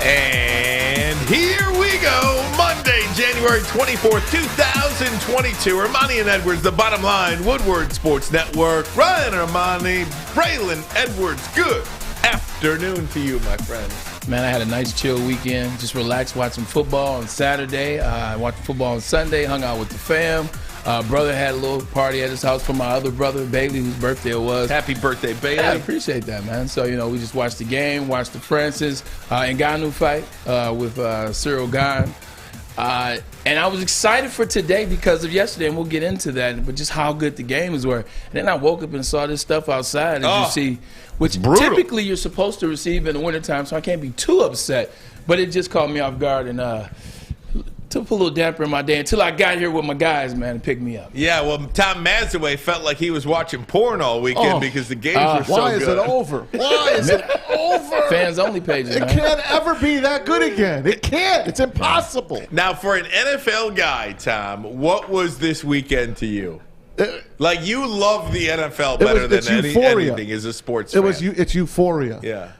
And here we go, Monday, January 24th, 2022. Ermanni and Edwards, the bottom line, Woodward Sports Network. Ryan Ermanni, Braylon Edwards, good afternoon to you, my friend. Man, I had a nice chill weekend. Just relaxed, watching football on Saturday. Watched football on Sunday, hung out with the fam. Brother had a little party at his house for my other brother, Bailey, whose birthday it was. Happy birthday, Bailey. Yeah, I appreciate that, man. So, we just watched the game, watched the Francis and Ngannou fight with Cyril Gane. And I was excited for today because of yesterday, and we'll get into that, but just how good the games were. And then I woke up and saw this stuff outside, as you see, which typically you're supposed to receive in the wintertime, so I can't be too upset. But it just caught me off guard and to put a little damper in my day until I got here with my guys, man, and picked me up. Yeah, well, Tom Mazawey felt like he was watching porn all weekend because the games were so good. Why is it over? Why is it over? Fans only pages, It man. can't ever be that good again. It can't. It's impossible. Now, for an NFL guy, Tom, what was this weekend to you? Like, you love the NFL better than anything as a sports fan. It's euphoria. Yeah.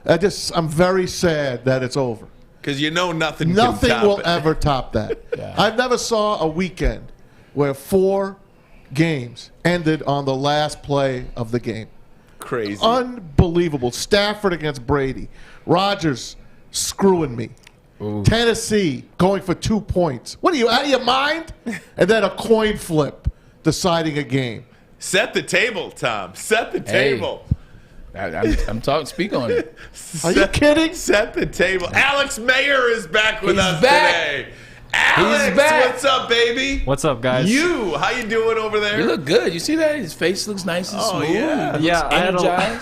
I'm very sad that it's over. Because nothing will ever top that. Yeah. I've never saw a weekend where 4 games ended on the last play of the game. Crazy. Unbelievable. Stafford against Brady. Rodgers screwing me. Ooh. Tennessee going for 2 points. What are you, out of your mind? And then a coin flip deciding a game. Set the table, Tom. Set the table. I'm talking. Speak on it. Are you kidding? Set the table. Alex Mayer is back with us today. Alex, He's back. what's up, baby? What's up, guys? How you doing over there? You look good. You see that? His face looks nice and smooth. Yeah. He looks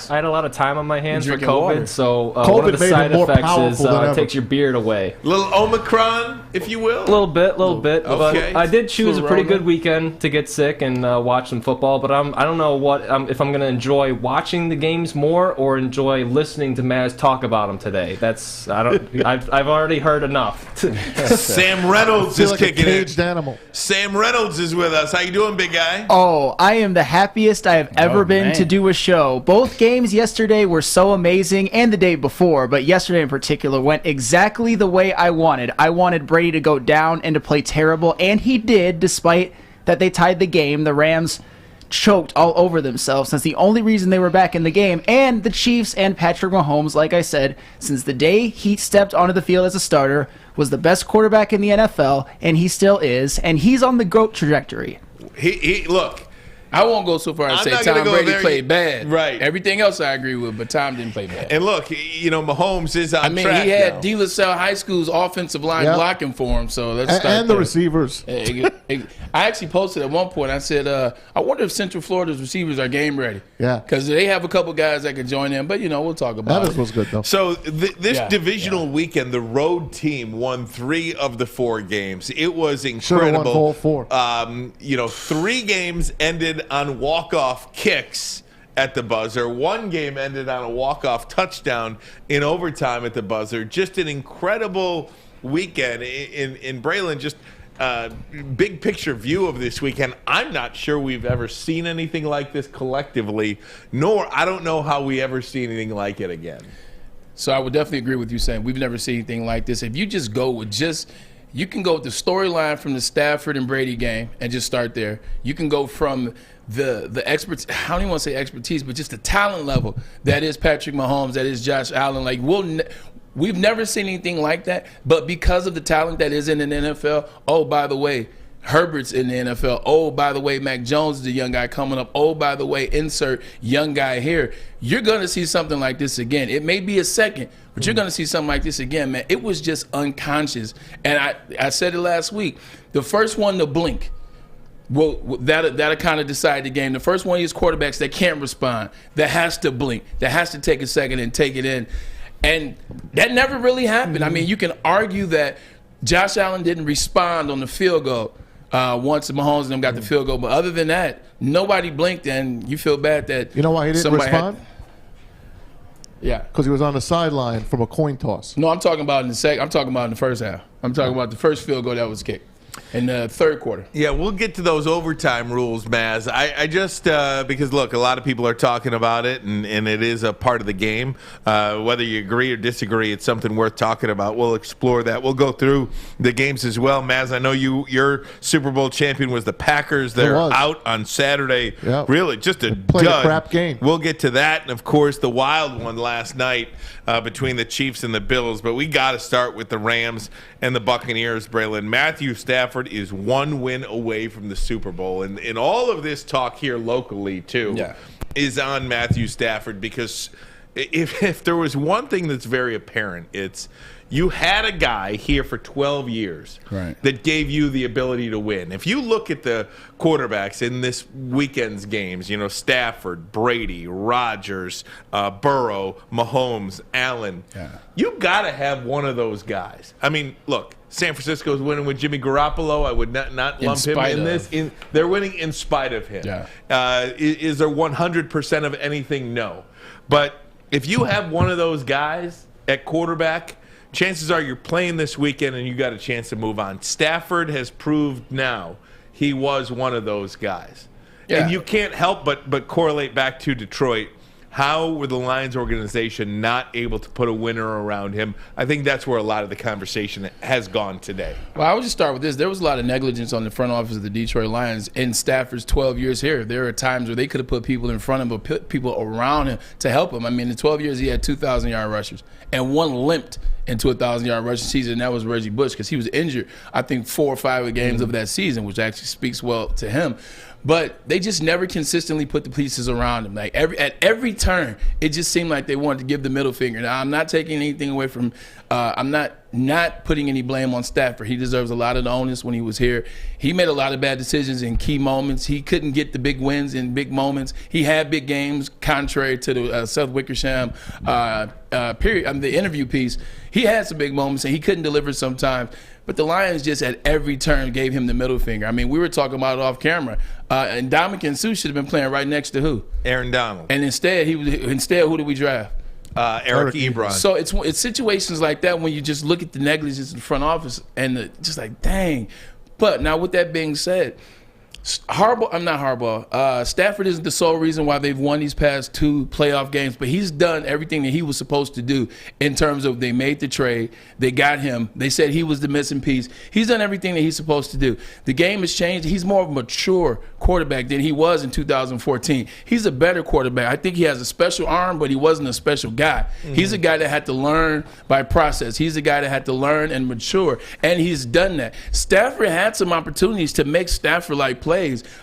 I had a lot of time on my hands for Drinking COVID, water. so COVID one of the made side him more effects is powerful than it ever. takes your beard away. Little Omicron, if you will. A little bit. Okay. But I did choose a pretty Corona. good weekend to get sick and watch some football. But I don't know if I'm going to enjoy watching the games more or enjoy listening to Maz talk about them today. I've already heard enough. Sam Reynolds I feel is like a kicking caged it. animal. Sam Reynolds is with us. How you doing, big guy? Oh, I am the happiest I have ever been to do a show. Both games yesterday were so amazing, and the day before, but yesterday in particular went exactly the way I wanted. I wanted Brady to go down and to play terrible, and he did, despite that they tied the game. The Rams choked all over themselves since the only reason they were back in the game, and the Chiefs and Patrick Mahomes, like I said, since the day he stepped onto the field as a starter, was the best quarterback in the NFL, and he still is, and he's on the GOAT trajectory. Look. I won't go so far as I'm to not say gonna Tom go Brady there. played bad. Right. Everything else I agree with, but Tom didn't play bad. And look, Mahomes is on track he had now. De La Salle High School's offensive line Yep. blocking for him, so let's start And the there. receivers. I actually posted at one point, I said, I wonder if Central Florida's receivers are game ready. Yeah. Because they have a couple guys that can join in, but, we'll talk about That it. was good, though. So this Yeah, divisional weekend, the road team won 3 of the 4 games. It was Should have won incredible. all 4. 3 games ended on walk-off kicks at the buzzer. 1 game ended on a walk-off touchdown in overtime at the buzzer. Just an incredible weekend. In Braylon, just big picture view of this weekend. I'm not sure we've ever seen anything like this collectively, nor I don't know how we ever see anything like it again. So I would definitely agree with you saying we've never seen anything like this. If you just go with you can go with the storyline from the Stafford and Brady game and just start there. You can go from the experts, I don't even want to say expertise, but just the talent level that is Patrick Mahomes, that is Josh Allen. Like we've never seen anything like that, but because of the talent that is in the NFL, oh, by the way, Herbert's in the NFL. Oh, by the way, Mac Jones is the young guy coming up. Oh, by the way, insert young guy here. You're going to see something like this again. It may be a second, but you're going to see something like this again, man. It was just unconscious. And I said it last week. The first one to blink, well, that'll kind of decide the game. The first one is quarterbacks that can't respond, that has to blink, that has to take a second and take it in. And that never really happened. I mean, you can argue that Josh Allen didn't respond on the field goal once Mahomes and them got the field goal. But other than that, nobody blinked, and you feel bad that You know why he didn't respond? Yeah. Because he was on the sideline from a coin toss. No, I'm talking about in the second. I'm talking about in the first half. I'm talking about the first field goal that was kicked. in the third quarter. Yeah, we'll get to those overtime rules, Maz. I just, because, look, a lot of people are talking about it, and it is a part of the game. Whether you agree or disagree, it's something worth talking about. We'll explore that. We'll go through the games as well. Maz, I know your Super Bowl champion was the Packers. They're out on Saturday. Yep. Really, just a Played dud. a crap game. We'll get to that, and, of course, the wild one last night between the Chiefs and the Bills. But we got to start with the Rams and the Buccaneers, Braylon. Matthew Stafford is one win away from the Super Bowl. And all of this talk here locally, too, is on Matthew Stafford, because if there was one thing that's very apparent, it's you had a guy here for 12 years that gave you the ability to win. If you look at the quarterbacks in this weekend's games, you know, Stafford, Brady, Rodgers, Burrow, Mahomes, Allen, you got to have one of those guys. I mean, look, San Francisco's winning with Jimmy Garoppolo. I would not lump him in this. They're winning in spite of him. Is there 100% of anything? No. But if you have one of those guys at quarterback, chances are you're playing this weekend and you got a chance to move on. Stafford has proved now he was one of those guys. And you can't help but correlate back to Detroit. How were the Lions organization not able to put a winner around him? I think that's where a lot of the conversation has gone today. Well, I would just start with this. There was a lot of negligence on the front office of the Detroit Lions in Stafford's 12 years here. There are times where they could have put people in front of him, but put people around him to help him. I mean, in 12 years, he had 2,000-yard rushers, and one limped into a 1,000-yard rushing season, and that was Reggie Bush, because he was injured, I think, 4 or 5 games of that season, which actually speaks well to him. But they just never consistently put the pieces around him. Like at every turn, it just seemed like they wanted to give the middle finger. Now, I'm not taking anything away from I'm not putting any blame on Stafford. He deserves a lot of the onus when he was here. He made a lot of bad decisions in key moments. He couldn't get the big wins in big moments. He had big games, contrary to the Seth Wickersham the interview piece. He had some big moments, and he couldn't deliver sometimes. But the Lions just at every turn gave him the middle finger. I mean, we were talking about it off camera. And Ndamukong Suh should have been playing right next to who? Aaron Donald. And instead, who did we draft? Eric Ebron. So it's situations like that when you just look at the negligence in the front office and just like, dang. But now with that being said, Stafford isn't the sole reason why they've won these past 2 playoff games, but he's done everything that he was supposed to do in terms of they made the trade, they got him, they said he was the missing piece. He's done everything that he's supposed to do. The game has changed. He's more of a mature quarterback than he was in 2014. He's a better quarterback. I think he has a special arm, but he wasn't a special guy. He's a guy that had to learn by process. He's a guy that had to learn and mature, and he's done that. Stafford had some opportunities to make Stafford-like plays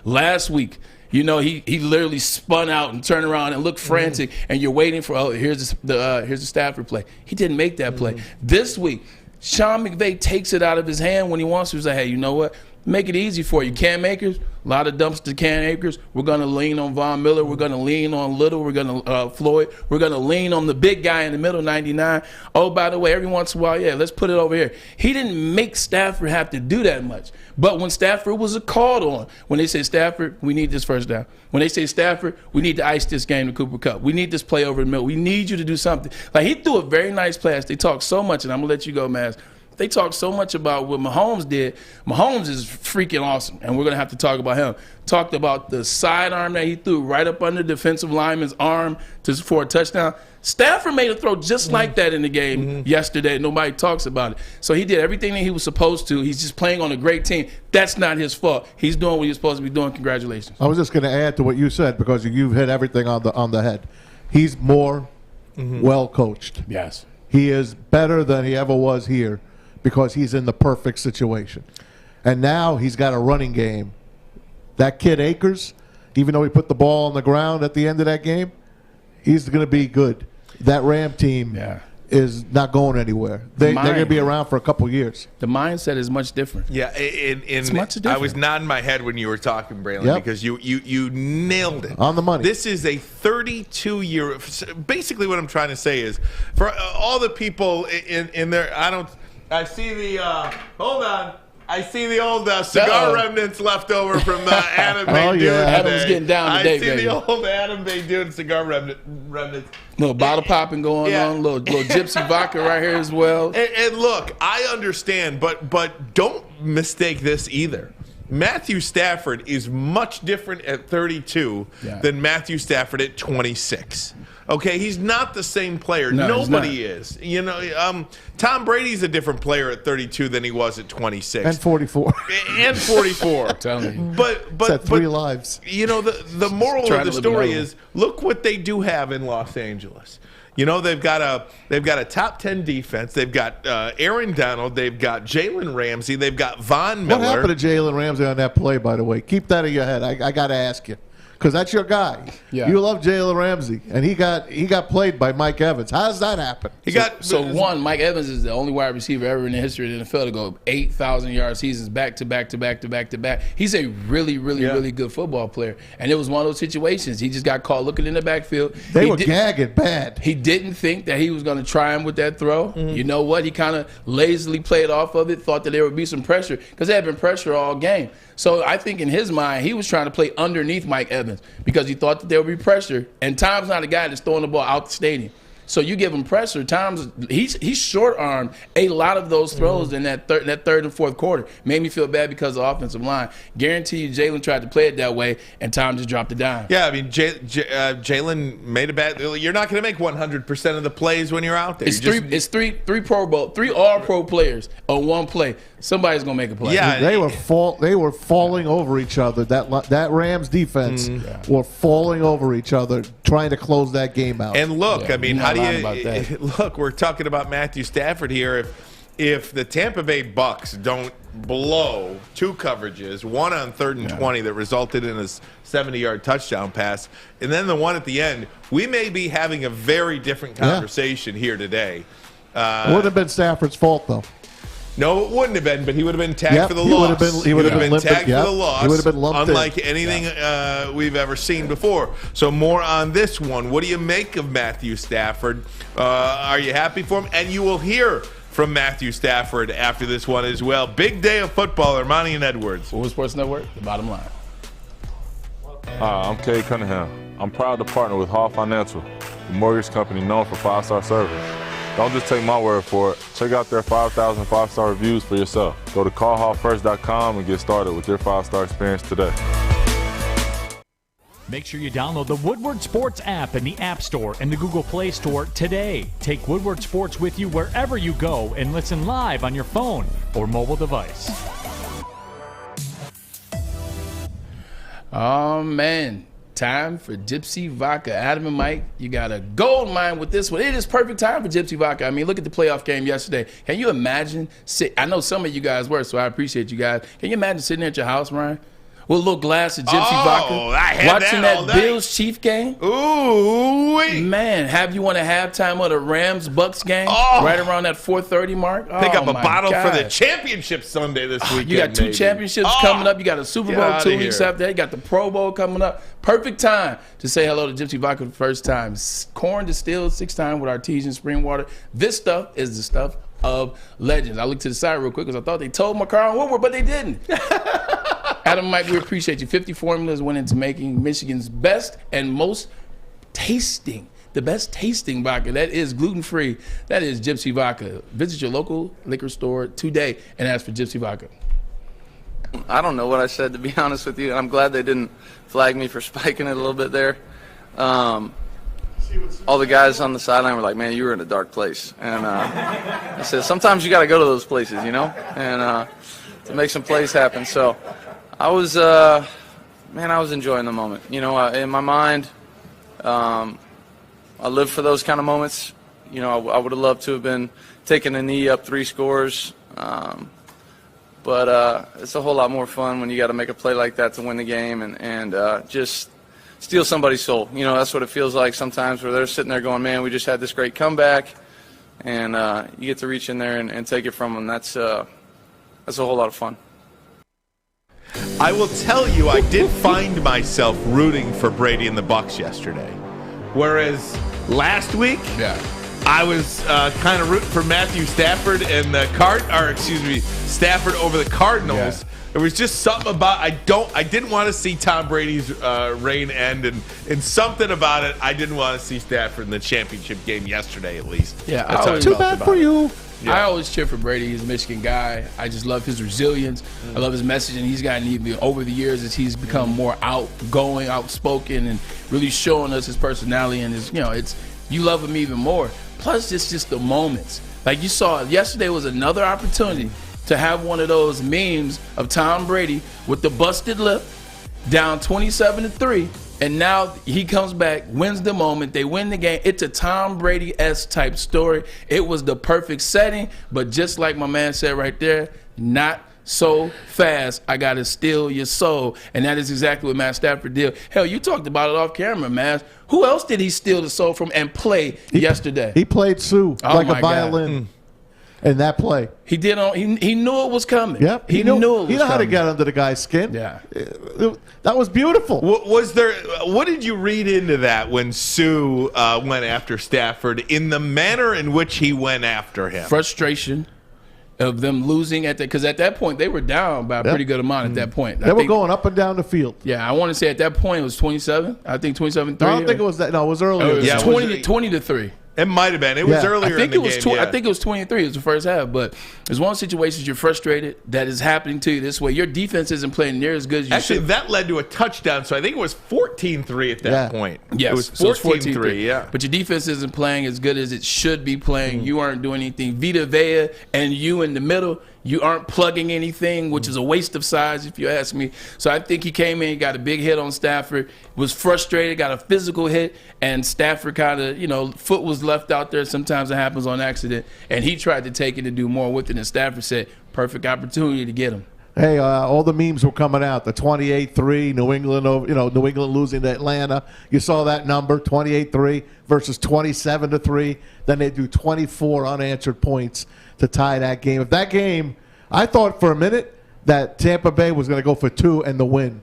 last week. You know, he literally spun out and turned around and looked frantic, and you're waiting for, here's the Stafford play. He didn't make that play. This week, Sean McVay takes it out of his hand when he wants to. He's like, hey, you know what? Make it easy for you. Cam Akers, a lot of dumpster can Akers. We're going to lean on Von Miller. We're going to lean on Little. We're going to Floyd. We're going to lean on the big guy in the middle, 99. Oh, by the way, every once in a while, let's put it over here. He didn't make Stafford have to do that much. But when Stafford was called on, when they say, Stafford, we need this first down. When they say, Stafford, we need to ice this game to Cooper Kupp. We need this play over the middle. We need you to do something. Like, he threw a very nice pass. They talk so much, and I'm going to let you go, Maz. They talk so much about what Mahomes did. Mahomes is freaking awesome, and we're going to have to talk about him. Talked about the sidearm that he threw right up under defensive lineman's arm for a touchdown. Stafford made a throw just like that in the game yesterday. Nobody talks about it. So he did everything that he was supposed to. He's just playing on a great team. That's not his fault. He's doing what he's supposed to be doing. Congratulations. I was just going to add to what you said, because you've hit everything on the head. He's more well coached. Yes. He is better than he ever was here, because he's in the perfect situation. And now he's got a running game. That kid Akers, even though he put the ball on the ground at the end of that game, he's going to be good. That Ram team is not going anywhere. They're going to be around for a couple years. The mindset is much different. Yeah, it's much different. I was nodding my head when you were talking, Braylon, because you nailed it. On the money. This is a 32-year – basically what I'm trying to say is, for all the people in there, I see the hold on. I see the old cigar remnants left over from Adam Bay doing today. Adam's getting down today, I see the old Adam Bay doing cigar remnants. Little bottle popping going on, little gypsy vodka right here as well. And look, I understand, but don't mistake this either. Matthew Stafford is much different at 32 than Matthew Stafford at 26. Okay, he's not the same player. No, nobody is. You know, Tom Brady's a different player at 32 than he was at 26 And 44. and 44. I'm telling you. But 3 lives. You know, the moral Trying of the to live story another is look what they do have in Los Angeles. You know, they've got a top 10 defense. They've got Aaron Donald. They've got Jalen Ramsey. They've got Von Miller. What happened to Jalen Ramsey on that play, by the way? Keep that in your head. I got to ask you. Because that's your guy. Yeah. You love Jalen Ramsey, and he got played by Mike Evans. How does that happen? So Mike Evans is the only wide receiver ever in the history of the NFL to go 8,000 yard seasons back to back to back to back to back. He's a really, really, really good football player, and it was one of those situations. He just got caught looking in the backfield. They were gagging bad. He didn't think that he was going to try him with that throw. Mm-hmm. You know what? He kind of lazily played off of it, thought that there would be some pressure because there had been pressure all game. So I think in his mind, he was trying to play underneath Mike Evans because he thought that there would be pressure. And Tom's not a guy that's throwing the ball out the stadium. So you give him pressure. He's short-armed a lot of those throws in that third and fourth quarter. Made me feel bad because of the offensive line. Guarantee you Jalen tried to play it that way, and Tom just dropped it down. Yeah, I mean, Jalen made a bad – you're not going to make 100% of the plays when you're out there. It's three Pro Bowl, 3 All-Pro players on one play. Somebody's going to make a play. Yeah, they were falling over each other. That Rams defense were falling over each other, trying to close that game out. And look, I mean, how do you – look, we're talking about Matthew Stafford here. If the Tampa Bay Bucs don't blow 2 coverages, one on 3rd and 20 that resulted in a 70-yard touchdown pass, and then the one at the end, we may be having a very different conversation here today. It wouldn't have been Stafford's fault, though. No, it wouldn't have been, but he would have been tagged for the loss. He would have been tagged for the loss. He would have been lumped unlike in. anything we've ever seen before. So more on this one. What do you make of Matthew Stafford? Are you happy for him? And you will hear from Matthew Stafford after this one as well. Big day of football, Ermanni and Edwards. Woodward Sports Network, the bottom line. Hi, I'm Kay Cunningham. I'm proud to partner with Hall Financial, the mortgage company known for 5-star service. Don't just take my word for it. Check out their 5,000 5-star reviews for yourself. Go to callhallfirst.com and get started with your 5-star experience today. Make sure you download the Woodward Sports app in the App Store and the Google Play Store today. Take Woodward Sports with you wherever you go and listen live on your phone or mobile device. Oh, man. Time for Gypsy Vodka. Adam and Mike, you got a gold mine with this one. It is perfect time for Gypsy Vodka. I mean, look at the playoff game yesterday. Can you imagine? I know some of you guys were, so I appreciate you guys. Can you imagine sitting at your house, Ryan, with a little glass of Gypsy Vodka, watching that Bills-Chief game? Ooh, man, have you won a halftime of the Rams-Bucs game right around that 4:30 mark? Pick up a bottle for the championship Sunday this weekend. You got 2 championships coming up. You got a Super Bowl 2 weeks after that. You got the Pro Bowl coming up. Perfect time to say hello to Gypsy Vodka for the first time. Corn distilled 6 times with artesian spring water. This stuff is the stuff of legends. I looked to the side real quick because I thought they told McCarr and Woodward, but they didn't. Adam, Mike, we appreciate you. 50 formulas went into making Michigan's best and most tasting, the best tasting vodka. That is gluten-free. That is Gypsy Vodka. Visit your local liquor store today and ask for Gypsy Vodka. I don't know what I said, to be honest with you. I'm glad they didn't flag me for spiking it a little bit there. All the guys on the sideline were like, man, you were in a dark place. And I said, sometimes you got to go to those places, you know, and to make some plays happen. So I was enjoying the moment. You know, in my mind, I live for those kind of moments. You know, I would have loved to have been taking a knee up 3 scores. But it's a whole lot more fun when you got to make a play like that to win the game and just steal somebody's soul. You know, that's what it feels like sometimes, where they're sitting there going, man, we just had this great comeback, and you get to reach in there and take it from them. That's a whole lot of fun. I will tell you, I did find myself rooting for Brady and the Bucs yesterday, whereas last week, I was kind of rooting for Matthew Stafford and Stafford over the Cardinals There was just something about I didn't want to see Tom Brady's reign end, and something about it I didn't want to see Stafford in the championship game yesterday at least. Yeah, That's how I Too felt bad about for it. you. Yeah. I always cheer for Brady. He's a Michigan guy. I just love his resilience. I love his message, and he's gotten even over the years as he's become more outgoing, outspoken, and really showing us his personality. And his, you love him even more. Plus, it's just the moments. Like you saw yesterday was another opportunity to have one of those memes of Tom Brady with the busted lip, down 27-3, and now he comes back, wins the moment, they win the game. It's a Tom Brady-esque type story. It was the perfect setting, but just like my man said right there, not so fast. I got to steal your soul, and that is exactly what Matt Stafford did. Hell, you talked about it off camera, man. Who else did he steal the soul from and play yesterday? He played Sue like a violin in that play. He did. He knew it was coming. Yep. He knew it was coming. He knew how to get under the guy's skin. Yeah. That was beautiful. What did you read into that when Sue went after Stafford in the manner in which he went after him? Frustration of them losing because at that point they were down by a pretty good amount at that point. They were going up and down the field. Yeah, I want to say at that point it was 27. I think 27-3. No, I don't think it was that. No, it was earlier. It was 20-3. It might have been. It was earlier in the game. I think it was 23. It was the first half. But it's one of those situations you're frustrated that is happening to you this way. Your defense isn't playing near as good as you Actually, should. that led to a touchdown, so I think it was 14-3 at that point. Yes. It was 14-3, yeah. But your defense isn't playing as good as it should be playing. You aren't doing anything. Vita Vea and you in the middle, you aren't plugging anything, which is a waste of size if you ask me. So I think he came in, got a big hit on Stafford, was frustrated, got a physical hit, and Stafford kind of, foot was left out there. Sometimes it happens on accident. And he tried to take it and do more with it, and Stafford said, perfect opportunity to get him. Hey, all the memes were coming out. The 28-3, New England losing to Atlanta. You saw that number, 28-3 versus 27-3. Then they do 24 unanswered points to tie that game. If that game, I thought for a minute that Tampa Bay was going to go for 2 and the win.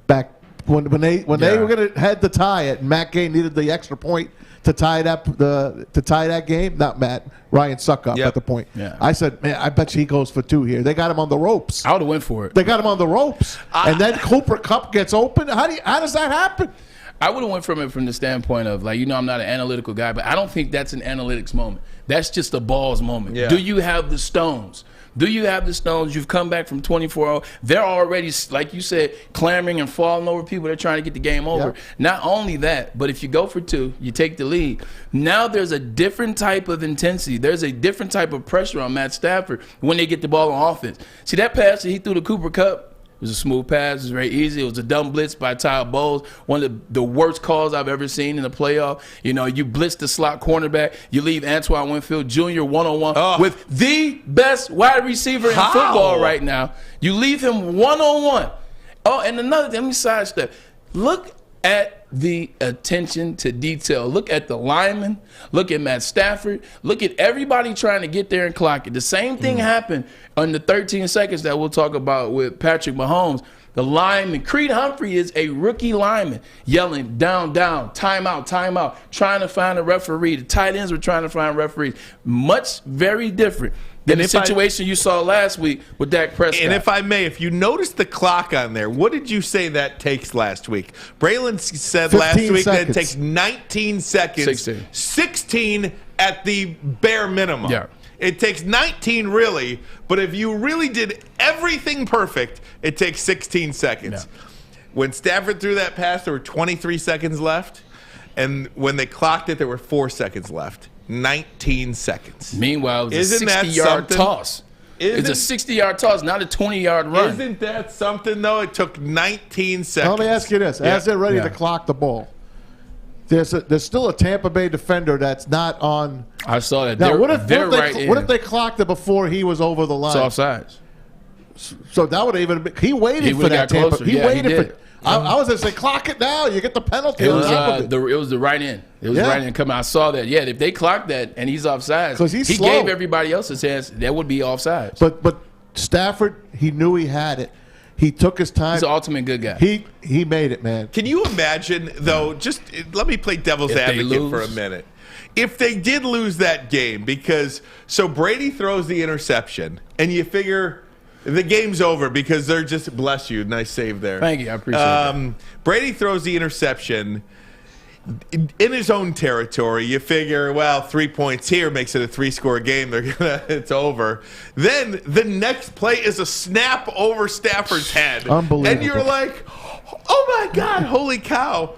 Back when they were going to head to tie it, and Matt Gay needed the extra point to tie that game. Not Matt, Ryan Suckup at the point. Yeah. I said, man, I bet you he goes for 2 here. They got him on the ropes. I would have went for it. They got him on the ropes, and then Cooper Kupp gets open. How does that happen? I would have went from it from the standpoint of, I'm not an analytical guy, but I don't think that's an analytics moment. That's just a balls moment. Yeah. Do you have the stones? Do you have the stones? You've come back from 24-0. They're already, like you said, clamoring and falling over people. They're trying to get the game over. Yep. Not only that, but if you go for 2, you take the lead. Now there's a different type of intensity. There's a different type of pressure on Matt Stafford when they get the ball on offense. See, that pass that he threw to Cooper Kupp, it was a smooth pass. It was very easy. It was a dumb blitz by Ty Bowles, one of the worst calls I've ever seen in the playoff. You blitz the slot cornerback. You leave Antoine Winfield Jr. one-on-one with the best wide receiver in football right now. You leave him one-on-one. Oh, and let me sidestep. Look at the attention to detail. Look at the lineman. Look at Matt Stafford. Look at everybody trying to get there and clock it. The same thing happened on the 13 seconds that we'll talk about with Patrick Mahomes. The lineman, Creed Humphrey is a rookie lineman, yelling down, down, timeout, timeout, trying to find a referee. The tight ends were trying to find referees. Very different than the situation you saw last week with Dak Prescott. And if I may, if you notice the clock on there, what did you say that takes last week? Braylon said last week that it takes 19 seconds. 16 at the bare minimum. Yeah. It takes 19 really, but if you really did everything perfect, it takes 16 seconds. Yeah. When Stafford threw that pass, there were 23 seconds left, and when they clocked it, there were 4 seconds left. 19 seconds. Meanwhile, it was Isn't a that 60-yard something? toss. It's a 60-yard toss, not a 20-yard run. Isn't that something, though? It took 19 seconds. Let me ask you this. As they're ready to clock the ball, there's still a Tampa Bay defender that's not on. I saw that. Now, what if they clocked it before he was over the line? It's offsides. So that would even been, he waited for that Tampa. Closer. He waited did. for. I was going to say, clock it now. You get the penalty. It was the right end. It was Yeah. right end coming. I saw that. Yeah, if they clocked that and he's offsides, 'Cause he's he slow. gave everybody else a chance. That would be offsides. But Stafford, he knew he had it. He took his time. He's an ultimate good guy. He made it, man. Can you imagine, though, just let me play devil's If they advocate for a lose? minute. If they did lose that game, because so Brady throws the interception, and you figure, The game's over because they're just, bless you, nice save there. Thank you, I appreciate that. Brady throws the interception in his own territory. You figure, well, 3 points here makes it a 3-score game. It's over. Then the next play is a snap over Stafford's head. Unbelievable. And you're like, oh my God, holy cow.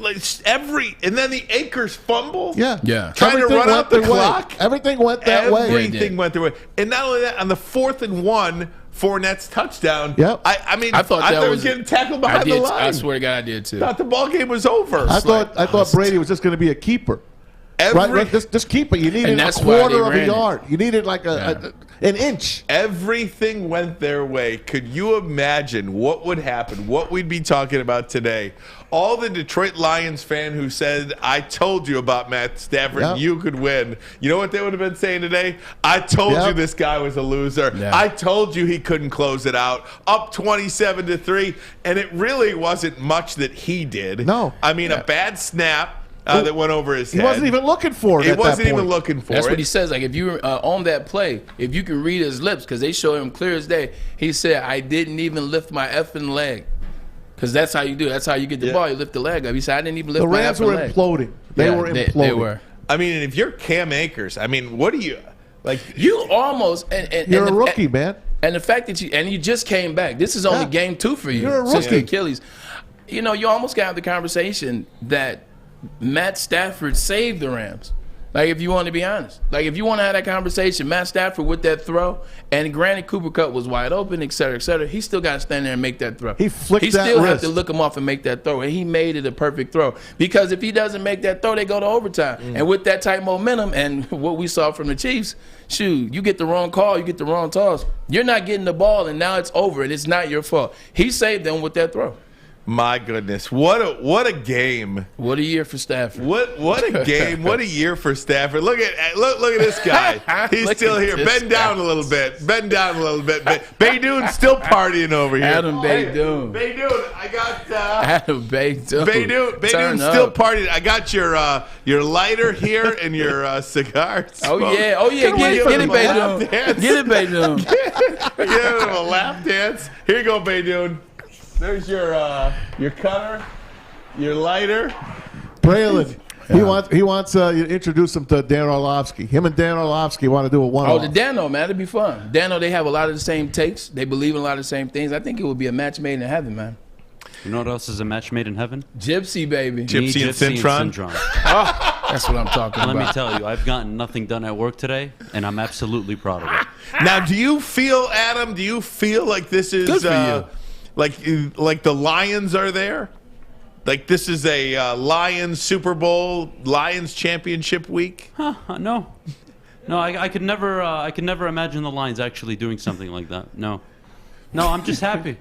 And then the Akers fumble. Yeah. Trying Everything to run out the went their way. clock. Everything went that way. Everything went their way. And not only that, on the 4th and 1, Fournette's touchdown. Yep. I thought he was getting tackled behind the line. I swear to God, I did too. Thought the ball game was over. I thought Brady was just going to be a keeper. Right, just keep it. You needed a quarter of a yard. You needed like an inch. Everything went their way. Could you imagine what would happen, what we'd be talking about today? All the Detroit Lions fan who said, I told you about Matt Stafford, you could win. You know what they would have been saying today? I told you this guy was a loser. I told you he couldn't close it out. Up 27-3, and it really wasn't much that he did. No. I mean, a bad snap. That went over his head. He wasn't even looking for it. He wasn't even looking for it. That's what he says. Like, if you on that play, if you can read his lips, because they show him clear as day, he said, I didn't even lift my effing leg. Because that's how you do it. That's how you get the ball. You lift the leg up. He said, I didn't even lift my effing leg. The Rams were imploding. They were imploding. They were. I mean, if you're Cam Akers, I mean, what do you like? You almost you're a rookie, man. And the fact that you just came back. This is only game 2 for you. You're a since the rookie. Achilles. You know, you almost got the conversation that Matt Stafford saved the Rams. Like, if you want to be honest. Like, if you want to have that conversation, Matt Stafford with that throw, and granted Cooper Kupp was wide open, et cetera, he still got to stand there and make that throw. He flicked He that still wrist. has to look him off and make that throw, and he made it a perfect throw. Because if he doesn't make that throw, they go to overtime. And with that type of momentum and what we saw from the Chiefs, shoot, you get the wrong call, you get the wrong toss. You're not getting the ball, and now it's over, and it's not your fault. He saved them with that throw. My goodness, what a game! What a year for Stafford! What a game! What a year for Stafford! Look at this guy. He's still here. Bend down a little bit. Bend down a little bit. Baydoun's still partying over here. Adam Baydoun. Baydoun, I got Adam Baydoun. Baydoun's still partying. I got your lighter here and your cigar. Oh yeah! Get it, Baydoun. Get it, Baydoun. Give him a lap dance. Here you go, Baydoun. There's your cutter, your lighter. Braylon, he wants you to introduce him to Dan Orlovsky. Him and Dan Orlovsky want to do a one-off. Oh, the Dano, man, it'd be fun. Dano, they have a lot of the same takes. They believe in a lot of the same things. I think it would be a match made in heaven, man. You know what else is a match made in heaven? Gypsy, baby. Gypsy and Cintron. That's what I'm talking about. Let me tell you, I've gotten nothing done at work today, and I'm absolutely proud of it. Now, do you feel, Adam, like this is good for you? Like the Lions are there? Like this is a Lions Super Bowl, Lions championship week? No, I could never imagine the Lions actually doing something like that. No, I'm just happy.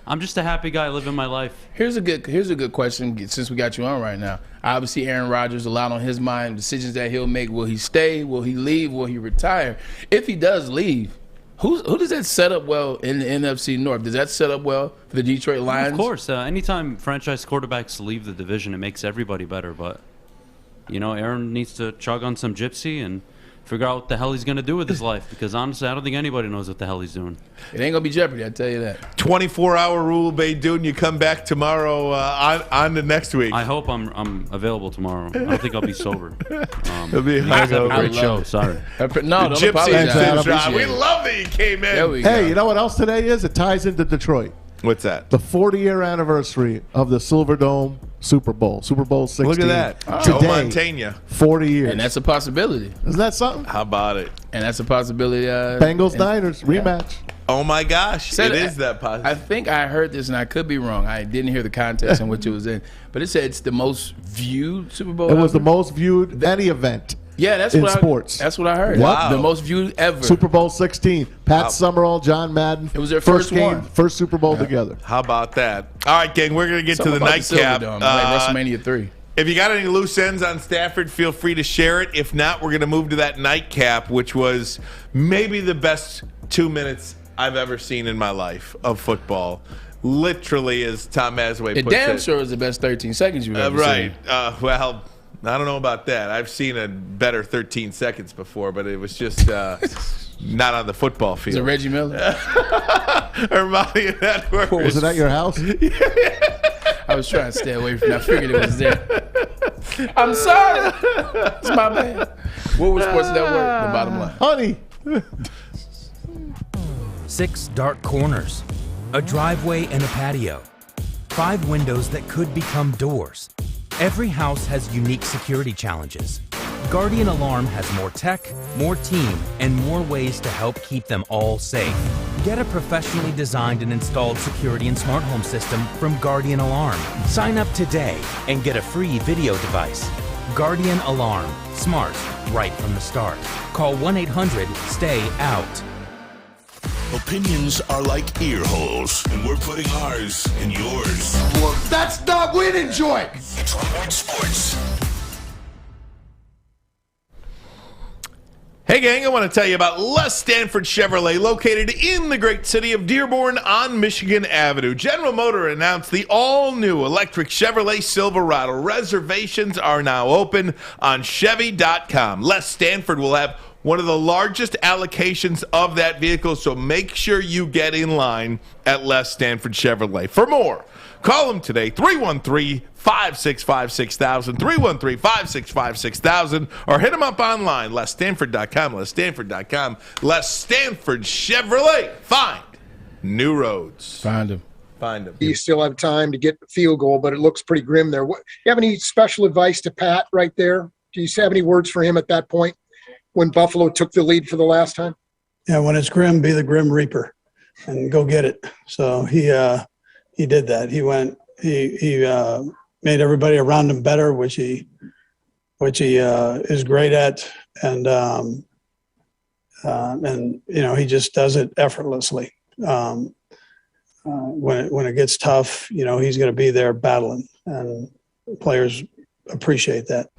I'm just a happy guy living my life. Here's a good question since we got you on right now. Obviously, Aaron Rodgers, a lot on his mind, decisions that he'll make. Will he stay? Will he leave? Will he retire? If he does leave, who does that set up well in the NFC North? Does that set up well for the Detroit Lions? Of course. Anytime franchise quarterbacks leave the division, it makes everybody better. But, Aaron needs to chug on some gypsy and figure out what the hell he's going to do with his life. Because, honestly, I don't think anybody knows what the hell he's doing. It ain't going to be Jeopardy, I tell you that. 24-hour rule, Baydoun. You come back tomorrow on the next week. I hope I'm available tomorrow. I don't think I'll be sober. It'll be have a great show. Sorry. No, don't Gypsy apologize. and we love that you came in. Hey, you know what else today is? It ties into Detroit. What's that? The 40-year anniversary of the Silverdome Super Bowl 16. Look at that. Today, Joe Montana. 40 years. And that's a possibility. Isn't that something? How about it? And that's a possibility. Bengals-Niners rematch. Oh, my gosh. It is that possible. I think I heard this, and I could be wrong. I didn't hear the context in which it was in. But it said it's the most viewed Super Bowl It was ever. the most viewed any event. Yeah, that's in what sports. That's what I heard. Wow. The most viewed ever. Super Bowl 16. Pat Summerall, John Madden. It was their first game, one. first Super Bowl together. How about that? All right, gang, we're going to get Something to the about nightcap. Silverdome, like WrestleMania 3. If you got any loose ends on Stafford, feel free to share it. If not, we're going to move to that nightcap, which was maybe the best 2 minutes I've ever seen in my life of football. Literally, as Tom Mazawey puts it. It damn sure was the best 13 seconds you've ever right. seen. Well, I don't know about that. I've seen a better 13 seconds before, but it was just Not on the football Is it field. Reggie Miller? Ermanni and Edwards. Was it at your house? I was trying to stay away from it. I figured it was there. I'm sorry. It's my bad. Woodward Sports Network, the bottom line. Honey. 6 dark corners, a driveway and a patio, 5 windows that could become doors. Every house has unique security challenges. Guardian Alarm has more tech, more team, and more ways to help keep them all safe. Get a professionally designed and installed security and smart home system from Guardian Alarm. Sign up today and get a free video device. Guardian Alarm. Smart, right from the start. Call 1-800-STAY-OUT. Opinions are like ear holes, and we're putting ours in yours. That's not winning, Joy. It's Woodward Sports. Hey gang, I want to tell you about Les Stanford Chevrolet, located in the great city of Dearborn on Michigan Avenue. General Motors announced the all-new electric Chevrolet Silverado. Reservations are now open on Chevy.com. Les Stanford will have one of the largest allocations of that vehicle, so make sure you get in line at Les Stanford Chevrolet. For more, call them today, 313-565-6000, 313-565-6000, or hit them up online, lesstanford.com, lesstanford.com. Les Stanford Chevrolet. Find new roads. Find him. Find them. You still have time to get the field goal, but it looks pretty grim there. What, you have any special advice to Pat right there? Do you have any words for him at that point when Buffalo took the lead for the last time? Yeah, when it's grim, be the Grim Reaper and go get it. So he did that. He went. He made everybody around him better, which he is great at, and you know, he just does it effortlessly. When it gets tough, you know, he's going to be there battling, and players appreciate that.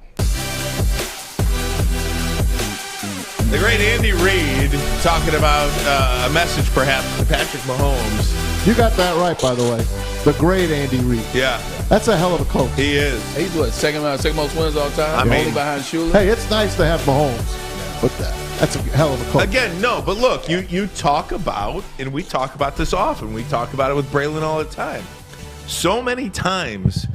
The great Andy Reid talking about a message perhaps to Patrick Mahomes. You got that right, by the way. The great Andy Reid. Yeah. That's a hell of a coach. He is. He's what, second most wins all time? I mean, only behind Shula? Hey, it's nice to have Mahomes, but that's a hell of a coach. Again, no, but look, you talk about, and we talk about this often, we talk about it with Braylon all the time. So many times,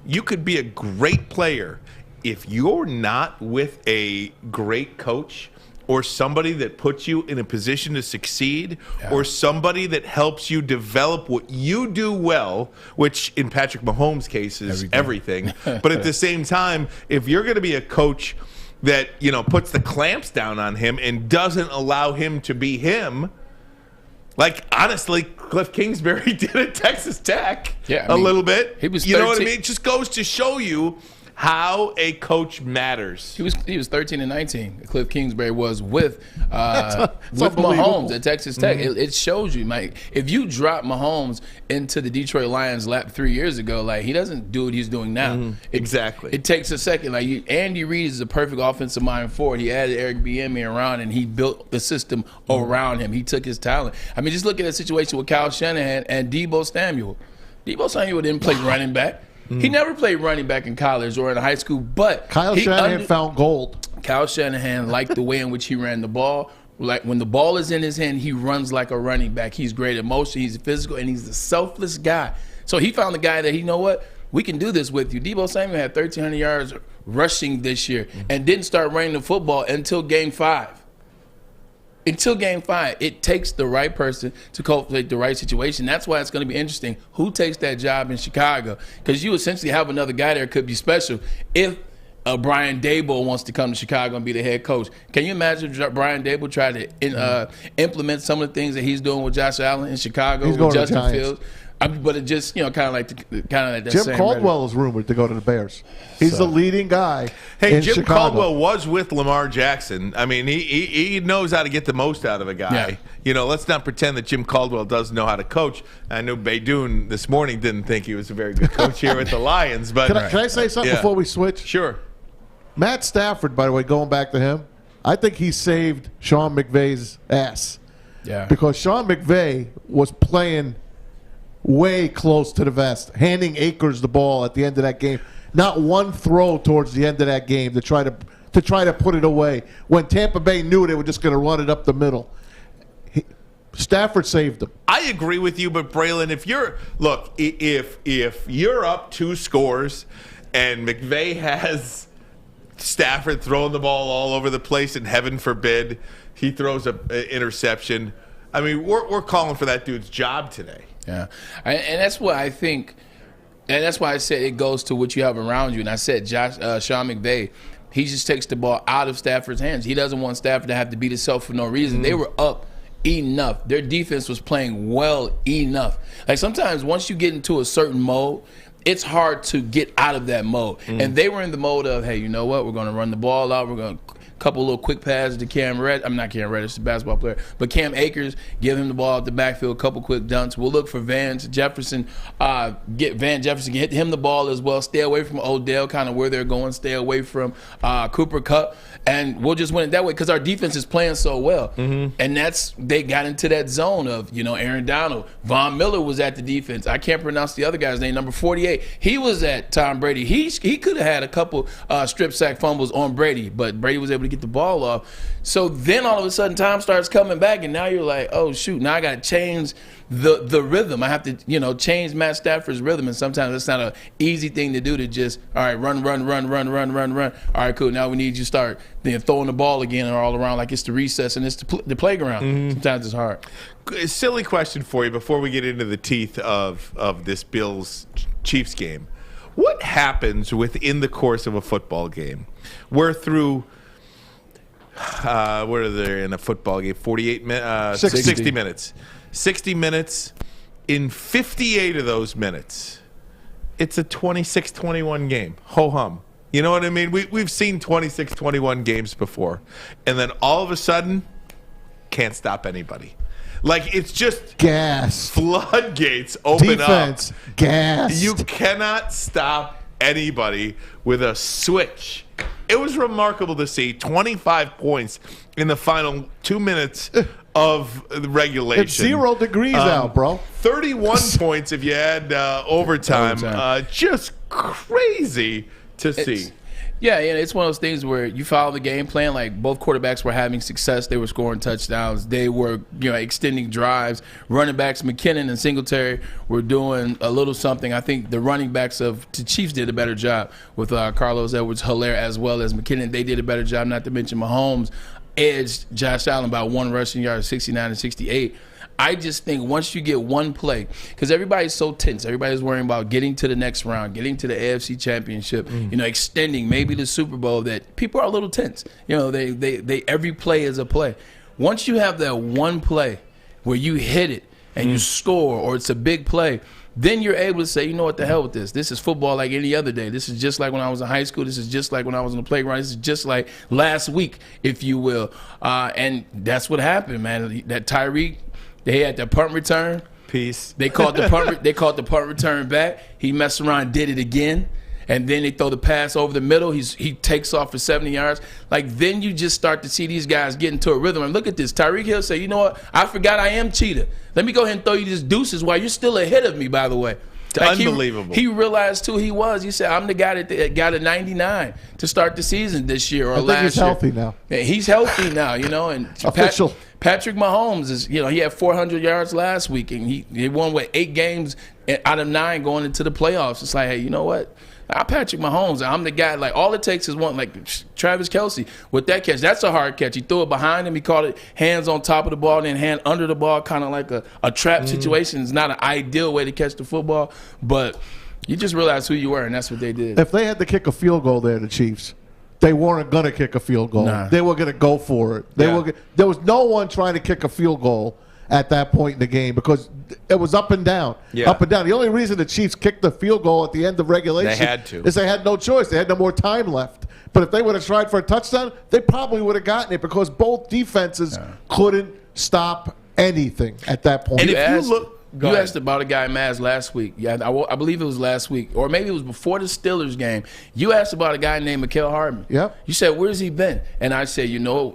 you could be a great player if you're not with a great coach or somebody that puts you in a position to succeed, or somebody that helps you develop what you do well, which in Patrick Mahomes' case is everything. But at the same time, if you're going to be a coach that, you know, puts the clamps down on him and doesn't allow him to be him, like, honestly, Cliff Kingsbury did at Texas Tech a little bit. He was 13. You know what I mean? It just goes to show you how a coach matters. He was 13 and 19. Cliff Kingsbury was with Mahomes at Texas Tech. Mm-hmm. It shows you, Mike. If you drop Mahomes into the Detroit Lions lap 3 years ago, like, he doesn't do what he's doing now. Exactly. It takes a second. Like, Andy Reid is a perfect offensive mind forward. He added Eric Bieniemy around, and he built the system around him. He took his talent. I mean, just look at the situation with Kyle Shanahan and Deebo Samuel. Deebo Samuel didn't play running back. He never played running back in college or in high school, but Kyle Shanahan found gold. Kyle Shanahan liked the way in which he ran the ball. Like, when the ball is in his hand, he runs like a running back. He's great at motion, he's physical, and he's a selfless guy. So he found the guy that, you know what, we can do this with you. Deebo Samuel had 1,300 yards rushing this year and didn't start running the football until Game 5. Until Game 5, it takes the right person to cultivate the right situation. That's why it's going to be interesting who takes that job in Chicago, because you essentially have another guy there could be special if Brian Daboll wants to come to Chicago and be the head coach. Can you imagine if Brian Daboll tried to implement some of the things that he's doing with Josh Allen in Chicago with Justin Fields? But it just, you know, kind of like that. Jim same Caldwell is rumored to go to the Bears. He's the leading guy. Hey, in Jim Chicago. Caldwell was with Lamar Jackson. I mean, he knows how to get the most out of a guy. Yeah. You know, let's not pretend that Jim Caldwell doesn't know how to coach. I know Baydoun this morning didn't think he was a very good coach here with the Lions. But Can I say something before we switch? Sure. Matt Stafford, by the way, going back to him, I think he saved Sean McVay's ass. Yeah. Because Sean McVay was playing way close to the vest, handing Akers the ball at the end of that game. Not one throw towards the end of that game to try to put it away when Tampa Bay knew they were just going to run it up the middle. Stafford saved him. I agree with you, but Braylon, if you're up 2 scores and McVay has Stafford throwing the ball all over the place, and heaven forbid he throws an interception, I mean, we're calling for that dude's job today. Yeah, and that's what I think, and that's why I said it goes to what you have around you. And I said Sean McVay, he just takes the ball out of Stafford's hands. He doesn't want Stafford to have to beat himself for no reason. They were up enough. Their defense was playing well enough. Like sometimes once you get into a certain mode, it's hard to get out of that mode. And they were in the mode of, hey, you know what? We're going to run the ball out. We're going to couple little quick passes to Cam Reddish. I'm not Cam Reddish, the basketball player, but Cam Akers, give him the ball at the backfield, a couple quick dunks. We'll look for Van Jefferson, get him the ball as well. Stay away from Odell, kind of where they're going. Stay away from Cooper Kupp, and we'll just win it that way because our defense is playing so well. And they got into that zone of, Aaron Donald. Von Miller was at the defense. I can't pronounce the other guy's name, number 48. He was at Tom Brady. He could have had a couple strip sack fumbles on Brady, but Brady was able to get the ball off. So then all of a sudden time starts coming back, and now you're like, oh shoot, now I got to change the rhythm. I have to change Matt Stafford's rhythm, and sometimes it's not an easy thing to do to just, all right, run. All right, cool. Now we need you to start throwing the ball again and all around like it's the recess and it's the playground. Sometimes it's hard. Silly question for you before we get into the teeth of this Bills-Chiefs game. What happens within the course of a football game where through what are they in a football game? 60 minutes. 60 minutes. In 58 of those minutes, it's a 26-21 game. Ho-hum. You know what I mean? We've seen 26-21 games before. And then all of a sudden, can't stop anybody. Like, it's just gas. Floodgates open Defense, up. Gas. You cannot stop anybody with a switch. It was remarkable to see 25 points in the final 2 minutes of the regulation. It's 0 degrees out, bro. 31 points if you add overtime. Just crazy to see. Yeah, it's one of those things where you follow the game plan. Like, both quarterbacks were having success. They were scoring touchdowns. They were, extending drives. Running backs, McKinnon and Singletary, were doing a little something. I think the running backs of the Chiefs did a better job with Carlos Edwards-Helaire as well as McKinnon. They did a better job, not to mention Mahomes edged Josh Allen by 1 rushing yard, 69 and 68. I just think once you get one play, because everybody's so tense, everybody's worrying about getting to the next round, getting to the AFC Championship, extending maybe the Super Bowl, that people are a little tense. They every play is a play. Once you have that one play where you hit it and you score, or it's a big play, then you're able to say, you know what, the hell with this. This is football like any other day. This is just like when I was in high school. This is just like when I was on the playground. This is just like last week, if you will. And that's what happened, man. That Tyreek, they had the punt return. Peace. They called the punt return back. He messed around, did it again. And then they throw the pass over the middle. He takes off for 70 yards. Like, then you just start to see these guys get into a rhythm. And look at this. Tyreek Hill say, you know what? I forgot I am Cheetah. Let me go ahead and throw you these deuces while you're still ahead of me, by the way. Like, unbelievable. He realized who he was. He said, I'm the guy that got a 99 to start the season this year or last year. He's healthy now. Yeah, he's healthy now, and official. Patrick Mahomes is, he had 400 yards last week, and he won 8 games out of 9 going into the playoffs. It's like, hey, you know what? I'm Patrick Mahomes. I'm the guy. Like, all it takes is one. Like Travis Kelce with that catch. That's a hard catch. He threw it behind him. He caught it hands on top of the ball and then hand under the ball, kind of like a trap situation. It's not an ideal way to catch the football, but you just realize who you were, and that's what they did. If they had to kick a field goal there, the Chiefs, they weren't going to kick a field goal. Nah. They were going to go for it. There was no one trying to kick a field goal at that point in the game because it was up and down. Up and down. The only reason the Chiefs kicked the field goal at the end of regulation is they had no choice. They had no more time left. But if they would have tried for a touchdown, they probably would have gotten it because both defenses couldn't stop anything at that point. And if you look, You asked about a guy, Maz, last week. Yeah, I believe it was last week, or maybe it was before the Steelers game. You asked about a guy named Mecole Hardman. Yep. You said, where's he been? And I said,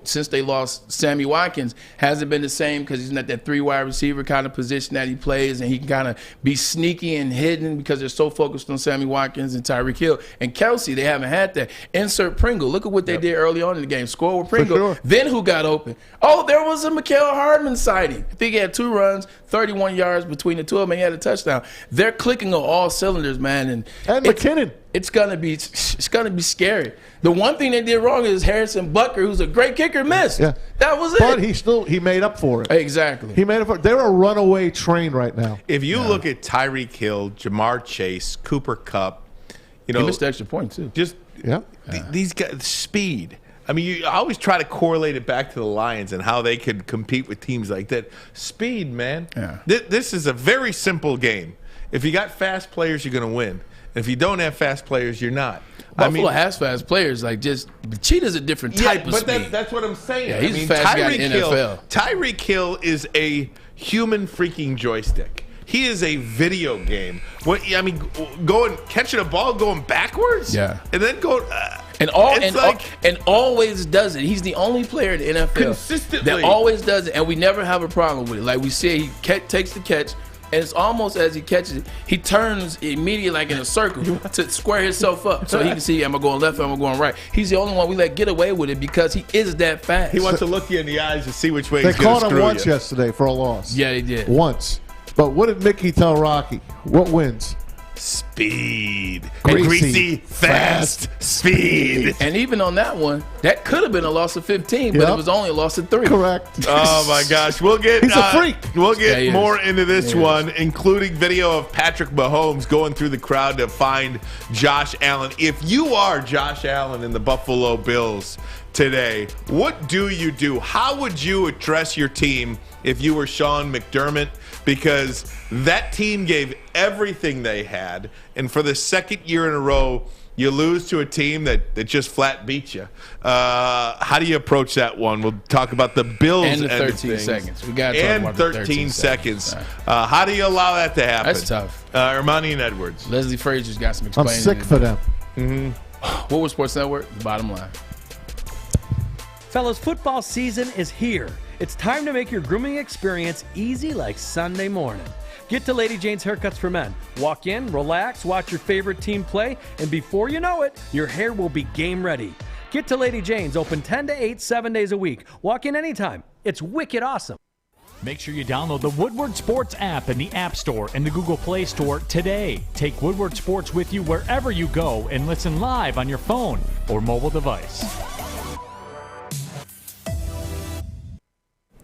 since they lost Sammy Watkins, hasn't been the same because he's not that 3 wide receiver kind of position that he plays, and he can kind of be sneaky and hidden because they're so focused on Sammy Watkins and Tyreek Hill. And Kelsey, they haven't had that. Insert Pringle. Look at what they did early on in the game. Score with Pringle. Sure. Then who got open? Oh, there was a Mecole Hardman sighting. I think he had 2 runs, 31 yards between the two of them, and he had a touchdown. They're clicking on all cylinders, man. And McKinnon. It's gonna be scary. The one thing they did wrong is Harrison Butker, who's a great kicker, missed. Yeah. That was it. But he made up for it. Exactly. He made up for it. They're a runaway train right now. If you look at Tyreek Hill, Jamar Chase, Cooper Kupp, he missed the extra point too. These guys, speed. I mean, you always try to correlate it back to the Lions and how they could compete with teams like that. Speed, man. Yeah. This is a very simple game. If you got fast players, you're going to win. If you don't have fast players, you're not. Buffalo has fast players. Cheetah's a different type of speed. But that's what I'm saying. Yeah, he's a fast guy in the NFL. Tyreek Hill is a human freaking joystick. He is a video game. Catching a ball going backwards? Yeah. And then go... And always does it. He's the only player in the NFL consistently that always does it, and we never have a problem with it. Like we say, he takes the catch, and it's almost as he catches it, he turns immediately like in a circle to square himself up so he can see, am I going left, am I going right? He's the only one we let get away with it because he is that fast. He wants to look you in the eyes and see which way They he's going to caught screw him once you. yesterday for a loss. Yeah, they did. Once. But what did Mickey tell Rocky? What wins? Speed. Greasy, fast, speed. And even on that one, that could have been a loss of 15, but it was only a loss of 3. Correct. Oh my gosh, he's a freak. We'll get more into this He one, including video of Patrick Mahomes going through the crowd to find Josh Allen. If you are Josh Allen in the Buffalo Bills today, what do you do? How would you address your team if you were Sean McDermott? Because that team gave everything they had, and for the second year in a row, you lose to a team that just flat beat you. How do you approach that one? We'll talk about the Bills and the end of 13 things. seconds. We got to talk and about 13 the 13 seconds. Right. How do you allow that to happen? That's tough. Ermanni and Edwards. Leslie Frazier's got some I'm explaining. sick for them. Mm-hmm. Woodward Sports Network, the bottom line. Fellas, football season is here. It's time to make your grooming experience easy like Sunday morning. Get to Lady Jane's Haircuts for Men. Walk in, relax, watch your favorite team play, and before you know it, your hair will be game ready. Get to Lady Jane's, open 10 to 8, 7 days a week. Walk in anytime. It's wicked awesome. Make sure you download the Woodward Sports app in the App Store and the Google Play Store today. Take Woodward Sports with you wherever you go and listen live on your phone or mobile device.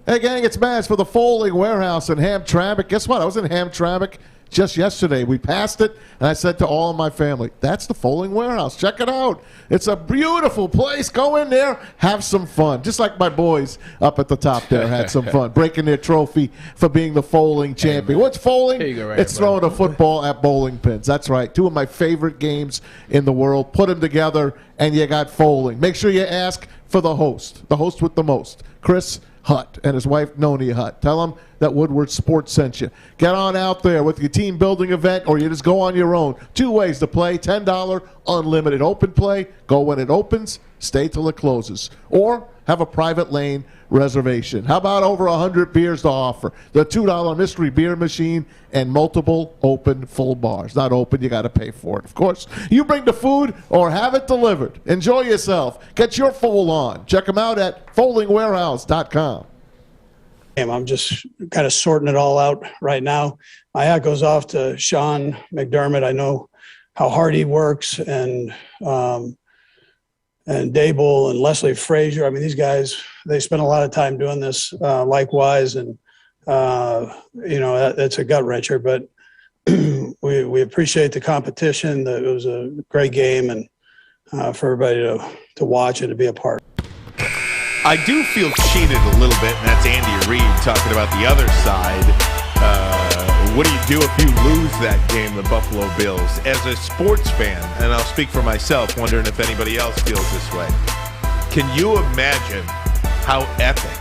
Hey, gang, it's Maz for the Folding Warehouse in Hamtramck. Guess what? I was in Hamtramck just yesterday. We passed it, and I said to all of my family, that's the Folding Warehouse. Check it out. It's a beautiful place. Go in there, have some fun. Just like my boys up at the top there had some fun, breaking their trophy for being the folding champion. What's folding? Here you go, right It's here, throwing a football at bowling pins. That's right. 2 of my favorite games in the world. Put them together, and you got folding. Make sure you ask for the host with the most, Chris Hutt and his wife Noni Hutt. Tell them that Woodward Sports sent you. Get on out there with your team building event, or you just go on your own. 2 ways to play: $10 unlimited open play. Go when it opens, stay till it closes, or have a private lane reservation. How about over 100 beers to offer? The $2 mystery beer machine and multiple open full bars. Not open, you got to pay for it, of course. You bring the food or have it delivered. Enjoy yourself. Get your fold on. Check them out at foldingwarehouse.com. I'm just kind of sorting it all out right now. My hat goes off to Sean McDermott. I know how hard he works, and Dable and Leslie Frazier. I mean, these guys, they spend a lot of time doing this likewise. And, that's a gut wrencher, but we appreciate the competition. It was a great game, and for everybody to watch and to be a part. I do feel cheated a little bit, and that's Andy Reid talking about the other side. What do you do if you lose that game, the Buffalo Bills? As a sports fan, and I'll speak for myself, wondering if anybody else feels this way. Can you imagine how epic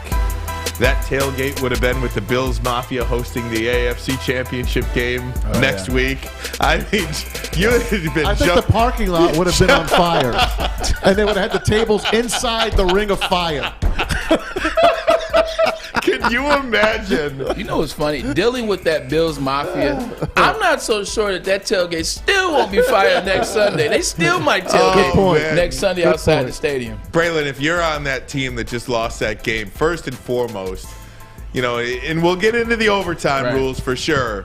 that tailgate would have been with the Bills Mafia hosting the AFC Championship game next week. I mean, you would have been. I think the parking lot would have been on fire, and they would have had the tables inside the ring of fire. Can you imagine? You know what's funny? Dealing with that Bills Mafia, I'm not so sure that tailgate still won't be fired next Sunday. They still might tailgate next Sunday outside the stadium. Braylon, if you're on that team that just lost that game, first and foremost, you know, and we'll get into the overtime rules for sure,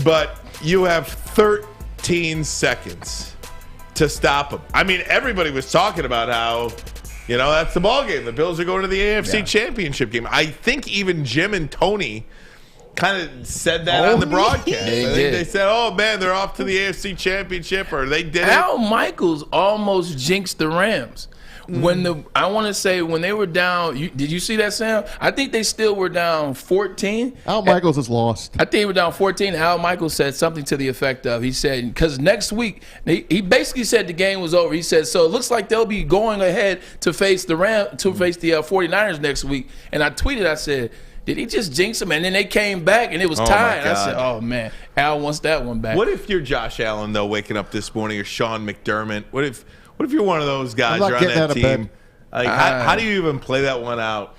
but you have 13 seconds to stop them. I mean, everybody was talking about how, you know, that's the ball game. The Bills are going to the AFC Championship game. I think even Jim and Tony kind of said that on the broadcast. I think they said, "Oh man, they're off to the AFC Championship," or they did Al Michaels almost jinxed the Rams. When they were down, did you see that, Sam? I think they still were down 14. Al Michaels is lost. I think they were down 14. Al Michaels said something to the effect of, he said, because next week, he basically said the game was over. He said, so it looks like they'll be going ahead to face the 49ers next week. And I tweeted, I said, did he just jinx them? And then they came back and it was tied. I said, oh man, Al wants that one back. What if you're Josh Allen though, waking up this morning, or Sean McDermott? What if you're one of those guys? You're on that team. Like, how do you even play that one out?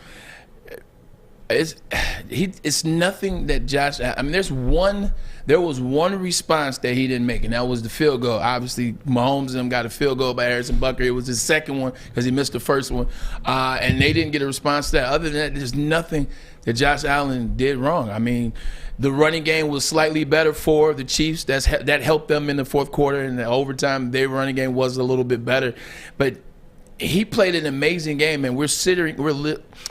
It's nothing that Josh. I mean, there was one response that he didn't make, and that was the field goal. Obviously, Mahomes and them got a field goal by Harrison Butker. It was his second one because he missed the first one, and they didn't get a response to that. Other than that, there's nothing that Josh Allen did wrong. I mean, the running game was slightly better for the Chiefs. That helped them in the fourth quarter. In the overtime, their running game was a little bit better. But he played an amazing game, and we're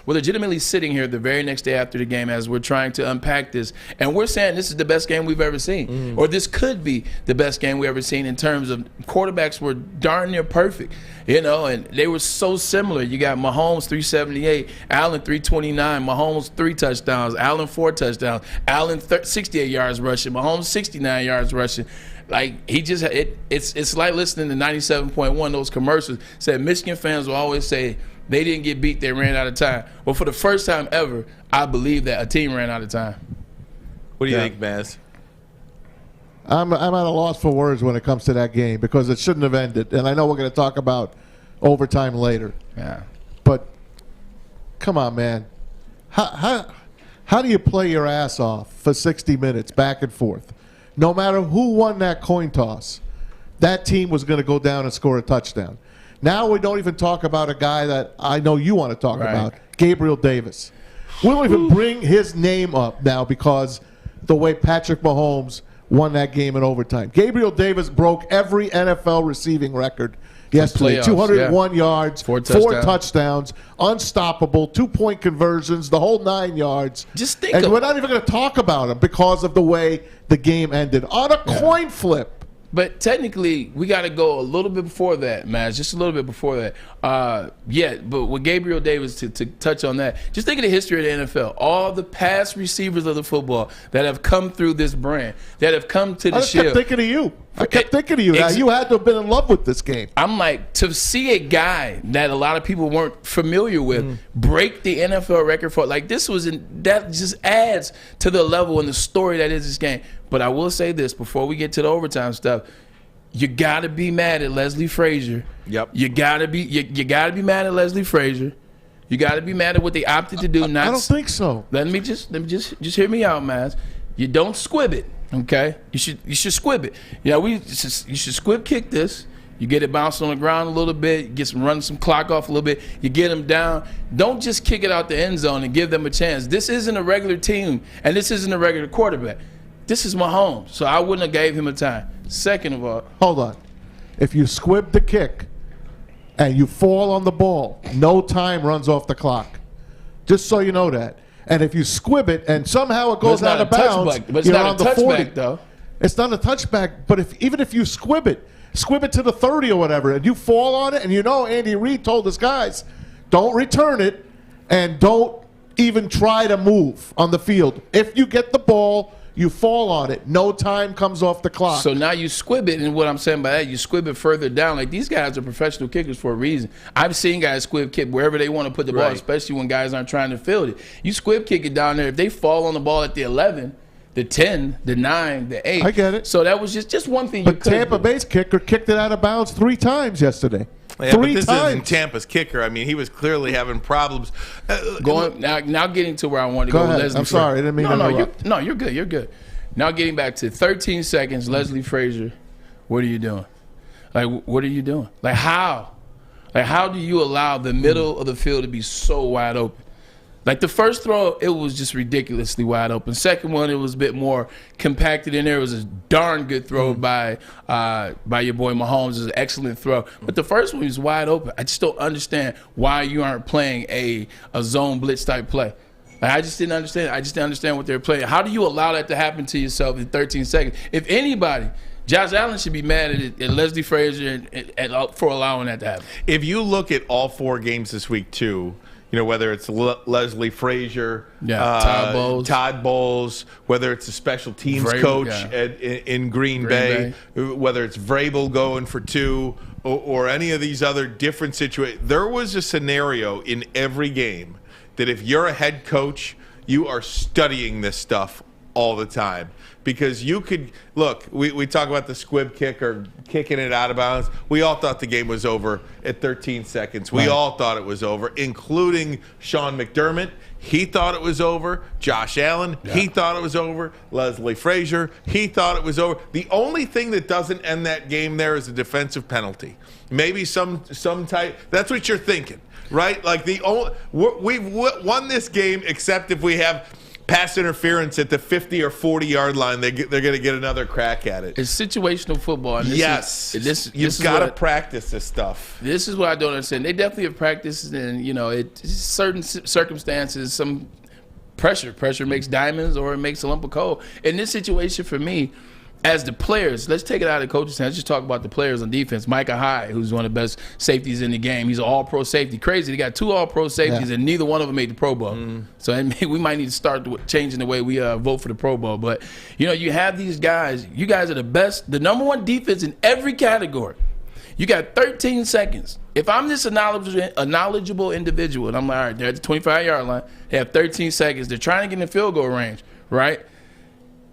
legitimately sitting here the very next day after the game as we're trying to unpack this. And we're saying this is the best game we've ever seen. Or this could be the best game we've ever seen in terms of quarterbacks were darn near perfect. You know, and they were so similar. You got Mahomes 378, Allen 329, Mahomes 3 touchdowns, Allen 4 touchdowns, Allen 68 yards rushing, Mahomes 69 yards rushing. Like, he just it's like listening to 97.1, those commercials. Said Michigan fans will always say they didn't get beat, they ran out of time. Well, for the first time ever, I believe that a team ran out of time. What do you think, Maz? I'm at a loss for words when it comes to that game because it shouldn't have ended. And I know we're going to talk about overtime later. Yeah. But come on, man. How do you play your ass off for 60 minutes back and forth? No matter who won that coin toss, that team was going to go down and score a touchdown. Now we don't even talk about a guy that I know you want to talk about, Gabriel Davis. We don't even bring his name up now because the way Patrick Mahomes won that game in overtime. Gabriel Davis broke every NFL receiving record yesterday. 201 yards, 4 touchdowns, unstoppable, 2-point conversions, the whole 9 yards. Just think and we're not even going to talk about him because of the way the game ended on a coin flip. But technically, we got to go a little bit before that, man. Just a little bit before that. But with Gabriel Davis, to touch on that, just think of the history of the NFL. All the past receivers of the football that have come through this brand, that have come to the shield. I kept thinking of you. Now, you had to have been in love with this game. I'm like, to see a guy that a lot of people weren't familiar with break the NFL record for, like, that just adds to the level and the story that is this game. But I will say this before we get to the overtime stuff. You gotta be mad at Leslie Frazier. Yep. You gotta be mad at Leslie Frazier. You gotta be mad at what they opted to do. I don't think so. Let me just hear me out, man. You don't squib it, okay? You should squib it. You should squib kick this. You get it bounced on the ground a little bit, run some clock off a little bit, you get them down. Don't just kick it out the end zone and give them a chance. This isn't a regular team, and this isn't a regular quarterback. This is Mahomes, so I wouldn't have gave him a time. Second of all, hold on. If you squib the kick and you fall on the ball, no time runs off the clock. Just so you know that. And if you squib it and somehow it goes out of bounds, but it's not a touchback, though. It's not a touchback, but even if you squib it to the 30 or whatever, and you fall on it, and Andy Reid told his guys, don't return it and don't even try to move on the field. If you get the ball, You fall on it. No time comes off the clock. So now you squib it, and what I'm saying by that, you squib it further down. Like, these guys are professional kickers for a reason. I've seen guys squib kick wherever they want to put the ball, especially when guys aren't trying to field it. You squib kick it down there. If they fall on the ball at the 11, the 10, the 9, the 8. I get it. So that was just one thing. But Tampa Bay's kicker kicked it out of bounds 3 times yesterday. Yeah, 3 but this times. isn't Tampa's kicker. I mean, he was clearly having problems. Now getting to where I wanted to Go go. ahead. Leslie I'm sorry. I didn't mean to interrupt. You're good. You're good. Now getting back to 13 seconds, Leslie Frazier, what are you doing? Like, what are you doing? Like, how? Like, how do you allow the middle of the field to be so wide open? Like, the first throw, it was just ridiculously wide open. Second one, it was a bit more compacted in there. It was a darn good throw by your boy Mahomes. It was an excellent throw. But the first one was wide open. I just don't understand why you aren't playing a zone blitz type play. Like, I just didn't understand. I just didn't understand what they were playing. How do you allow that to happen to yourself in 13 seconds? If anybody, Josh Allen should be mad at Leslie Frazier for allowing that to happen. If you look at all 4 games this week, too, you know, whether it's Leslie Frazier, Todd Bowles, whether it's a special teams coach in Green Bay, whether it's Vrabel going for 2 or any of these other different situations, there was a scenario in every game that if you're a head coach, you are studying this stuff all the time. Because you could – look, we talk about the squib kick or kicking it out of bounds. We all thought the game was over at 13 seconds. We all thought it was over, including Sean McDermott. He thought it was over. Josh Allen, he thought it was over. Leslie Frazier, he thought it was over. The only thing that doesn't end that game there is a defensive penalty. Maybe some type – that's what you're thinking, right? Like we've won this game except if we have – pass interference at the 50 or 40-yard line, they're going to get another crack at it. It's situational football. And you've got to practice this stuff. This is what I don't understand. They definitely have practiced, and certain circumstances, some pressure makes diamonds or it makes a lump of coal. In this situation, for me, as the players, let's take it out of the coach's hands. Let's just talk about the players on defense. Micah Hyde, who's one of the best safeties in the game. He's an all-pro safety. Crazy. They got 2 all-pro safeties, and neither one of them made the Pro Bowl. So we might need to start changing the way we vote for the Pro Bowl. But, you have these guys. You guys are the best, the number 1 defense in every category. You got 13 seconds. If I'm this a knowledgeable individual, and I'm like, all right, they're at the 25-yard line. They have 13 seconds. They're trying to get in the field goal range, right?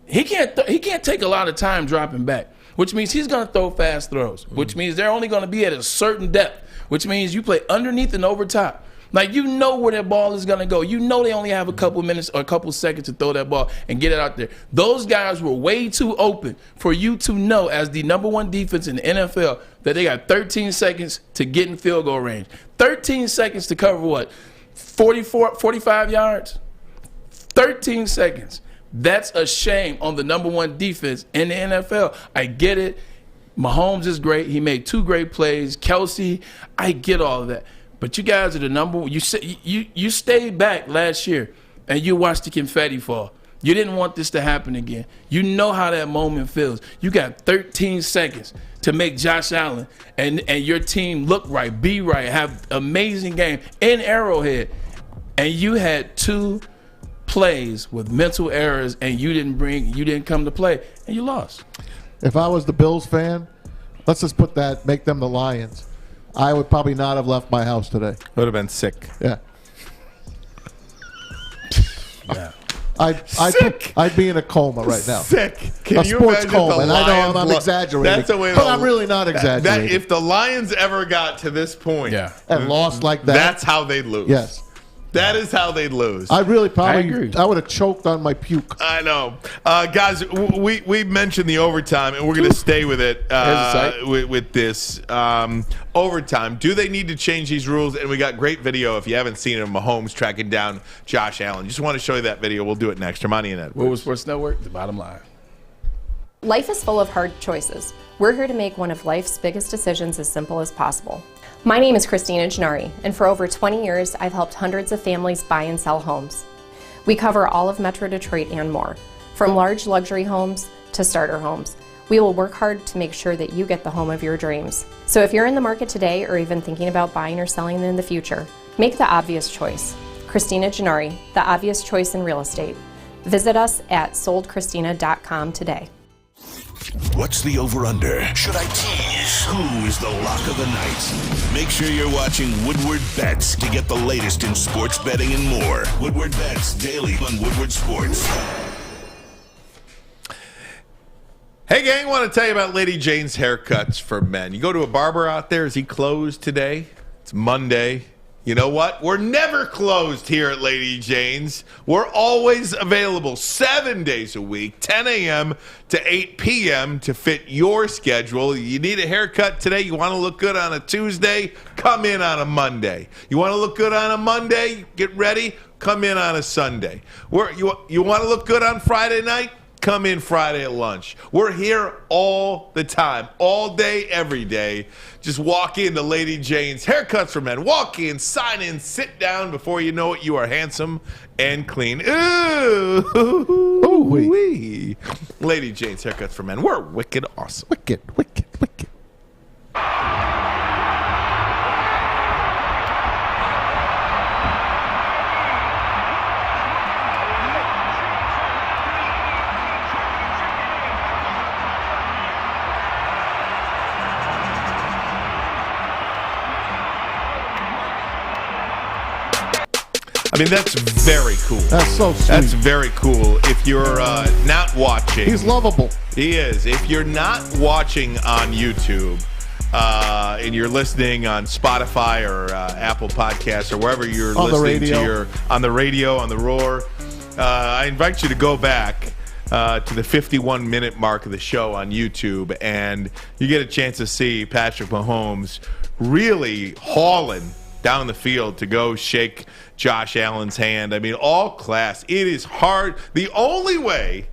He can't take a lot of time dropping back, which means he's going to throw fast throws, which means they're only going to be at a certain depth, which means you play underneath and over top. Like, you know where that ball is going to go. You know they only have a couple minutes or a couple seconds to throw that ball and get it out there. Those guys were way too open for you to know, as the number 1 defense in the NFL, that they got 13 seconds to get in field goal range. 13 seconds to cover what? 45 yards? 13 seconds. That's a shame on the number 1 defense in the NFL. I get it. Mahomes is great. He made 2 great plays. Kelsey, I get all of that. But you guys are the number 1. You stayed back last year and you watched the confetti fall. You didn't want this to happen again. You know how that moment feels. You got 13 seconds to make Josh Allen and your team look right, be right, have amazing game in Arrowhead. And you had 2 plays with mental errors, and you didn't come to play, and you lost. If I was the Bills fan, let's just make them the Lions. I would probably not have left my house today. Would have been sick. Yeah. Yeah. I'd be in a coma right now. Sick. Can a you sports imagine coma, the and I know I'm Lions exaggerating. That's the way. But I'm really not exaggerating. If the Lions ever got to this point, and lost like that, that's how they'd lose. Yes. That is how they'd lose. I would have choked on my puke. I know. Guys, we mentioned the overtime, and we're going to stay with it with this. Overtime. Do they need to change these rules? And we got great video, if you haven't seen it, of Mahomes tracking down Josh Allen. Just want to show you that video. We'll do it next. Ermanni and Edwards. Woodward Sports Network, the bottom line. Life is full of hard choices. We're here to make one of life's biggest decisions as simple as possible. My name is Christina Gennari, and for over 20 years, I've helped hundreds of families buy and sell homes. We cover all of Metro Detroit and more, from large luxury homes to starter homes. We will work hard to make sure that you get the home of your dreams. So if you're in the market today or even thinking about buying or selling in the future, make the obvious choice. Christina Gennari, the obvious choice in real estate. Visit us at soldchristina.com today. What's the over-under? Should I tease? Who is the lock of the night? Make sure you're watching Woodward Bets to get the latest in sports betting and more. Woodward Bets daily on Woodward Sports. Hey, gang, I want to tell you about Lady Jane's Haircuts for Men. You go to a barber out there, is he closed today? It's Monday. You know what? We're never closed here at Lady Jane's. We're always available 7 days a week, 10 a.m. to 8 p.m. to fit your schedule. You need a haircut today? You want to look good on a Tuesday? Come in on a Monday. You want to look good on a Monday? Get ready? Come in on a Sunday. You want to look good on Friday night? Come in Friday at lunch. We're here all the time, all day, every day. Just walk into Lady Jane's Haircuts for Men. Walk in, sign in, sit down. Before you know it, you are handsome and clean. Ooh, wee. Lady Jane's Haircuts for Men. We're wicked awesome. Wicked. I mean, that's very cool. That's so sweet. That's very cool. If you're not watching. He's lovable. He is. If you're not watching on YouTube and you're listening on Spotify or Apple Podcasts or wherever you're listening to on the radio, on the Roar, I invite you to go back to the 51-minute mark of the show on YouTube, and you get a chance to see Patrick Mahomes really hauling down the field to go shake Josh Allen's hand. I mean, all class. It is hard. The only way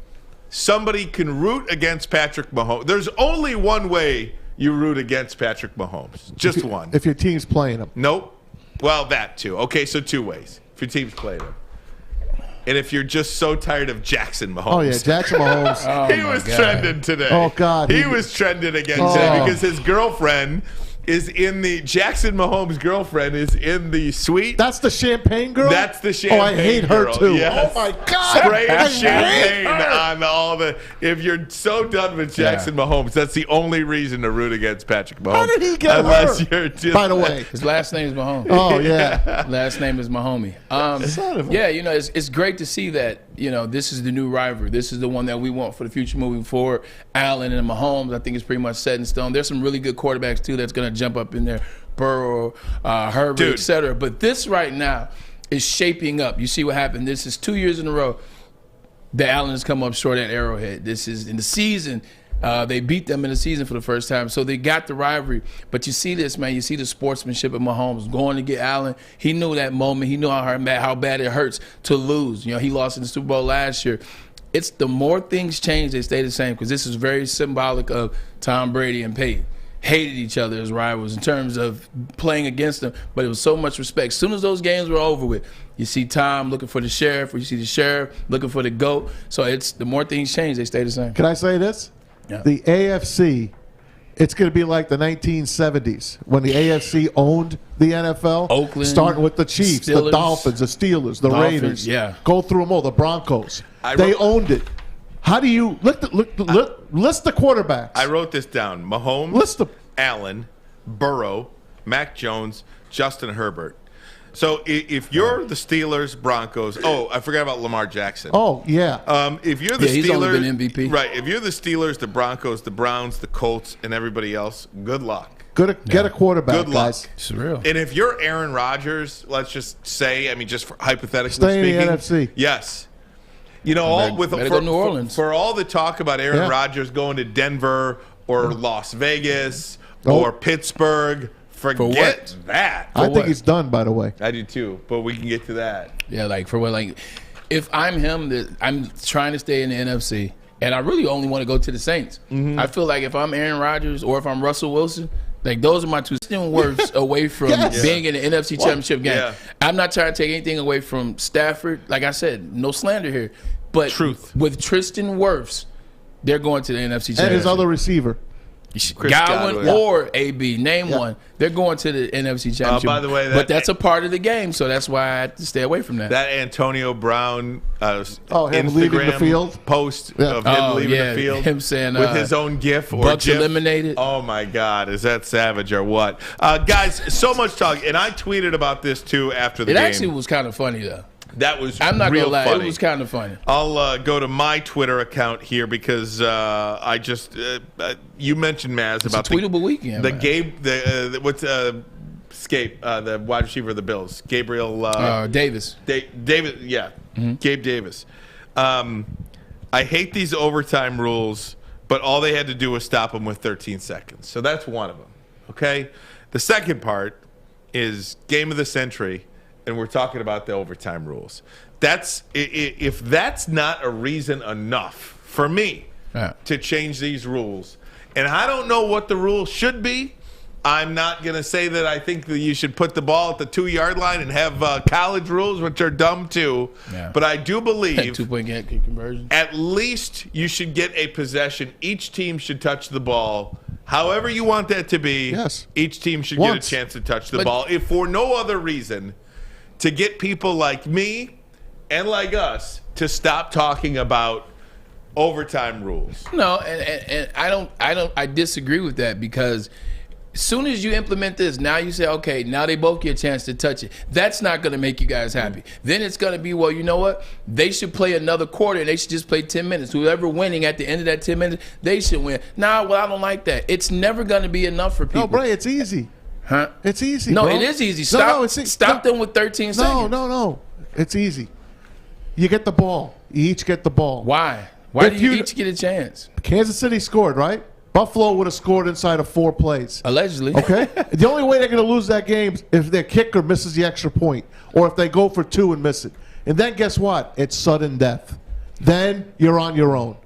somebody can root against Patrick Mahomes, there's only one way you root against Patrick Mahomes. Just one. If your team's playing him. Nope. Well, that too. Okay, so two ways. If your team's playing him. And if you're just so tired of Jackson Mahomes. Oh, yeah, Jackson Mahomes. He was trending today. Oh, God. He was trending again today because his girlfriend is in the Jackson Mahomes' girlfriend is in the suite. That's the champagne girl? That's the champagne girl. Oh, I hate her too. Yes. Oh my God. Spraying champagne on all the. If you're so done with Jackson Mahomes, that's the only reason to root against Patrick Mahomes. How did he get Unless her? You're just, by the way, his last name is Mahomes. Oh yeah. Last name is Mahomie. Yeah, you know, it's great to see that. You know, this is the new rivalry. This is the one that we want for the future moving forward. Allen and Mahomes, I think, is pretty much set in stone. There's some really good quarterbacks too that's going to jump up in there. Burrow, Herbert, etc. But this right now is shaping up. You see what happened. This is 2 years in a row that Allen has come up short at Arrowhead. This is in the season. They beat them in the season for the first time. So they got the rivalry. But you see this, man. You see the sportsmanship of Mahomes going to get Allen. He knew that moment. He knew how bad it hurts to lose. You know, he lost in the Super Bowl last year. It's the more things change, they stay the same, because this is very symbolic of Tom Brady and Peyton. Hated each other as rivals in terms of playing against them, but it was so much respect. As soon as those games were over with, you see Tom looking for the sheriff, or you see the sheriff looking for the GOAT. So it's the more things change, they stay the same. Can I say this? Yeah. The AFC, it's going to be like the 1970s when the AFC owned the NFL. Oakland, starting with the Chiefs, Steelers, the Dolphins, the Steelers, the Raiders. Yeah. Go through them all, the Broncos. They owned it. How do you list the quarterbacks? I wrote this down. Mahomes, Allen, Burrow, Mac Jones, Justin Herbert. So if you're the Steelers, Broncos, I forgot about Lamar Jackson. Oh yeah. If you're the Steelers, he's only been MVP. Right. If you're the Steelers, the Broncos, the Browns, the Colts, and everybody else, good luck. Get a quarterback. Good luck. Guys. It's real. And if you're Aaron Rodgers, let's just say, I mean, just for hypothetically Stay speaking, in the NFC. Yes. You know, go New Orleans. For all the talk about Aaron Rodgers going to Denver or Las Vegas or Pittsburgh, forget that. I think he's done, by the way. I do too, but we can get to that. Yeah, like for what? Like, if I'm him, I'm trying to stay in the NFC, and I really only want to go to the Saints. Mm-hmm. I feel like if I'm Aaron Rodgers or if I'm Russell Wilson, like those are my two words away from being in the NFC Championship game. Yeah. I'm not trying to take anything away from Stafford. Like I said, no slander here, but truth with Tristan Wirfs, they're going to the NFC Championship. And his other receiver. Godwin or AB, name one. They're going to the NFC Championship. By the way, but that's a part of the game, so that's why I have to stay away from that. That Antonio Brown him Instagram leaving the field post of him leaving the field, him saying with his own GIF or Bucs GIF. eliminated. Oh my God, is that savage or what? Guys, so much talk, and I tweeted about this too after the game. It actually was kind of funny though. That was I'm not real gonna lie, funny. it was kind of funny. I'll go to my Twitter account here because I just you mentioned Maz about a tweetable weekend. The Gabe, what's Scape, the wide receiver of the Bills, Gabriel Davis. Davis, yeah, Gabe Davis. I hate these overtime rules, but all they had to do was stop him with 13 seconds. So that's one of them. Okay, the second part is game of the century. And we're talking about the overtime rules. If that's not a reason enough for me to change these rules, and I don't know what the rules should be. I'm not going to say that I think that you should put the ball at the 2-yard line and have college rules, which are dumb too. Yeah. But I do believe 2-point kick conversion. At least you should get a possession. Each team should touch the ball. However you want that to be, each team should get a chance to touch the ball. If for no other reason, to get people like me and like us to stop talking about overtime rules. No, and I disagree with that because as soon as you implement this, now you say, okay, now they both get a chance to touch it. That's not going to make you guys happy. Then it's going to be, well, you know what? They should play another quarter and they should just play 10 minutes. Whoever winning at the end of that 10 minutes, they should win. Nah, well, I don't like that. It's never going to be enough for people. No, Bray, it's easy. Huh? It's easy. No, bro. it is easy. Stop them with 13 seconds. No. It's easy. You get the ball. You each get the ball. Why? Why do you each get a chance? Kansas City scored, right? Buffalo would have scored inside of 4 plays. Allegedly. Okay? The only way they're going to lose that game is if their kicker misses the extra point or if they go for 2 and miss it. And then guess what? It's sudden death. Then you're on your own.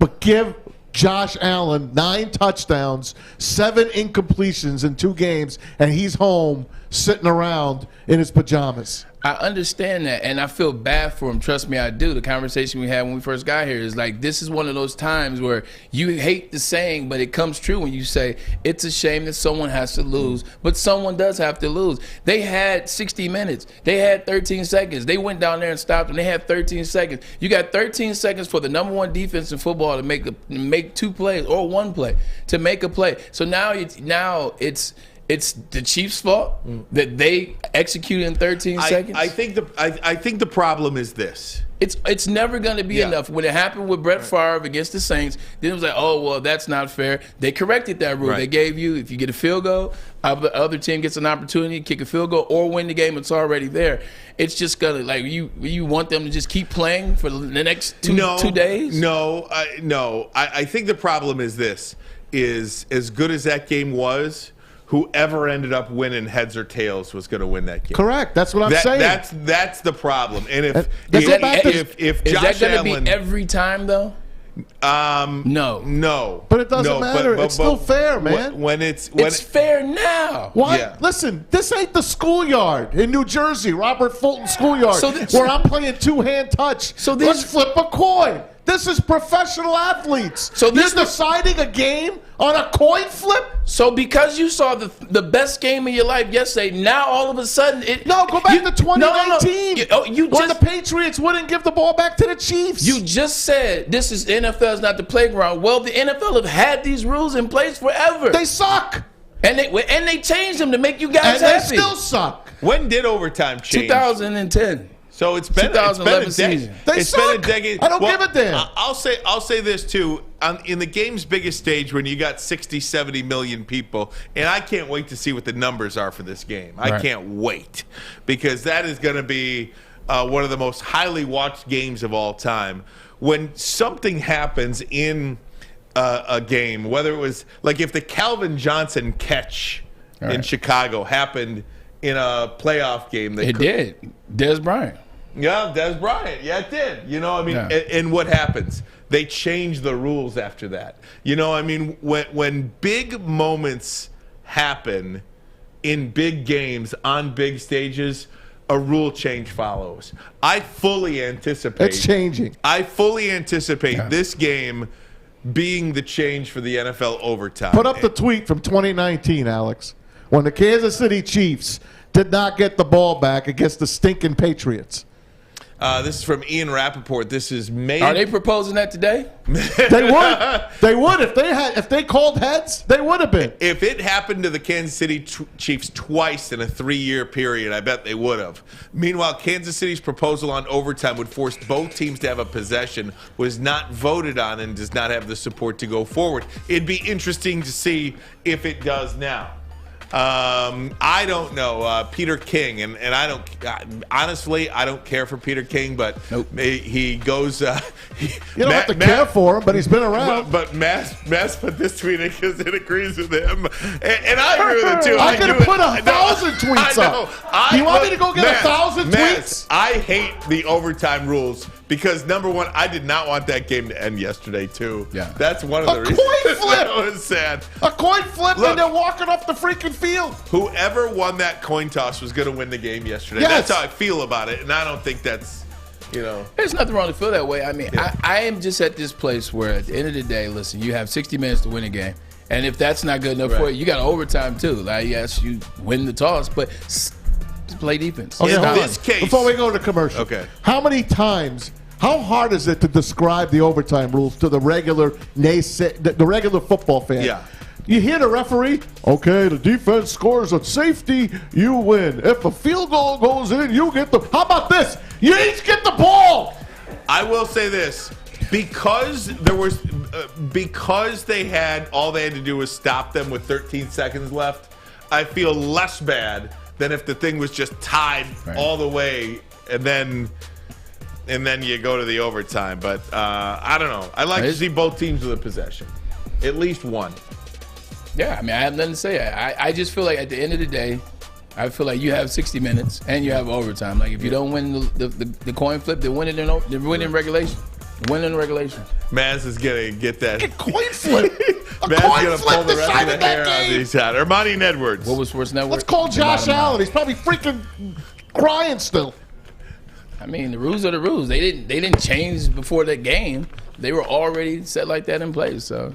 But give Josh Allen 9 touchdowns, 7 incompletions in 2 games, and he's home sitting around in his pajamas. I understand that, and I feel bad for him. Trust me, I do. The conversation we had when we first got here is like, this is one of those times where you hate the saying, but it comes true when you say, it's a shame that someone has to lose, but someone does have to lose. They had 60 minutes. They had 13 seconds. They went down there and stopped them. They had 13 seconds. You got 13 seconds for the #1 defense in football to make 2 plays or 1 play, to make a play. So now it's the Chiefs' fault that they executed in 13 seconds. I think the problem is this. It's never going to be enough. When it happened with Brett Favre against the Saints, then it was like, oh, well, that's not fair. They corrected that rule. They gave you, if you get a field goal, the other team gets an opportunity to kick a field goal or win the game. It's already there. It's just going to, like, you want them to just keep playing for the next two days? No. I think the problem is this, is as good as that game was, whoever ended up winning heads or tails was going to win that game. Correct. That's what I'm saying. That's the problem. And if is Josh that going to Allen, be every time though? No. But it doesn't matter. It's still fair, man. It's fair now. Why? Yeah. Listen, this ain't the schoolyard in New Jersey, Robert Fulton Schoolyard, where I'm playing 2-hand touch. Let's flip a coin. This is professional athletes. So you're deciding a game on a coin flip? So because you saw the best game of your life yesterday, now all of a sudden go back to 2019. No. When the Patriots wouldn't give the ball back to the Chiefs. You just said this is NFL is not the playground. Well, the NFL have had these rules in place forever. They suck. And they changed them to make you guys happy. And they still suck. When did overtime change? 2010. So it's been a decade. Season. It's been a decade. I don't give a damn. I'll say this too. In the game's biggest stage, when you got 60, 70 million people, and I can't wait to see what the numbers are for this game. I can't wait, because that is going to be one of the most highly watched games of all time. When something happens in a game, whether it was like if the Calvin Johnson catch in Chicago happened in a playoff game, it did. Dez Bryant. Yeah, Dez Bryant. Yeah, it did. You know, I mean, and what happens? They change the rules after that. You know, I mean, when big moments happen in big games on big stages, a rule change follows. I fully anticipate. It's changing. I fully anticipate this game being the change for the NFL overtime. Put up the tweet from 2019, Alex, when the Kansas City Chiefs did not get the ball back against the stinking Patriots. This is from Ian Rappaport. This is May. Are they proposing that today? They would. They would if they called heads. They would have been. If it happened to the Kansas City Chiefs twice in a 3-year period, I bet they would have. Meanwhile, Kansas City's proposal on overtime would force both teams to have a possession, was not voted on, and does not have the support to go forward. It'd be interesting to see if it does now. I don't know. Peter King, and I don't, honestly, I don't care for Peter King, but he goes. You don't have to care for him, but he's been around. But Mass put this tweet in because it agrees with him, and I agree with it too. I could have put 1,000 tweets up. You want me to go get 1,000 tweets? I hate the overtime rules. Because, number one, I did not want that game to end yesterday, too. Yeah. That's one of the reasons. A coin flip! That was sad. A coin flip, Look, and they're walking off the freaking field. Whoever won that coin toss was going to win the game yesterday. Yes. That's how I feel about it, and I don't think that's, There's nothing wrong to feel that way. I mean, I am just at this place where, at the end of the day, listen, you have 60 minutes to win a game. And if that's not good enough for you, you got overtime, too. Like, yes, you win the toss, but just play defense. Okay, In this case. Before we go to commercial. Okay. How many times... How hard is it to describe the overtime rules to the regular football fan? Yeah. You hear the referee, okay, the defense scores a safety, you win. If a field goal goes in, you get the... How about this? You each get the ball! I will say this. Because they had, all they had to do was stop them with 13 seconds left, I feel less bad than if the thing was just tied all the way and then you go to the overtime. But I don't know. I like to see both teams with a possession. At least one. Yeah, I mean, I have nothing to say. I just feel like at the end of the day, I feel like you have 60 minutes and you have overtime. Like, if you don't win the coin flip, they're winning in regulation. Win in regulation. Maz is going to get that. Coin flip. Maz is going to pull the rest of the hair out of his hat. Ermanni Edwards. What was Sports Network? Let's call Josh Allen. He's probably freaking crying still. I mean, the rules are the rules. They didn't change before the game. They were already set like that in place. So.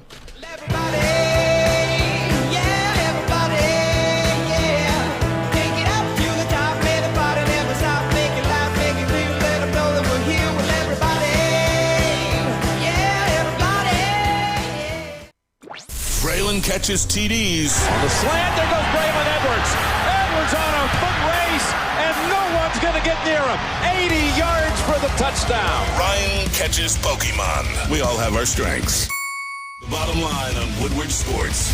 Braylon catches TDs. The slant, there goes Braylon Edwards. Edwards on a foot race, and no one's going to get near him. 80 yards for the touchdown. Ryan catches Pokemon. We all have our strengths. The bottom line on Woodward Sports.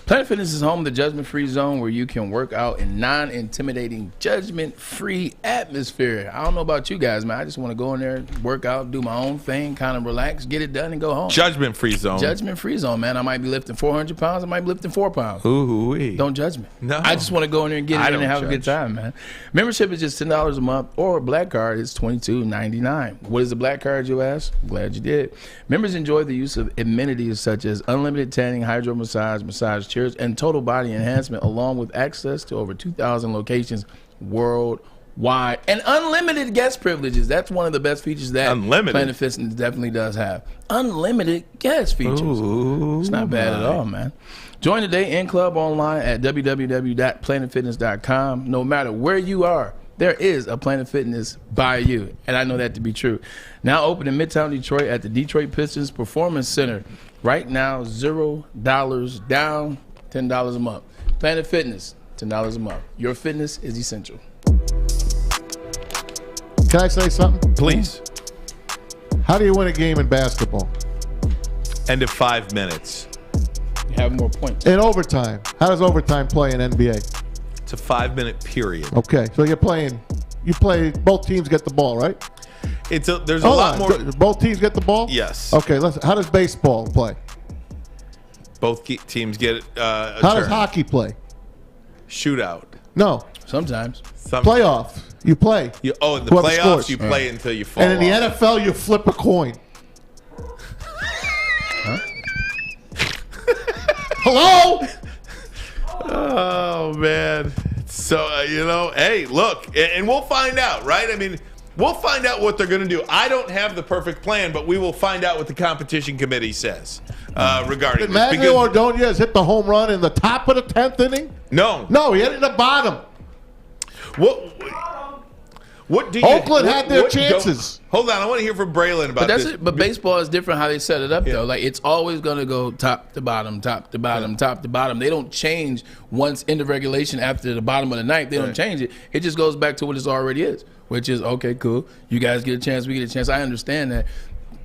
Planet Fitness is home to the judgment-free zone where you can work out in non-intimidating, judgment-free atmosphere. I don't know about you guys, man. I just want to go in there, work out, do my own thing, kind of relax, get it done, and go home. Judgment-free zone. Judgment-free zone, man. I might be lifting 400 pounds. I might be lifting 4 pounds. Ooh-wee. Don't judge me. No. I just want to go in there and get it in and have a good time, man. Membership is just $10 a month, or a black card is $22.99. What is a black card, you ask? Glad you did. Members enjoy the use of amenities such as unlimited tanning, hydro massage chairs, and total body enhancement, along with access to over 2,000 locations worldwide and unlimited guest privileges. That's one of the best features that Planet Fitness definitely does have. Unlimited guest features. Ooh, it's not bad at all, man. Join today in club online at www.planetfitness.com. No matter where you are, there is a Planet Fitness by you, and I know that to be true. Now open in Midtown Detroit at the Detroit Pistons Performance Center. Right now, $0 down, $10 a month. Planet Fitness, $10 a month. Your fitness is essential. Can I say something? Please. How do you win a game in basketball? End of 5 minutes. You have more points. In overtime. How does overtime play in NBA? It's a 5-minute period. Okay, so you play, both teams get the ball, right? There's a lot more. Both teams get the ball? Yes. Okay, how does baseball play? Both teams get a How turn. does hockey play? Shootout. No. Sometimes. Playoff. You play. In the Whoever playoffs, scores. you play until you fall And in the off. NFL, you flip a coin. Hello? Oh, man. So, hey, look, and we'll find out, right? I mean, We'll find out what they're going to do. I don't have the perfect plan, but we will find out what the competition committee says regarding Did this. Manuel Ordonez hit the home run in the top of the 10th inning? No. No, he hit it in the bottom. What do you? Oakland had their chances. Hold on, I want to hear from Braylon about this. But baseball is different how they set it up, though. Like, it's always going to go top to bottom, top to bottom, top to bottom. They don't change once in the regulation after the bottom of the ninth. They don't change it. It just goes back to what it already is, which is, okay, cool. You guys get a chance, we get a chance. I understand that.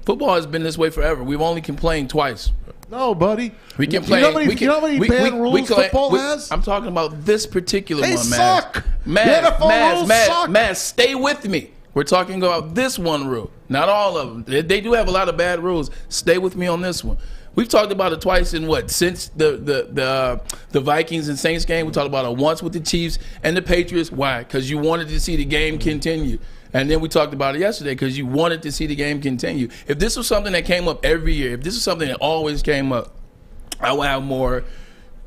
Football has been this way forever. We've only complained twice. No, buddy. We complain. You know how many bad rules football has? I'm talking about this particular They one, suck. Maz, stay with me. We're talking about this one rule, not all of them. They do have a lot of bad rules. Stay with me on this one. We've talked about it twice in since the Vikings and Saints game. We talked about it once with the Chiefs and the Patriots. Why? Because you wanted to see the game continue. And then we talked about it yesterday because you wanted to see the game continue. If this was something that came up every year, if this was something that always came up, I would have more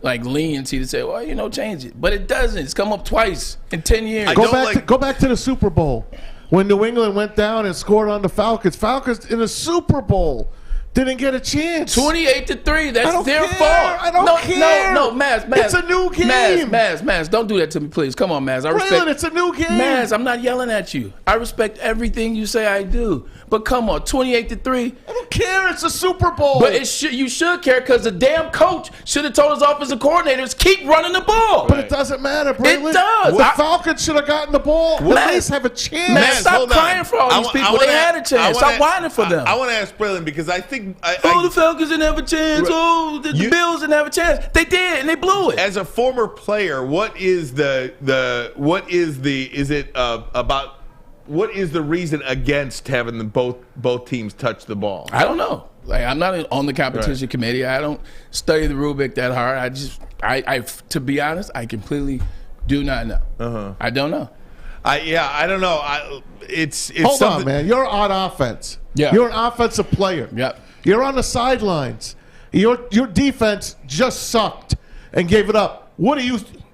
leniency to say, well, change it. But it doesn't. It's come up twice in 10 years. Go back to the Super Bowl when New England went down and scored on the Falcons. Falcons in the Super Bowl didn't get a chance. 28-3. That's their fault. I don't care. No, Maz. It's a new game. Maz, don't do that to me, please. Come on, Maz. Braylon, it's a new game. Maz, I'm not yelling at you. I respect everything you say I do. But come on, 28-3. I don't care. It's a Super Bowl. But you should care because the damn coach should have told his offensive coordinators, keep running the ball. But it doesn't matter, Braylon. It does. The Falcons should have gotten the ball. At least have a chance. Man, stop crying for all these people. They had a chance. Stop whining for them. I want to ask Braylon because I think the Falcons didn't have a chance. The Bills didn't have a chance. They did, and they blew it. As a former player, what is the reason against having both teams touch the ball? I don't know. I'm not on the competition committee. I don't study the rubric that hard. To be honest, I completely do not know. I don't know. I don't know. It's Hold on, man. You're on offense. Yeah. You're an offensive player. Yep. You're on the sidelines. Your defense just sucked and gave it up.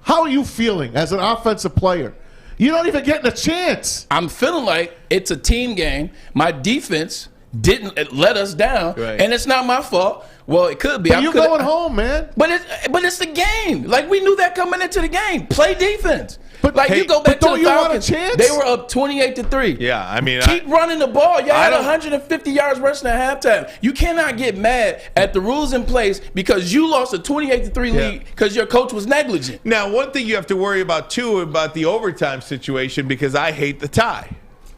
How are you feeling as an offensive player? You're not even getting a chance. I'm feeling like it's a team game. My defense didn't let us down, and it's not my fault. Well, it could be. But you're going home, man. But it's the game. We knew that coming into the game. Play defense. But you go back to the Falcons. Want a chance? They were up 28-3. Yeah, I mean, keep running the ball. Y'all had 150 yards rushing at halftime. You cannot get mad at the rules in place because you lost a 28-3 lead because your coach was negligent. Now, one thing you have to worry about too about the overtime situation because I hate the tie.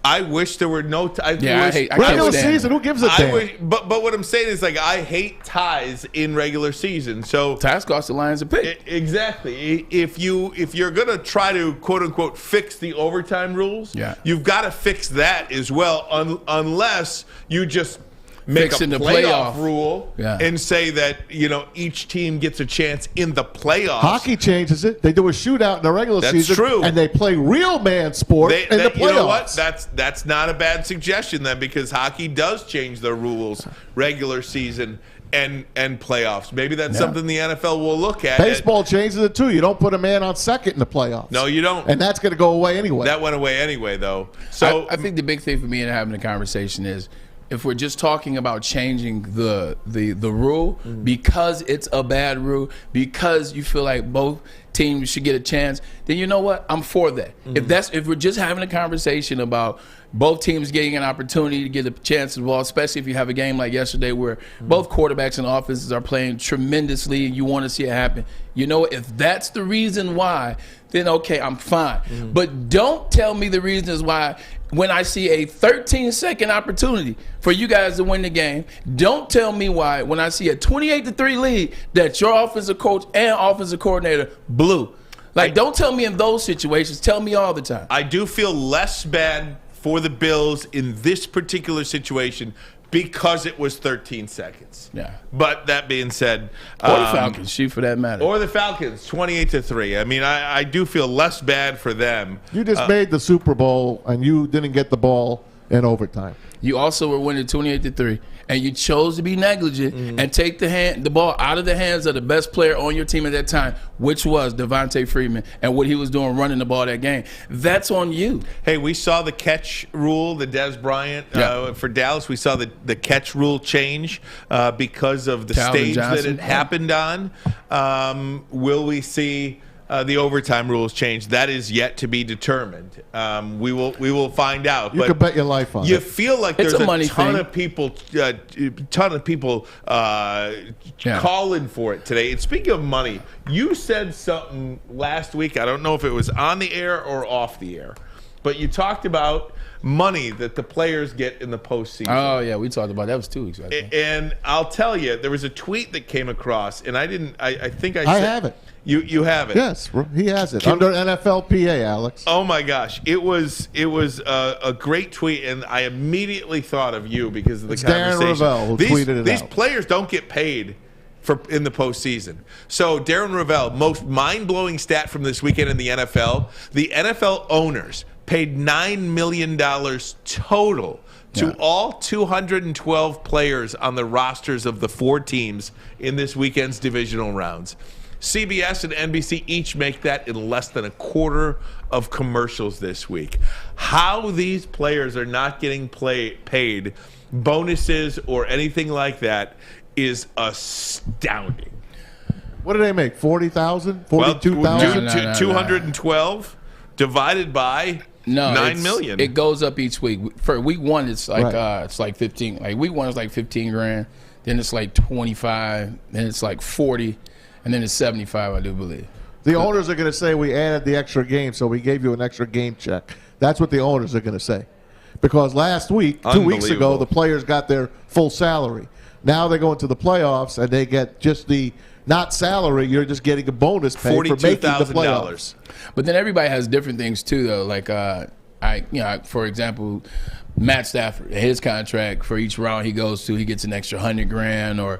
I wish there were no ties. I hate regular season. Who gives a damn? But what I'm saying is I hate ties in regular season. So ties cost the Lions a pick. Exactly. If you're gonna try to quote unquote fix the overtime rules, you've got to fix that as well. Unless you just make a playoff rule and say that each team gets a chance in the playoffs. Hockey changes it. They do a shootout in the regular season. That's true. And they play real man sport in the playoffs. You know what? That's not a bad suggestion then because hockey does change their rules regular season and playoffs. Maybe that's something the NFL will look at. Baseball changes it too. You don't put a man on second in the playoffs. No, you don't. And that's going to go away anyway. That went away anyway, though. So I think the big thing for me in having the conversation is if we're just talking about changing the rule because it's a bad rule, because you feel like both teams should get a chance, then you know what? I'm for that. If we're just having a conversation about both teams getting an opportunity to get a chance of the ball, especially if you have a game like yesterday where both quarterbacks and offenses are playing tremendously and you want to see it happen, you know, if that's the reason why, then okay, I'm fine. But don't tell me the reasons why when I see a 13-second opportunity for you guys to win the game. Don't tell me why when I see a 28-3 lead that your offensive coach and offensive coordinator blew. Don't tell me in those situations. Tell me all the time. I do feel less bad for the Bills in this particular situation because it was 13 seconds. Yeah. But that being said, or the Falcons, shoot for that matter. Or the Falcons, 28-3. I mean, I do feel less bad for them. You just made the Super Bowl and you didn't get the ball in overtime. You also were winning 28-3, and you chose to be negligent and take the ball out of the hands of the best player on your team at that time, which was Devontae Freeman, and what he was doing running the ball that game. That's on you. Hey, we saw the catch rule, the Des Bryant for Dallas. We saw the catch rule change because of the Calvin stage Johnson. that it happened on. Will we see the overtime rules change? That is yet to be determined. We will find out. You can bet your life on it. You feel like It's there's a money ton thing. of people, calling for it today. And speaking of money, you said something last week. I don't know if it was on the air or off the air, but you talked about money that the players get in the postseason. Oh, yeah, we talked about that. That was 2 weeks ago. And I'll tell you, there was a tweet that came across, and I think I have it. You have it. Yes, he has it under NFLPA, Alex. Oh my gosh, it was a great tweet, and I immediately thought of you because of the conversation. Darren Rovell who tweeted it These out. players don't get paid in the postseason. So Darren Rovell, most mind-blowing stat from this weekend in the NFL: the NFL owners paid $9 million total to all 212 players on the rosters of the 4 teams in this weekend's divisional rounds. CBS and NBC each make that in less than a quarter of commercials this week. How these players are not getting paid bonuses or anything like that is astounding. What do they make? 40,000? 42,000? No. 212 divided by 9 million. It goes up each week. For week 1, it's like 15. Like week 1 is like 15 grand. Then it's like 25. Then it's like 40. And then it's 75, I do believe. The owners are going to say we added the extra game, so we gave you an extra game check. That's what the owners are going to say. Because last week, 2 weeks ago, the players got their full salary. Now they go into the playoffs, and they get just the not salary. You're just getting a bonus pay for making the playoffs. But then everybody has different things, too, though. Like, for example, Matt Stafford, his contract for each round he goes to, he gets an extra $100,000, or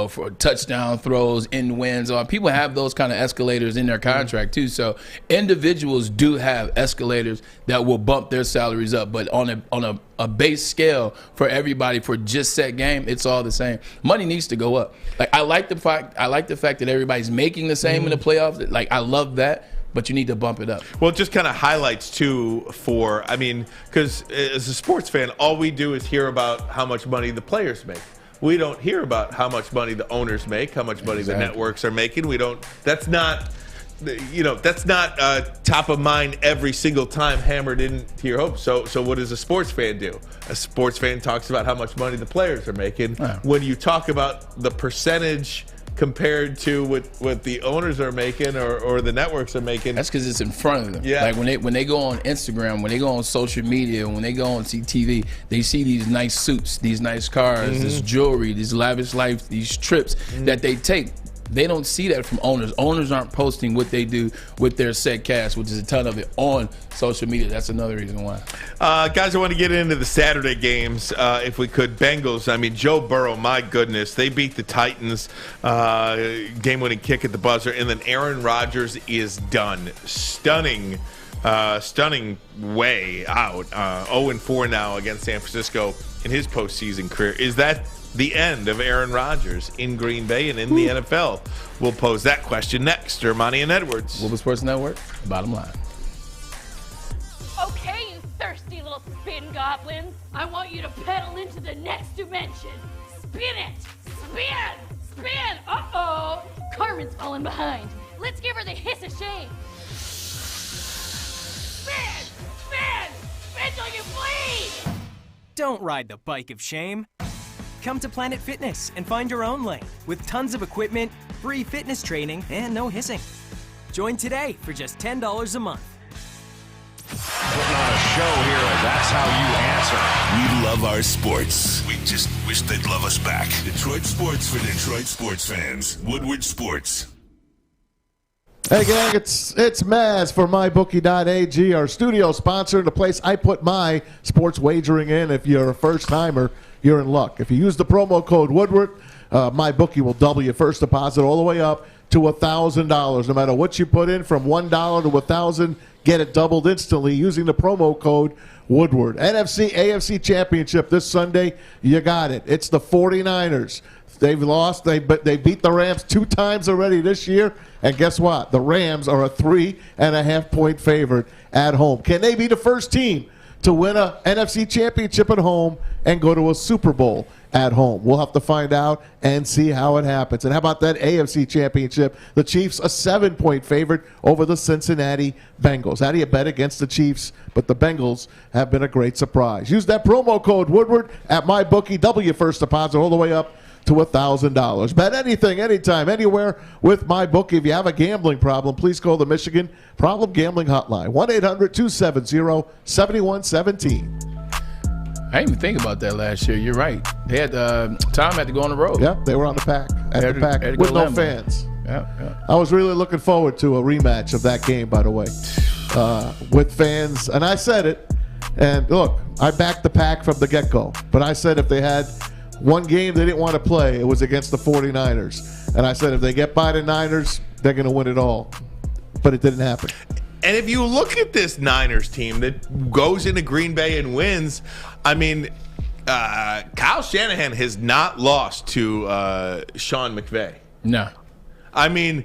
for touchdown throws, in wins. People have those kind of escalators in their contract too. So individuals do have escalators that will bump their salaries up, but on a base scale for everybody for just set game, it's all the same. Money needs to go up. Like I like the fact that everybody's making the same in the playoffs. Like I love that. But you need to bump it up. Well, it just kind of highlights, too, because as a sports fan, all we do is hear about how much money the players make. We don't hear about how much money the owners make, how much money the networks are making. That's not top of mind every single time hammered into your hopes. So what does a sports fan do? A sports fan talks about how much money the players are making. When you talk about the percentage compared to what the owners are making or the networks are making. That's because it's in front of them. Yeah. Like when they go on Instagram, when they go on social media, when they go on TV, they see these nice suits, these nice cars, this jewelry, this lavish life, these trips that they take. They don't see that from owners. Owners aren't posting what they do with their set cash, which is a ton of it, on social media. That's another reason why. Guys, I want to get into the Saturday games, if we could. Bengals, Joe Burrow, my goodness. They beat the Titans, game-winning kick at the buzzer, and then Aaron Rodgers is done. Stunning way out. 0-4 now against San Francisco in his postseason career. Is that the end of Aaron Rodgers in Green Bay and in the NFL? We'll pose that question next. Ermanni and Edwards. Woodward Sports Network, bottom line. Okay, you thirsty little spin goblins. I want you to pedal into the next dimension. Spin it! Spin! Spin! Uh-oh! Carmen's falling behind. Let's give her the hiss of shame. Spin! Spin! Spin till you bleed! Don't ride the bike of shame. Come to Planet Fitness and find your own lane with tons of equipment, free fitness training, and no hissing. Join today for just $10 a month. Putting on a show here, that's how you answer. We love our sports. We just wish they'd love us back. Detroit sports for Detroit sports fans. Woodward Sports. Hey gang, it's Maz for MyBookie.ag, our studio sponsor, the place I put my sports wagering in. If you're a first timer, you're in luck. If you use the promo code Woodward, MyBookie will double your first deposit all the way up to $1,000. No matter what you put in, from $1 to $1,000, Get it doubled instantly using the promo code Woodward. NFC, AFC Championship this Sunday. You got it. It's the 49ers. They've lost. They beat the Rams 2 times already this year. And guess what? The Rams are a 3.5-point favorite at home. Can they be the first team to win a NFC Championship at home and go to a Super Bowl at home? We'll have to find out and see how it happens. And how about that AFC Championship? The Chiefs, a 7-point favorite over the Cincinnati Bengals. How do you bet against the Chiefs? But the Bengals have been a great surprise. Use that promo code Woodward at MyBookie. Double your first deposit all the way up to $1,000. Bet anything, anytime, anywhere with MyBookie. If you have a gambling problem, please call the Michigan Problem Gambling Hotline, 1-800-270-7117. I didn't even think about that last year. You're right. They had Tom had to go on the road. Yep, they were on the pack with no fans. Yeah. I was really looking forward to a rematch of that game, by the way, with fans. And I said it. And look, I backed the pack from the get-go. But I said if they had one game they didn't want to play, it was against the 49ers. And I said if they get by the Niners, they're going to win it all. But it didn't happen. And if you look at this Niners team that goes into Green Bay and wins, I mean, Kyle Shanahan has not lost to Sean McVay. No. I mean,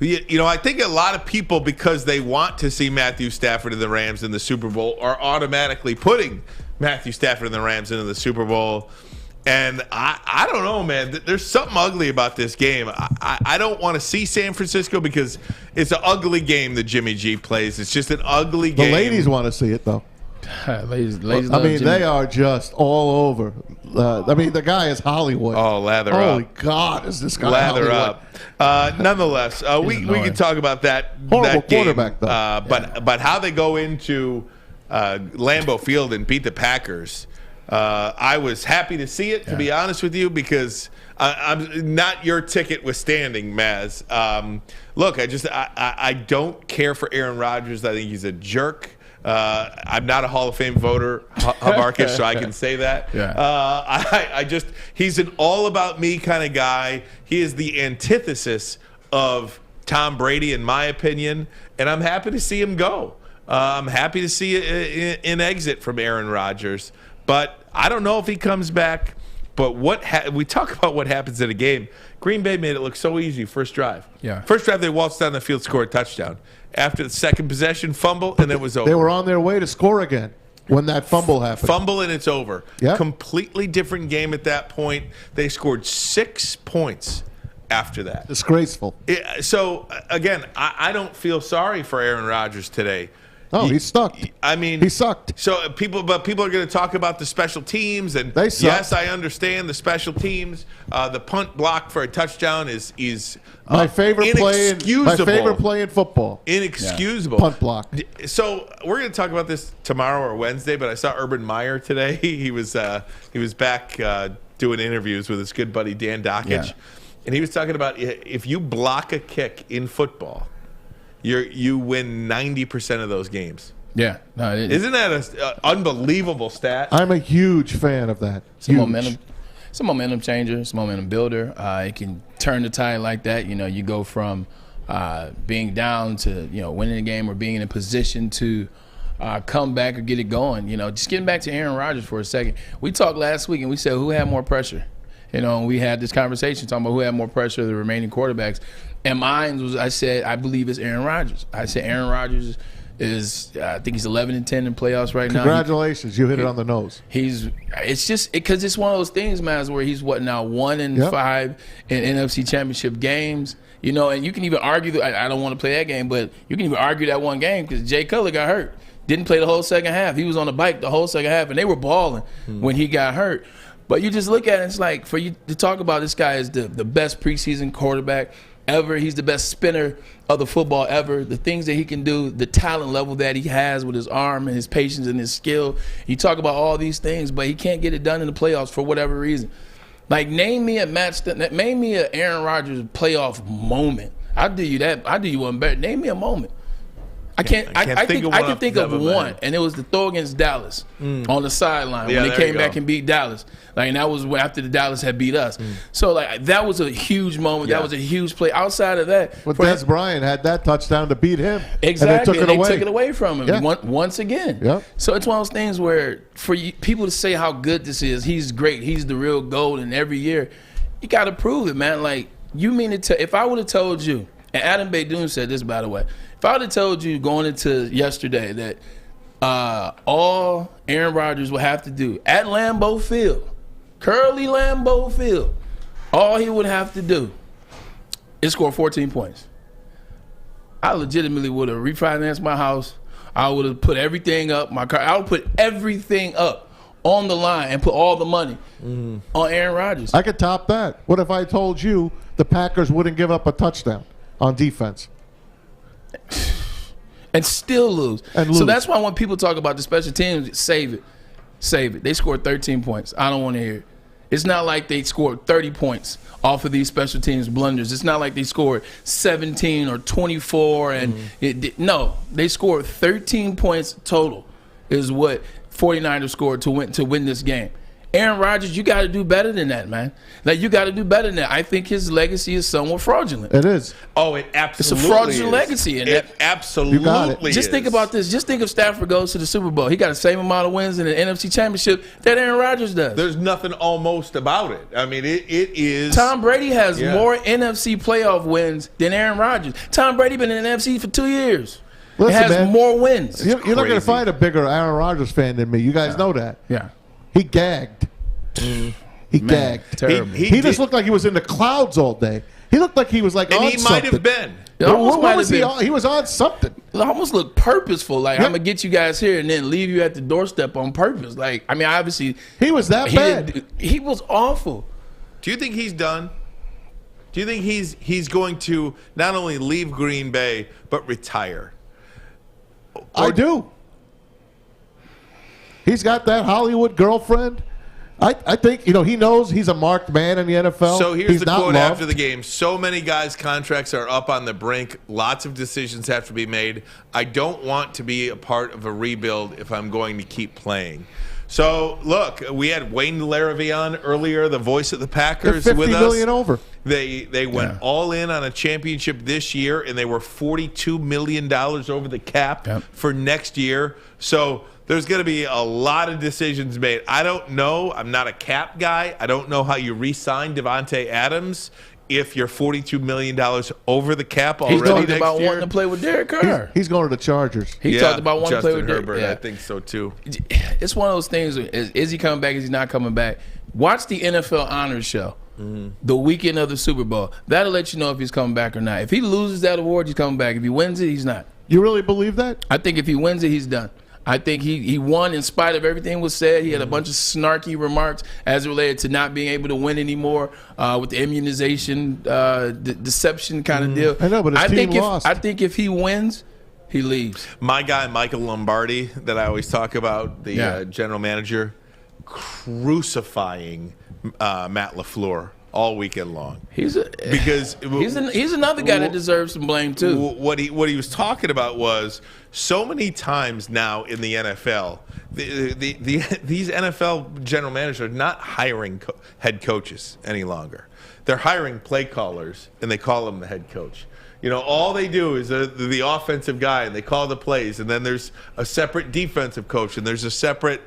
you know, I think a lot of people, because they want to see Matthew Stafford and the Rams in the Super Bowl, are automatically putting Matthew Stafford and the Rams into the Super Bowl. And I don't know, man. There's something ugly about this game. I don't want to see San Francisco because it's an ugly game that Jimmy G plays. It's just an ugly game. The ladies want to see it, though. ladies I mean, they are just all over. I mean, the guy is Hollywood. Oh, lather up. Holy God, is this guy lather Hollywood. up. Nonetheless, we can talk about that. Horrible that game, quarterback, though. But how they go into Lambeau Field and beat the Packers. I was happy to see it, to be honest with you, because I'm not your ticket withstanding, Maz. Look, I don't care for Aaron Rodgers. I think he's a jerk. I'm not a Hall of Fame voter, Marcus, so I can say that. He's an all-about-me kind of guy. He is the antithesis of Tom Brady, in my opinion, and I'm happy to see him go. I'm happy to see an exit from Aaron Rodgers. But I don't know if he comes back. But we talk about what happens in a game. Green Bay made it look so easy first drive. Yeah. First drive, they waltzed down the field, scored a touchdown. After the second possession, fumble, and it was over. They were on their way to score again when that fumble happened. Fumble, and it's over. Yep. Completely different game at that point. They scored 6 points after that. Disgraceful. So, again, I don't feel sorry for Aaron Rodgers today. Oh, he sucked. I mean, he sucked. So people are going to talk about the special teams, and they sucked. Yes, I understand the special teams. The punt block for a touchdown is my favorite play. My favorite play in football. Inexcusable. Punt block. So we're going to talk about this tomorrow or Wednesday. But I saw Urban Meyer today. He was back doing interviews with his good buddy Dan Dockich, and he was talking about if you block a kick in football, you win 90% of those games. Yeah, no, isn't that an unbelievable stat? I'm a huge fan of that. It's a momentum changer. It's a momentum builder. It can turn the tide like that. You know, you go from being down to winning a game or being in a position to come back or get it going. You know, just getting back to Aaron Rodgers for a second. We talked last week and we said who had more pressure. You know, and we had this conversation talking about who had more pressure, the remaining quarterbacks. And mine was, I said, I believe it's Aaron Rodgers. I said Aaron Rodgers is, I think he's 11-10 in playoffs right now. Congratulations, you hit it on the nose. It's just because it's one of those things, man, where he's 1-5 in NFC Championship games. You know, and you can even argue that I don't want to play that game, but you can even argue that one game because Jay Cutler got hurt, didn't play the whole second half. He was on the bike the whole second half, and they were balling when he got hurt. But you just look at it, it's like for you to talk about this guy is the best preseason quarterback ever. He's the best spinner of the football ever. The things that he can do, the talent level that he has with his arm and his patience and his skill. You talk about all these things, but he can't get it done in the playoffs for whatever reason. Like, name me an Aaron Rodgers playoff moment. I'll do you that. I'll do you one better. Name me a moment. I can think of them, one, man. and it was the throw against Dallas on the sideline Yeah, when they there came you back go. and beat Dallas. Like, and that was after the Dallas had beat us. So like that was a huge moment. Yeah. That was a huge play. Outside of that, But for Des Bryant had that touchdown to beat him. exactly, And they took it away from him Yeah. once again. Yep. So it's one of those things where for people to say how good this is, he's great, he's the real GOAT, and every year you got to prove it, man. Like, you mean it if I would have told you, and Adam Beydoun said this, by the way, if I would have told you going into yesterday that all Aaron Rodgers would have to do at Lambeau Field, Curly Lambeau Field, all he would have to do is score 14 points. I legitimately would have refinanced my house. I would have put everything up, my car. I would put everything up on the line and put all the money on Aaron Rodgers. I could top that. What if I told you the Packers wouldn't give up a touchdown on defense? And still lose. And So lose. that's why when people talk about the special teams, save it. Save it. They scored 13 points. I don't want to hear it. It's not like they scored 30 points off of these special teams blunders. It's not like they scored 17 or 24. And no, they scored 13 points total is what 49ers scored to win this game. Aaron Rodgers, you got to do better than that, man. Like, you got to do better than that. I think his legacy is somewhat fraudulent. It is. Oh, it It's absolutely a fraudulent is. legacy. And It that, absolutely You got it. just think about this. Just think if Stafford goes to the Super Bowl. He got the same amount of wins in the NFC Championship that Aaron Rodgers does. There's nothing almost about it. I mean, it is. Tom Brady has Yeah. more NFC playoff wins than Aaron Rodgers. Tom Brady been in the NFC for 2 years. Listen, He has man, more wins. You're not going to crazy. find a bigger Aaron Rodgers fan than me. You guys know that. Yeah. He gagged. He gagged. Terrible. He just looked like he was in the clouds all day. He looked like he was like And on he something. might have been. It almost What might was have he been. on? He was on something. It almost looked purposeful. Like, Yeah. I'm going to get you guys here and then leave you at the doorstep on purpose. Like, I mean, obviously. He was that bad. He was awful. Do you think he's done? Do you think he's going to not only leave Green Bay but retire? I do. He's got that Hollywood girlfriend. I think, he knows he's a marked man in the NFL. So here's He's the not quote loved. after the game. So many guys' contracts are up on the brink. Lots of decisions have to be made. I don't want to be a part of a rebuild if I'm going to keep playing. So, look, we had Wayne Larrivee on earlier, the voice of the Packers, They're with $50 us. million over. They went all in on a championship this year, and they were $42 million over the cap for next year. So there's going to be a lot of decisions made. I don't know. I'm not a cap guy. I don't know how you re-sign Devontae Adams if you're $42 million over the cap already He's talking next about year. wanting to play with Derek Carr. He's going to the Chargers. He talked about wanting to play Justin with Derek. Herbert, Yeah. I think so too. It's one of those things. Is he coming back? Is he not coming back? Watch the NFL Honors Show the weekend of the Super Bowl. That'll let you know if he's coming back or not. If he loses that award, he's coming back. If he wins it, he's not. You really believe that? I think if he wins it, he's done. I think he won in spite of everything was said. He had a bunch of snarky remarks as it related to not being able to win anymore with the immunization deception kind of deal. I know, but his team lost. I think if he wins, he leaves. My guy, Michael Lombardi, that I always talk about, the general manager, crucifying Matt LaFleur all weekend long. He's he's another guy that deserves some blame too. What he was talking about was so many times now in the NFL, these NFL general managers are not hiring head coaches any longer. They're hiring play callers, and they call them the head coach. All they do is the offensive guy, and they call the plays, and then there's a separate defensive coach, and there's a separate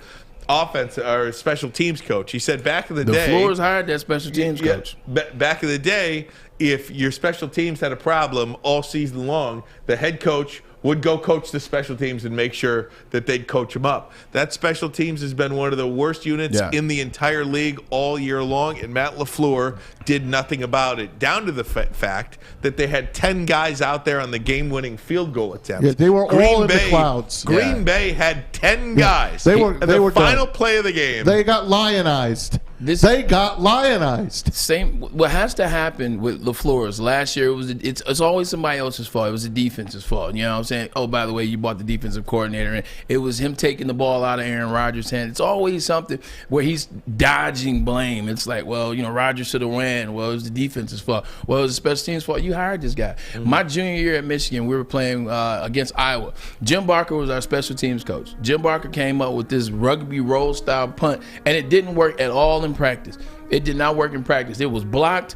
offense or special teams coach. He said back in the day, LaFleur's hired that special teams coach. Back in the day, if your special teams had a problem all season long, the head coach would go coach the special teams and make sure that they'd coach them up. That special teams has been one of the worst units in the entire league all year long, and Matt LaFleur did nothing about it, down to the fact that they had 10 guys out there on the game-winning field goal attempts. Yeah, they were all in the clouds. Green Bay had 10 guys. They were the done. final play of the game. They got lionized. They got lionized. Same. What has to happen with LaFleur's last year? It's always somebody else's fault. It was the defense's fault. You know what I'm saying? Oh, by the way, you bought the defensive coordinator, and it was him taking the ball out of Aaron Rodgers' hand. It's always something where he's dodging blame. It's like, well, Rodgers should have ran. Well, it was the defense's fault. Well, it was the special teams' fault. You hired this guy. My junior year at Michigan, we were playing against Iowa. Jim Barker was our special teams coach. Jim Barker came up with this rugby roll style punt, and it didn't work at all in practice. It did not work in practice. It was blocked,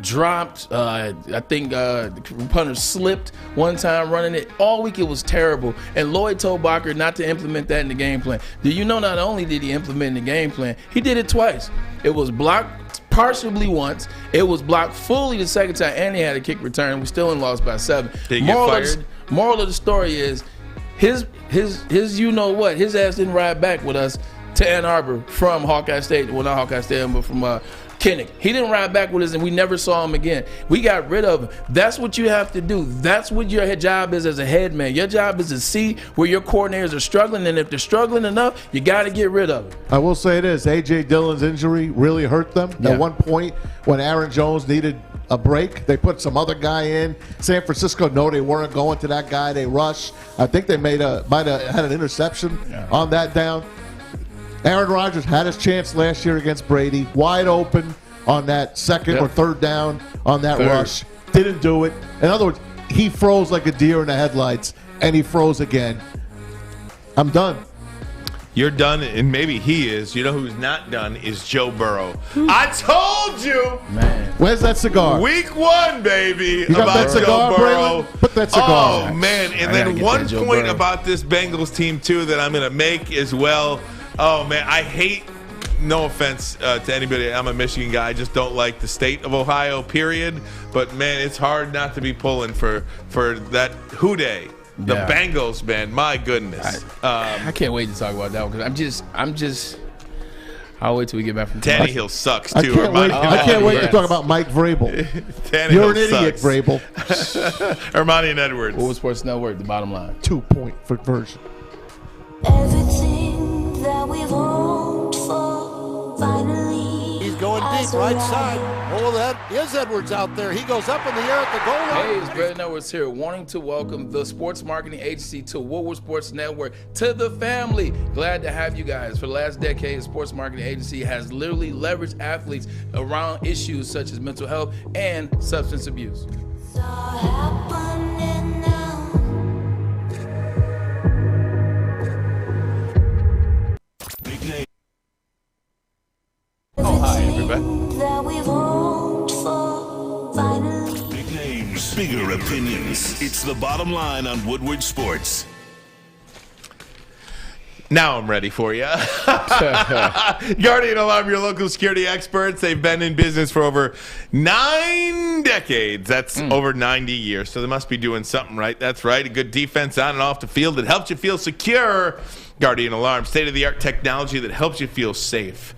dropped. I think the punter slipped one time running it. All week it was terrible. And Lloyd told Barker not to implement that in the game plan. Do you know not only did he implement in the game plan, he did it twice. It was blocked partially once. It was blocked fully the second time, and he had a kick return. We still lost by 7. Did he get fired? Moral of the story is his his ass didn't ride back with us to Ann Arbor from Hawkeye State. Well, not Hawkeye State, but from Kinnick. He didn't ride back with us, and we never saw him again. We got rid of him. That's what you have to do. That's what your job is as a head man. Your job is to see where your coordinators are struggling, and if they're struggling enough, you got to get rid of them. I will say this. A.J. Dillon's injury really hurt them. Yeah. At one point, when Aaron Jones needed a break, they put some other guy in. San Francisco, no, they weren't going to that guy. They rushed. I think they might have had an interception on that down. Aaron Rodgers had his chance last year against Brady, wide open on that second or third down on that rush. Didn't do it. In other words, he froze like a deer in the headlights, and he froze again. I'm done. You're done, and maybe he is. You know who's not done is Joe Burrow. I told you! Man. Where's that cigar? Week 1, baby, You got about that cigar, Joe Burrow. Braylon? Put that cigar Oh, on. man. And I gotta then get one that Joe point Burrow. about this Bengals team, too, that I'm going to make as well. Oh, man, I hate, no offense to anybody, I'm a Michigan guy. I just don't like the state of Ohio, period. But, man, it's hard not to be pulling for that Houday. The Bengals, man, my goodness. I can't wait to talk about that one because I'm just. I'll wait till we get back from Tannehill sucks I too. can't wait, I can't wait to yes. talk about Mike Vrabel. Tannehill You're an idiot, sucks. Vrabel. Ermanni and Edwards. Woodward Sports Network, the bottom line. 2-point for version. Everything that we've hoped for, finally. He's going deep, right side. Oh, that is Edwards out there. He goes up in the air at the goal line. Hey, it's Braylon Edwards here, wanting to welcome the sports marketing agency to Woodward Sports Network, to the family. Glad to have you guys. For the last decade, the sports marketing agency has literally leveraged athletes around issues such as mental health and substance abuse. Oh, hi, everybody. That we've hoped for, finally. Big names, bigger opinions. It's the bottom line on Woodward Sports. Now I'm ready for you. Guardian Alarm, your local security experts. They've been in business for over 9 decades. That's over 90 years. So they must be doing something right. That's right. A good defense on and off the field that helps you feel secure. Guardian Alarm, state-of-the-art technology that helps you feel safe.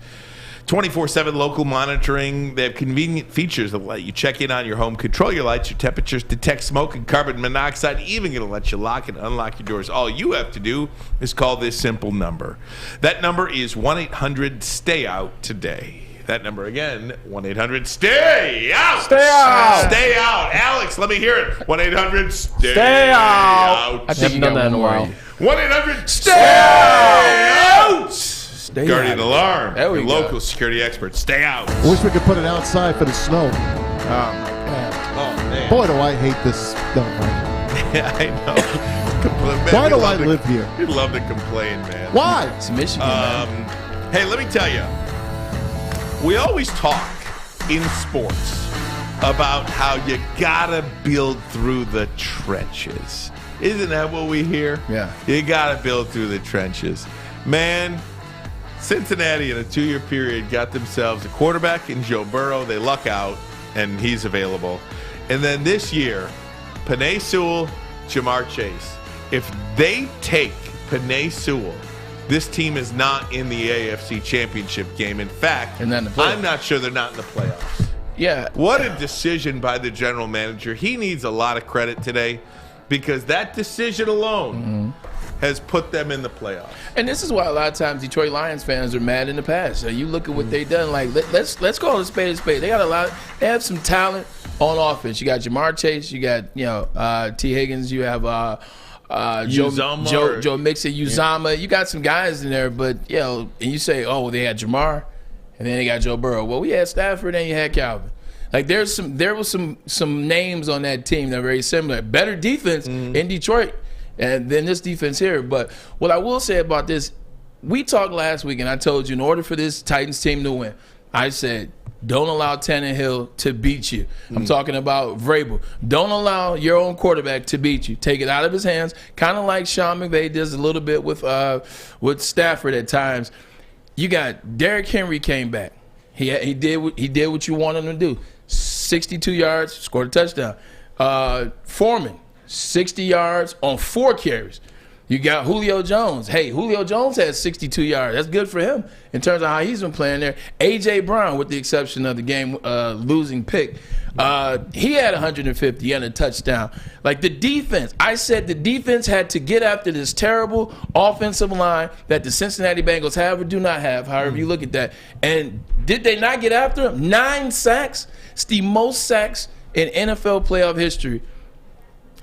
24/7 local monitoring. They have convenient features that let you check in on your home, control your lights, your temperatures, detect smoke and carbon monoxide, even going to let you lock and unlock your doors. All you have to do is call this simple number. That number is 1-800-STAY-OUT today. That number again, 1-800-STAY-OUT. Stay out. Stay out. Alex, let me hear it. 1-800-STAY Stay out. I haven't done that in a while. 1-800-STAY-OUT. Guardian out. Alarm, There we your go. local security expert. Stay out. I wish we could put it outside for the snow. Oh, man. Boy, do I hate this stuff. Yeah, I know. Why do I live here? You love to complain, man. Why? It's Michigan, man. Hey, let me tell you. We always talk in sports about how you gotta build through the trenches. Isn't that what we hear? Yeah. You gotta build through the trenches. Man, Cincinnati in a 2-year period got themselves a quarterback in Joe Burrow. They luck out, and he's available. And then this year, Penei Sewell, Jamar Chase. If they take Penei Sewell, this team is not in the AFC Championship game. In fact, And then the playoffs. I'm not sure they're not in the playoffs. Yeah. What a decision by the general manager. He needs a lot of credit today because that decision alone has put them in the playoffs. And this is why a lot of times Detroit Lions fans are mad in the past. So you look at what they've done. Like let's call it a spade a spade. They got a lot. They have some talent on offense. You got Jamar Chase. You got T. Higgins. You have Joe Mixon, Uzama. You got some guys in there, but and you say, oh, they had Jamar, and then they got Joe Burrow. Well, we had Stafford, and you had Calvin. Like there was some names on that team that are very similar. Better defense in Detroit and than this defense here. But what I will say about this, we talked last week, and I told you in order for this Titans team to win, I said, don't allow Tannehill to beat you. I'm talking about Vrabel. Don't allow your own quarterback to beat you. Take it out of his hands, kind of like Sean McVay does a little bit with Stafford at times. You got Derrick Henry came back. He did what you wanted him to do. 62 yards, scored a touchdown. Foreman, 60 yards on 4 carries. You got Julio Jones. Hey, Julio Jones has 62 yards. That's good for him in terms of how he's been playing there. A.J. Brown, with the exception of the game losing pick, he had 150 and a touchdown. Like the defense, I said the defense had to get after this terrible offensive line that the Cincinnati Bengals have or do not have, however you look at that. And did they not get after him? 9 sacks. It's the most sacks in NFL playoff history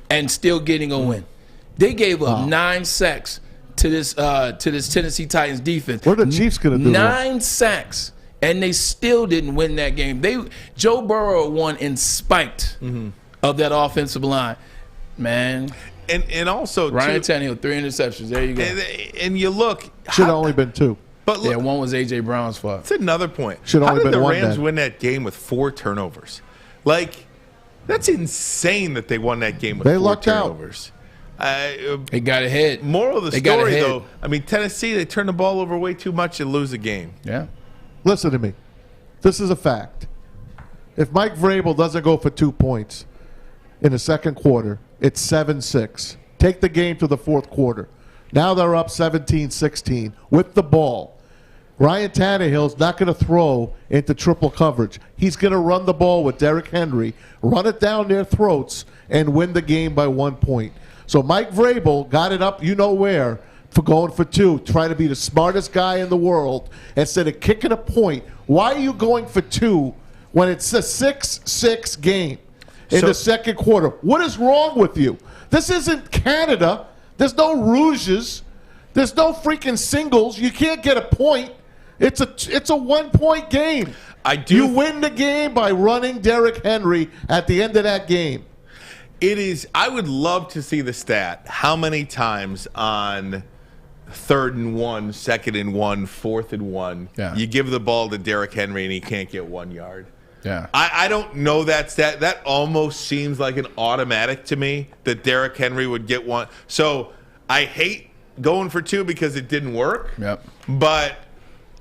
and still getting a win. They gave up 9 sacks to this Tennessee Titans defense. What are the Chiefs going to do? 9 sacks, and they still didn't win that game. Joe Burrow won in spite of that offensive line, man. And also Ryan Tannehill, 3 interceptions. There you go. And you look, should have only been 2. But look, one was A.J. Brown's fault. That's another point. Should How only did been the one Rams then. win that game with 4 turnovers? Like, that's insane that they won that game with They 4 lucked out. turnovers. They got ahead. Moral of the They got story, ahead. though, I mean, Tennessee, they turn the ball over way too much and lose the game. Yeah. Listen to me. This is a fact. If Mike Vrabel doesn't go for 2 points in the second quarter, it's 7-6. Take the game to the fourth quarter. Now they're up 17-16 with the ball. Ryan Tannehill's not going to throw into triple coverage. He's going to run the ball with Derrick Henry, run it down their throats, and win the game by 1 point. So Mike Vrabel got it up, you know where, for going for 2, trying to be the smartest guy in the world. Instead of kicking a point, why are you going for 2 when it's a 6-6 game in the second quarter? What is wrong with you? This isn't Canada. There's no rouges. There's no freaking singles. You can't get a point. It's a 1-point game. You win the game by running Derrick Henry at the end of that game. It is. I would love to see the stat. How many times on 3rd and 1, 2nd and 1, 4th and 1, you give the ball to Derrick Henry and he can't get 1 yard? Yeah. I don't know that stat. That almost seems like an automatic to me that Derrick Henry would get 1. So I hate going for 2 because it didn't work. Yep. But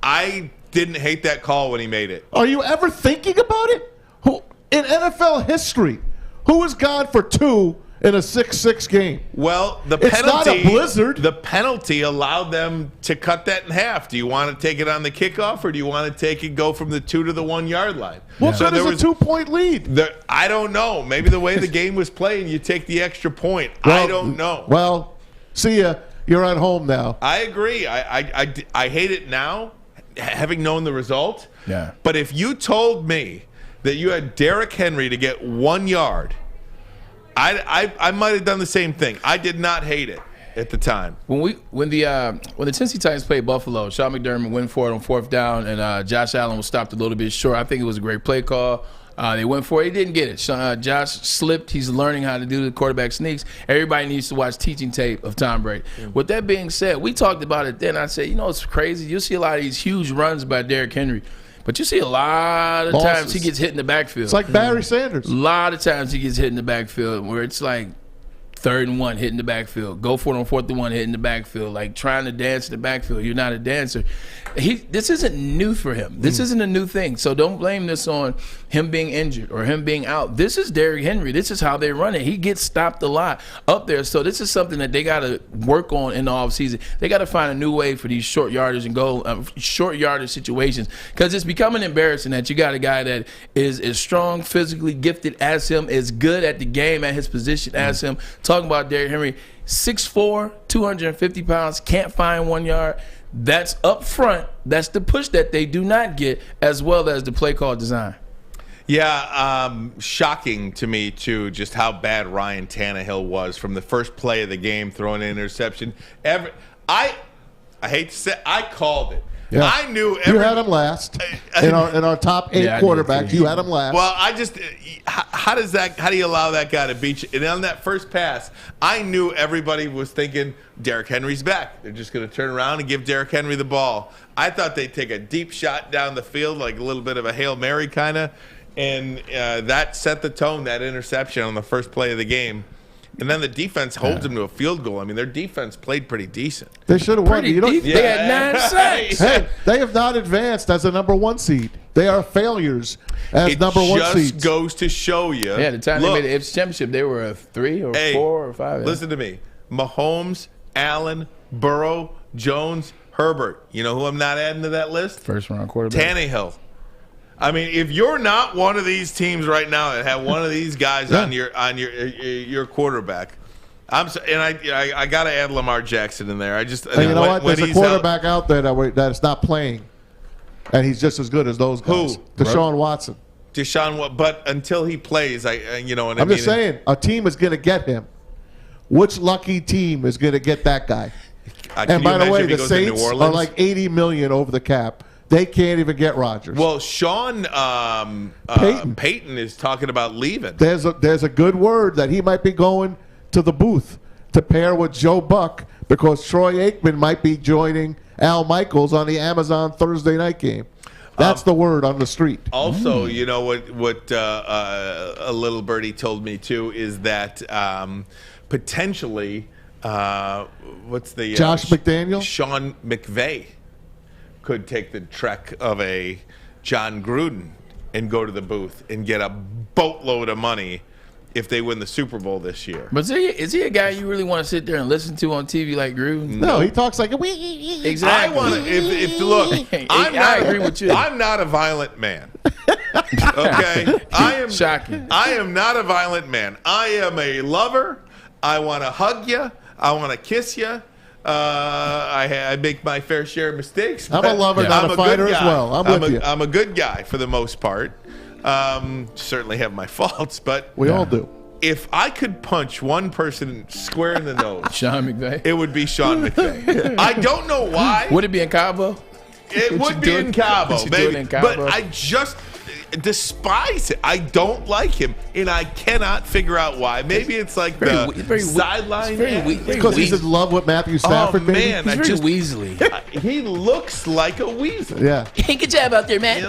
I didn't hate that call when he made it. Are you ever thinking about it? In NFL history, who has gone for 2 in a 6-6 game? Well, the It's penalty, not a blizzard. The penalty allowed them to cut that in half. Do you want to take it on the kickoff, or do you want to go from the 2 to the 1 yard line? What good is a 2-point lead? I don't know. Maybe the way the game was playing, you take the extra point. I don't know. Well, see ya. You're at home now. I agree. I hate it now, having known the result. Yeah. But if you told me that you had Derrick Henry to get 1 yard, I might have done the same thing. I did not hate it at the time. When the Tennessee Titans played Buffalo, Sean McDermott went for it on 4th down, and Josh Allen was stopped a little bit short. I think it was a great play call. They went for it. He didn't get it. Josh slipped. He's learning how to do the quarterback sneaks. Everybody needs to watch teaching tape of Tom Brady. With that being said, we talked about it then. I said, it's crazy. You see a lot of these huge runs by Derrick Henry. But you see a lot of times he gets hit in the backfield. It's like Barry Sanders. A lot of times he gets hit in the backfield where it's like 3rd and 1, hit in the backfield. Go for it on 4th and 1, hit in the backfield. Like trying to dance in the backfield. You're not a dancer. This isn't new for him. This isn't a new thing. So don't blame this on him being injured or him being out. This is Derrick Henry. This is how they run it. He gets stopped a lot up there. So this is something that they got to work on in the offseason. They got to find a new way for these short yardage and short yardage situations, because it's becoming embarrassing that you got a guy that is as strong, physically gifted as him, as good at the game at his position as him, talking about Derrick Henry, 6'4", 250 pounds, can't find 1 yard. That's up front. That's the push that they do not get, as well as the play call design. Yeah, shocking to me, too, just how bad Ryan Tannehill was from the first play of the game, throwing an interception. I hate to say, I called it. Yeah. I knew you had him last in our top 8 quarterbacks. You had him last. Well, how do you allow that guy to beat you? And on that first pass, I knew everybody was thinking Derrick Henry's back. They're just going to turn around and give Derrick Henry the ball. I thought they'd take a deep shot down the field, like a little bit of a Hail Mary kind of, and that set the tone, that interception on the first play of the game. And then the defense holds them to a field goal. I mean, their defense played pretty decent. They should have won. They had 9 sacks. Hey, they have not advanced as a number 1 seed. They are failures as number 1 seeds. It just goes to show you. Yeah, the time they made the AFC Championship, they were a 3 or 4 or 5. Listen to me. Mahomes, Allen, Burrow, Jones, Herbert. You know who I'm not adding to that list? First-round quarterback. Tannehill. I mean, if you're not one of these teams right now that have one of these guys on your quarterback, I got to add Lamar Jackson in there. And you know what? There's a quarterback out there that's not playing, and he's just as good as those guys. Who? Deshaun Watson. But until he plays, you know what I mean? I'm just saying, a team is going to get him. Which lucky team is going to get that guy? And by the way, the Saints are like $80 million over the cap. They can't even get Rodgers. Well, Sean Payton is talking about leaving. There's a good word that he might be going to the booth to pair with Joe Buck because Troy Aikman might be joining Al Michaels on the Amazon Thursday night game. That's the word on the street. Also, you know what a little birdie told me too is that potentially what's the Josh McDaniel? Sean McVay could take the trek of a John Gruden and go to the booth and get a boatload of money if they win the Super Bowl this year. But is he a guy you really want to sit there and listen to on TV like Gruden? No, he talks like a exactly. I want to. If look, I agree with you. I'm not a violent man. Okay, shocking. I am not a violent man. I am a lover. I want to hug you. I want to kiss you. I make my fair share of mistakes. I'm a lover, not a fighter as well. I'm with you. I'm a good guy for the most part. Certainly have my faults, but we all do. If I could punch one person square in the nose, Sean McVay, it would be Sean McVay. I don't know why. Would it be in Cabo? It would be in Cabo, baby. But I just despise it. I don't like him, and I cannot figure out why. Maybe it's like the sideline. Because he's in love with Matthew Stafford. Oh man, he's very weaselly. He looks like a weasel. Yeah. Hey, good job out there, man.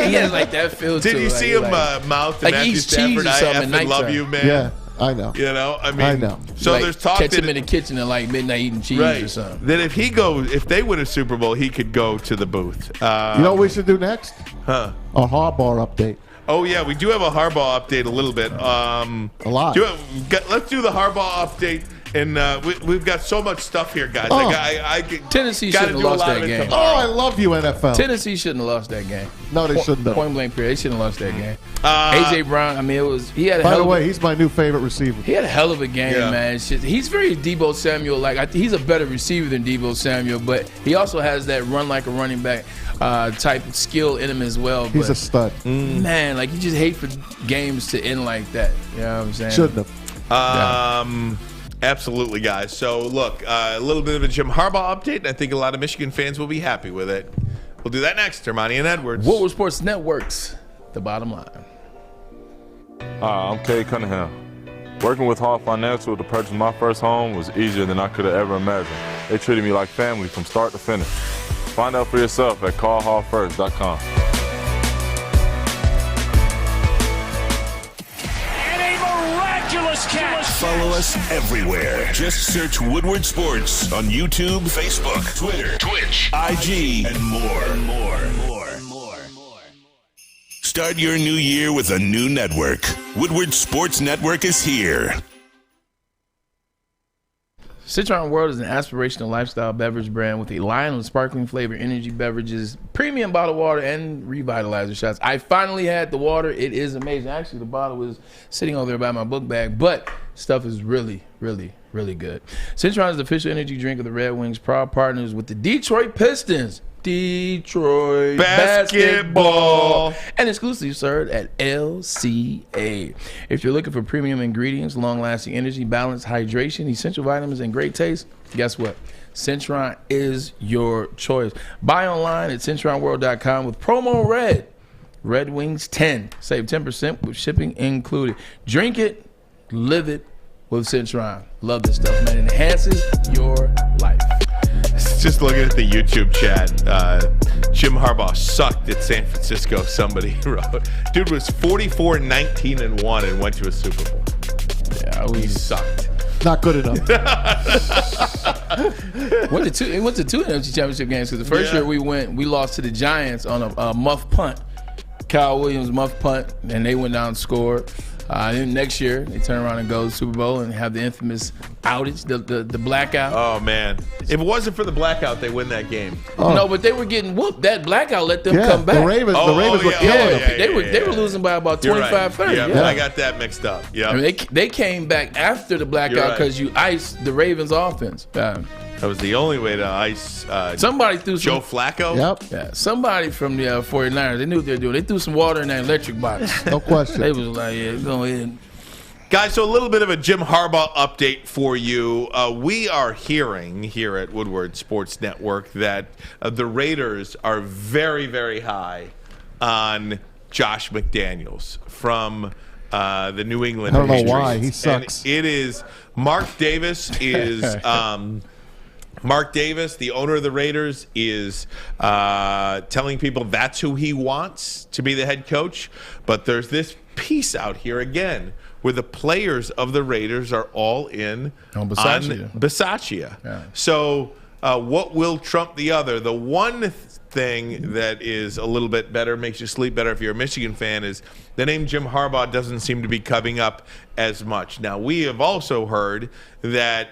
He has like that feel. Did you see him mouth to Matthew Stafford? I effing love you, man. Yeah. I know. You know, I mean, I know. So like, there's talk catch that him in the kitchen at like midnight eating cheese or something. That if they win a Super Bowl, he could go to the booth. You know what we should do next? Huh? A Harbaugh update. Oh yeah, we do have a Harbaugh update a little bit. A lot. Let's do the Harbaugh update. And we've got so much stuff here, guys. Tennessee shouldn't have lost that game. Oh, I love you, NFL. Tennessee shouldn't have lost that game. No, they shouldn't have. Point blank period. They shouldn't have lost that game. A.J. Brown, I mean, he had a By the way, he's my new favorite receiver. He had a hell of a game, man. He's very Deebo Samuel-like. He's a better receiver than Deebo Samuel, but he also has that run like a running back type skill in him as well. He's a stud. Man, like you just hate for games to end like that. You know what I'm saying? Shouldn't have. Absolutely, guys. So, look, a little bit of a Jim Harbaugh update, and I think a lot of Michigan fans will be happy with it. We'll do that next. Ermanni and Edwards. Woodward Sports Networks, the bottom line. I'm Kay Cunningham. Working with Hall Financial to purchase my first home was easier than I could have ever imagined. They treated me like family from start to finish. Find out for yourself at callhallfirst.com. Follow us everywhere. Just search Woodward Sports on YouTube, Facebook, Twitter, Twitch, IG, and more. Start your new year with a new network. Woodward Sports Network is here. Citron World is an aspirational lifestyle beverage brand with a line of sparkling flavor energy beverages, premium bottled water, and revitalizer shots. I finally had the water. It is amazing. Actually, the bottle was sitting over there by my book bag. But Stuff is really, really, really good. Centron is the official energy drink of the Red Wings, proud partners with the Detroit Pistons. Detroit basketball. And exclusively served at LCA. If you're looking for premium ingredients, long-lasting energy, balanced hydration, essential vitamins, and great taste, guess what? Centron is your choice. Buy online at CentronWorld.com with promo Red Wings 10. Save 10% with shipping included. Drink it, live it with Centron. Love this stuff, man. It enhances your life. Just looking at the YouTube chat, Jim Harbaugh sucked at San Francisco, somebody wrote. Dude was 44-19-1 and went to a Super Bowl. Yeah, he sucked. Not good enough. went to two NFC Championship games because the first year we lost to the Giants on a muff punt. Kyle Williams muff punt, and they went down and scored. Then next year, they turn around and go to the Super Bowl and have the infamous outage, the blackout. Oh, man. If it wasn't for the blackout, they win that game. Oh. No, but they were getting whooped. That blackout let them come back. The Ravens were killing them. They were losing by about 25-30. Yeah, I got that mixed up. Yeah, I mean, they came back after the blackout because you iced the Ravens offense. That was the only way to ice somebody threw Joe Flacco. Yep. Yeah, somebody from the 49ers, they knew what they were doing. They threw some water in that electric box. No question. They was like, yeah, go ahead. Guys, so a little bit of a Jim Harbaugh update for you. We are hearing here at Woodward Sports Network that the Raiders are very, very high on Josh McDaniels from the New England I don't know Patriots. why. He sucks. And it is Mark Davis is Mark Davis, the owner of the Raiders, is telling people that's who he wants to be the head coach. But there's this piece out here again where the players of the Raiders are all in on Bisaccia. Yeah. So what will trump the other? The one thing that is a little bit better, makes you sleep better if you're a Michigan fan, is the name Jim Harbaugh doesn't seem to be coming up as much. Now, we have also heard that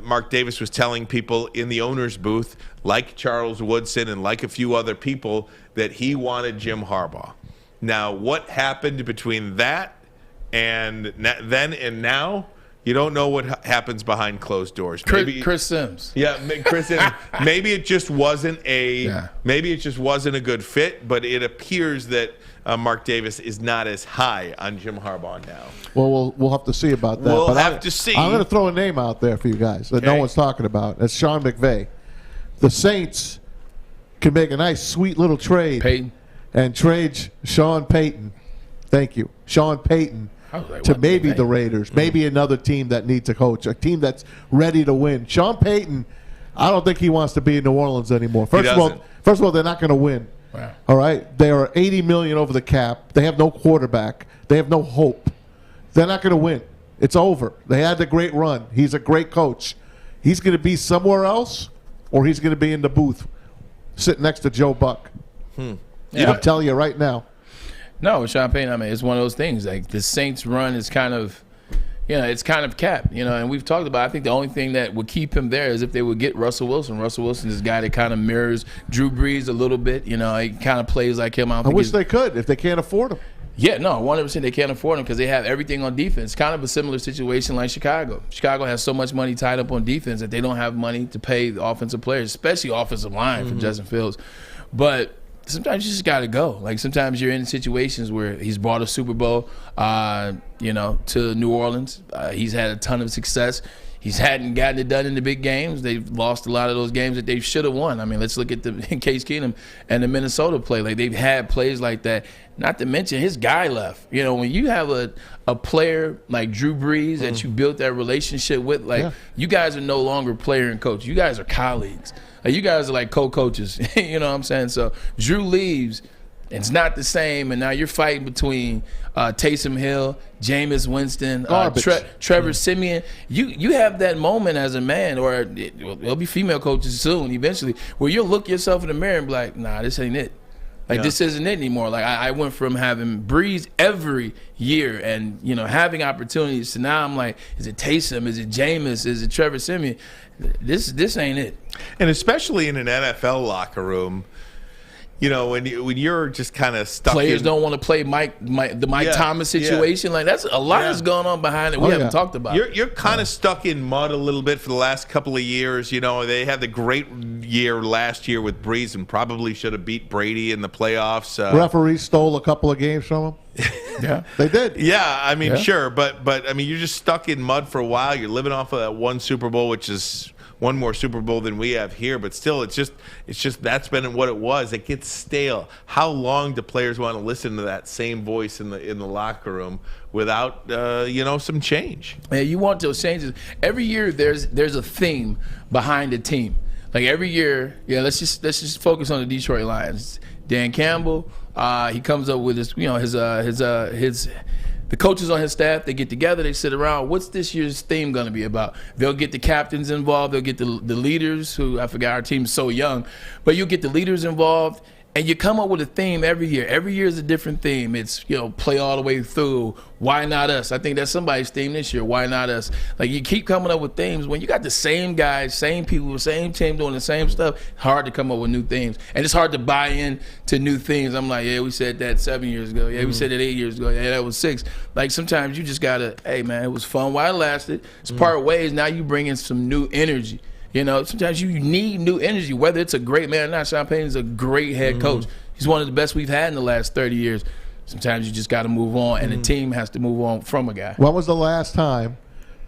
Mark Davis was telling people in the owner's booth, like Charles Woodson and like a few other people, that he wanted Jim Harbaugh. Now, what happened between that and then and now? You don't know what happens behind closed doors. Maybe Chris Sims. Yeah, Chris Sims. Maybe it just wasn't maybe it just wasn't a good fit. But it appears that Mark Davis is not as high on Jim Harbaugh now. Well, we'll have to see about that. We'll have to see. I'm going to throw a name out there for you guys that no one's talking about. That's Sean McVay. The Saints can make a nice, sweet little trade and trade Sean Payton. Thank you, Sean Payton. To maybe the Raiders, maybe another team that needs a coach, a team that's ready to win. Sean Payton, I don't think he wants to be in New Orleans anymore. First of all, they're not going to win. Wow. All right, they are $80 million over the cap. They have no quarterback. They have no hope. They're not going to win. It's over. They had a great run. He's a great coach. He's going to be somewhere else, or he's going to be in the booth, sitting next to Joe Buck. Yeah. I'm telling you right now. No, with Sean Payton, I mean, it's one of those things. Like, the Saints' run is kind of, it's kind of capped, and we've talked about, I think the only thing that would keep him there is if they would get Russell Wilson. Russell Wilson is a guy that kind of mirrors Drew Brees a little bit. He kind of plays like him. I wish they could, if they can't afford him. Yeah, no, 100% they can't afford him because they have everything on defense. Kind of a similar situation like Chicago. Chicago has so much money tied up on defense that they don't have money to pay the offensive players, especially offensive line for Justin Fields. But sometimes you just got to go. Like, sometimes you're in situations where he's brought a Super Bowl, to New Orleans. He's had a ton of success. He hadn't gotten it done in the big games. They've lost a lot of those games that they should have won. I mean, let's look at the Case Keenum and the Minnesota play. Like, they've had plays like that. Not to mention his guy left. When you have a player like Drew Brees that you built that relationship with, you guys are no longer player and coach. You guys are colleagues. Like, you guys are like co-coaches. You know what I'm saying? So Drew leaves. It's not the same, and now you're fighting between Taysom Hill, Jameis Winston, Trevor Siemian. You have that moment as a man, or there'll be female coaches soon, eventually, where you'll look yourself in the mirror and be like, nah, this ain't it. This isn't it anymore. Like, I went from having Breeze every year and, having opportunities to now I'm like, is it Taysom? Is it Jameis? Is it Trevor Siemian? This ain't it. And especially in an NFL locker room, when you're just kind of stuck. Players don't want to play Mike Thomas situation. Like that's a lot is going on behind it. We haven't talked about. You're kind of stuck in mud a little bit for the last couple of years. They had the great year last year with Breeze and probably should have beat Brady in the playoffs. Referees stole a couple of games from him. Yeah, they did. Yeah, I mean, sure, but I mean, you're just stuck in mud for a while. You're living off of that one Super Bowl, which is one more Super Bowl than we have here, but still, it's just that's been what it was. It gets stale. How long do players want to listen to that same voice in the locker room without some change? Yeah, you want those changes. Every year, there's a theme behind the team. Like every year, let's just focus on the Detroit Lions. Dan Campbell, he comes up with his the coaches on his staff, they get together, they sit around. What's this year's theme going to be about? They'll get the captains involved. They'll get the leaders, who I forgot, our team's so young. But you'll get the leaders involved, and you come up with a theme every year. Every year is a different theme. It's, play all the way through. Why not us? I think that's somebody's theme this year. Why not us? Like, you keep coming up with themes. When you got the same guys, same people, same team doing the same stuff, hard to come up with new themes. And it's hard to buy in to new themes. I'm like, we said that 7 years ago. We said that 8 years ago. That was 6. Like, sometimes you just got to, hey, man, it was fun while it lasted. It's part ways. Now you bring in some new energy. Sometimes you need new energy, whether it's a great man or not. Sean Payton's a great head coach. He's one of the best we've had in the last 30 years. Sometimes you just got to move on, and the team has to move on from a guy. When was the last time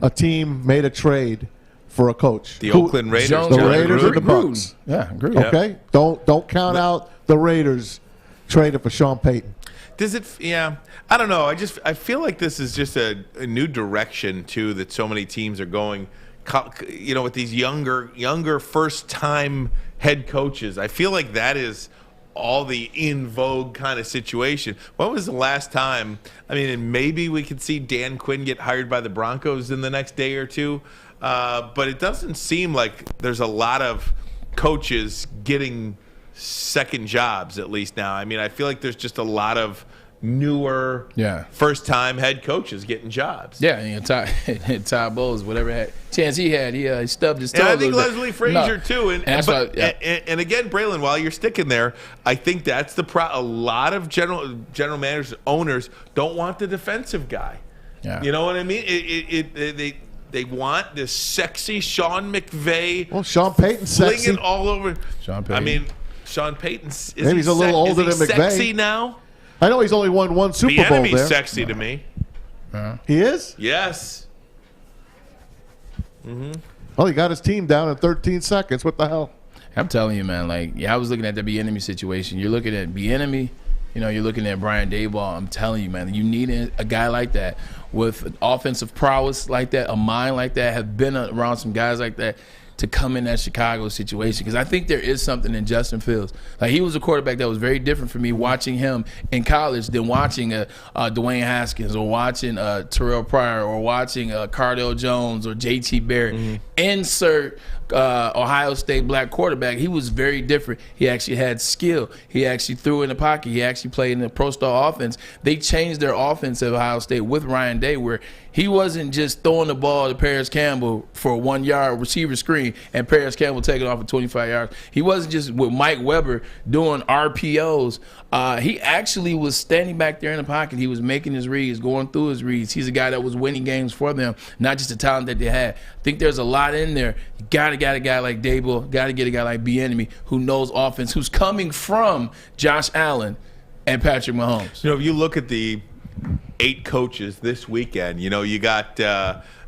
a team made a trade for a coach? The Oakland Raiders. The Raiders and the Bucs. Yeah, agree. Okay? Don't count out the Raiders traded for Sean Payton. Does it? Yeah, I don't know. I feel like this is just a new direction too that so many teams are going. With these younger first-time head coaches, I feel like that is all the in vogue kind of situation. When was the last time? I mean, and maybe we could see Dan Quinn get hired by the Broncos in the next day or two, but it doesn't seem like there's a lot of coaches getting second jobs, at least now. I mean, I feel like there's just a lot of newer, first-time head coaches getting jobs. Yeah, and Todd Bowles, whatever chance he had, he stubbed his toe. And I think Leslie Frazier too. And again, Braylon, while you're sticking there, I think that's a lot of general managers, owners don't want the defensive guy. Yeah. You know what I mean? They want this sexy Sean McVay. Well, Sean Payton's sexy. Flinging all over. Sean Payton. I mean, Sean Payton's maybe he's a little older than McVay. Sexy now? I know he's only won one Super Bowl there. Bieniemy's sexy to me. He is? Yes. Well, he got his team down in 13 seconds. What the hell? I'm telling you, man. I was looking at the Bieniemy situation. You're looking at Bieniemy. You're looking at Brian Daboll. I'm telling you, man, you need a guy like that with offensive prowess like that, a mind like that, have been around some guys like that to come in that Chicago situation, because I think there is something in Justin Fields. Like, he was a quarterback that was very different for me watching him in college than watching Dwayne Haskins or watching Terrell Pryor or watching Cardale Jones or J.T. Barrett. Insert Ohio State black quarterback. He was very different. He actually had skill. He actually threw in the pocket. He actually played in the pro-style offense. They changed their offense at Ohio State with Ryan Day, where he wasn't just throwing the ball to Paris Campbell for a 1-yard receiver screen and Paris Campbell taking off for 25 yards. He wasn't just with Mike Weber doing RPOs. He actually was standing back there in the pocket. He was making his reads, going through his reads. He's a guy that was winning games for them, not just the talent that they had. I think there's a lot in there. You got to get a guy like Daboll, got to get a guy like Bieniemy who knows offense, who's coming from Josh Allen and Patrick Mahomes. If you look at the 8 coaches this weekend, you got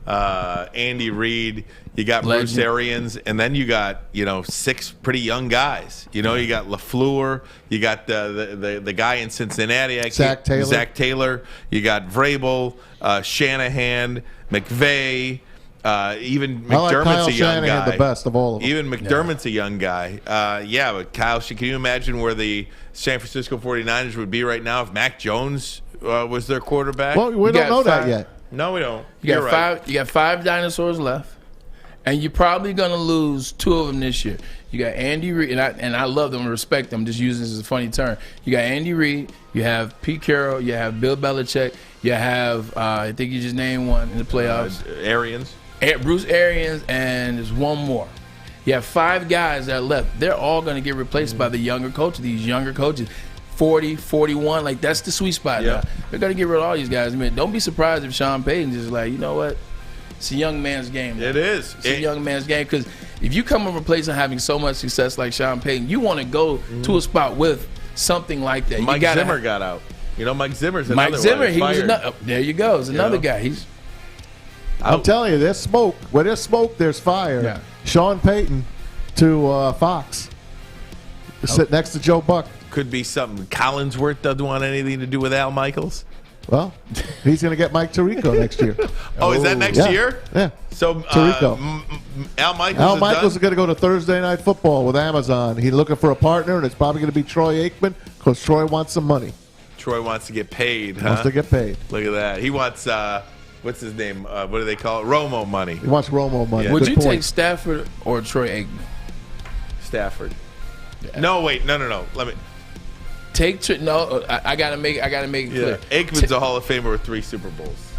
Andy Reid, you got Bruce Arians, and then you got 6 pretty young guys. You got LaFleur, you got the guy in Cincinnati, Zach Taylor, you got Vrabel, Shanahan, McVay. Even McDermott's a young guy. The best of all of them. Even McDermott's a young guy. But Kyle, can you imagine where the San Francisco 49ers would be right now if Mac Jones was their quarterback? Well, we don't know that yet. No, we don't. You got 5 dinosaurs left, and you're probably going to lose 2 of them this year. You got Andy Reid, and I love them and respect them. Just using this as a funny term. You got Andy Reid, you have Pete Carroll, you have Bill Belichick, you have I think you just named one in the playoffs. Arians. Bruce Arians, and there's one more. You have 5 guys that are left. They're all going to get replaced by the younger coaches. These younger coaches, 40, 41, like that's the sweet spot now. They're going to get rid of all these guys. I mean, don't be surprised if Sean Payton just like, you know what? It's a young man's game. It is. It's a young man's game because if you come from a place of having so much success like Sean Payton, you want to go to a spot with something like that. Mike Zimmer got out. You know, Mike Zimmer's another Mike Zimmer, one. he was another. There you go. It's another guy. I'm telling you, there's smoke. Where there's smoke, there's fire. Yeah. Sean Payton to Fox. Sit next to Joe Buck. Could be something. Collinsworth doesn't want anything to do with Al Michaels. Well, he's going to get Mike Tirico next year. Oh, is that next year? Yeah. So Tirico. Al Michaels. Al Michaels is going to go to Thursday Night Football with Amazon. He's looking for a partner, and it's probably going to be Troy Aikman because Troy wants some money. Troy wants to get paid. Wants to get paid. Look at that. He wants. What's his name? What do they call it? Romo money. He wants Romo money. Yeah. Would Good you point. take Stafford or Troy Aikman? Stafford. Yeah. No, wait. No. Let me. I gotta make it clear. Aikman's a Hall of Famer with 3 Super Bowls.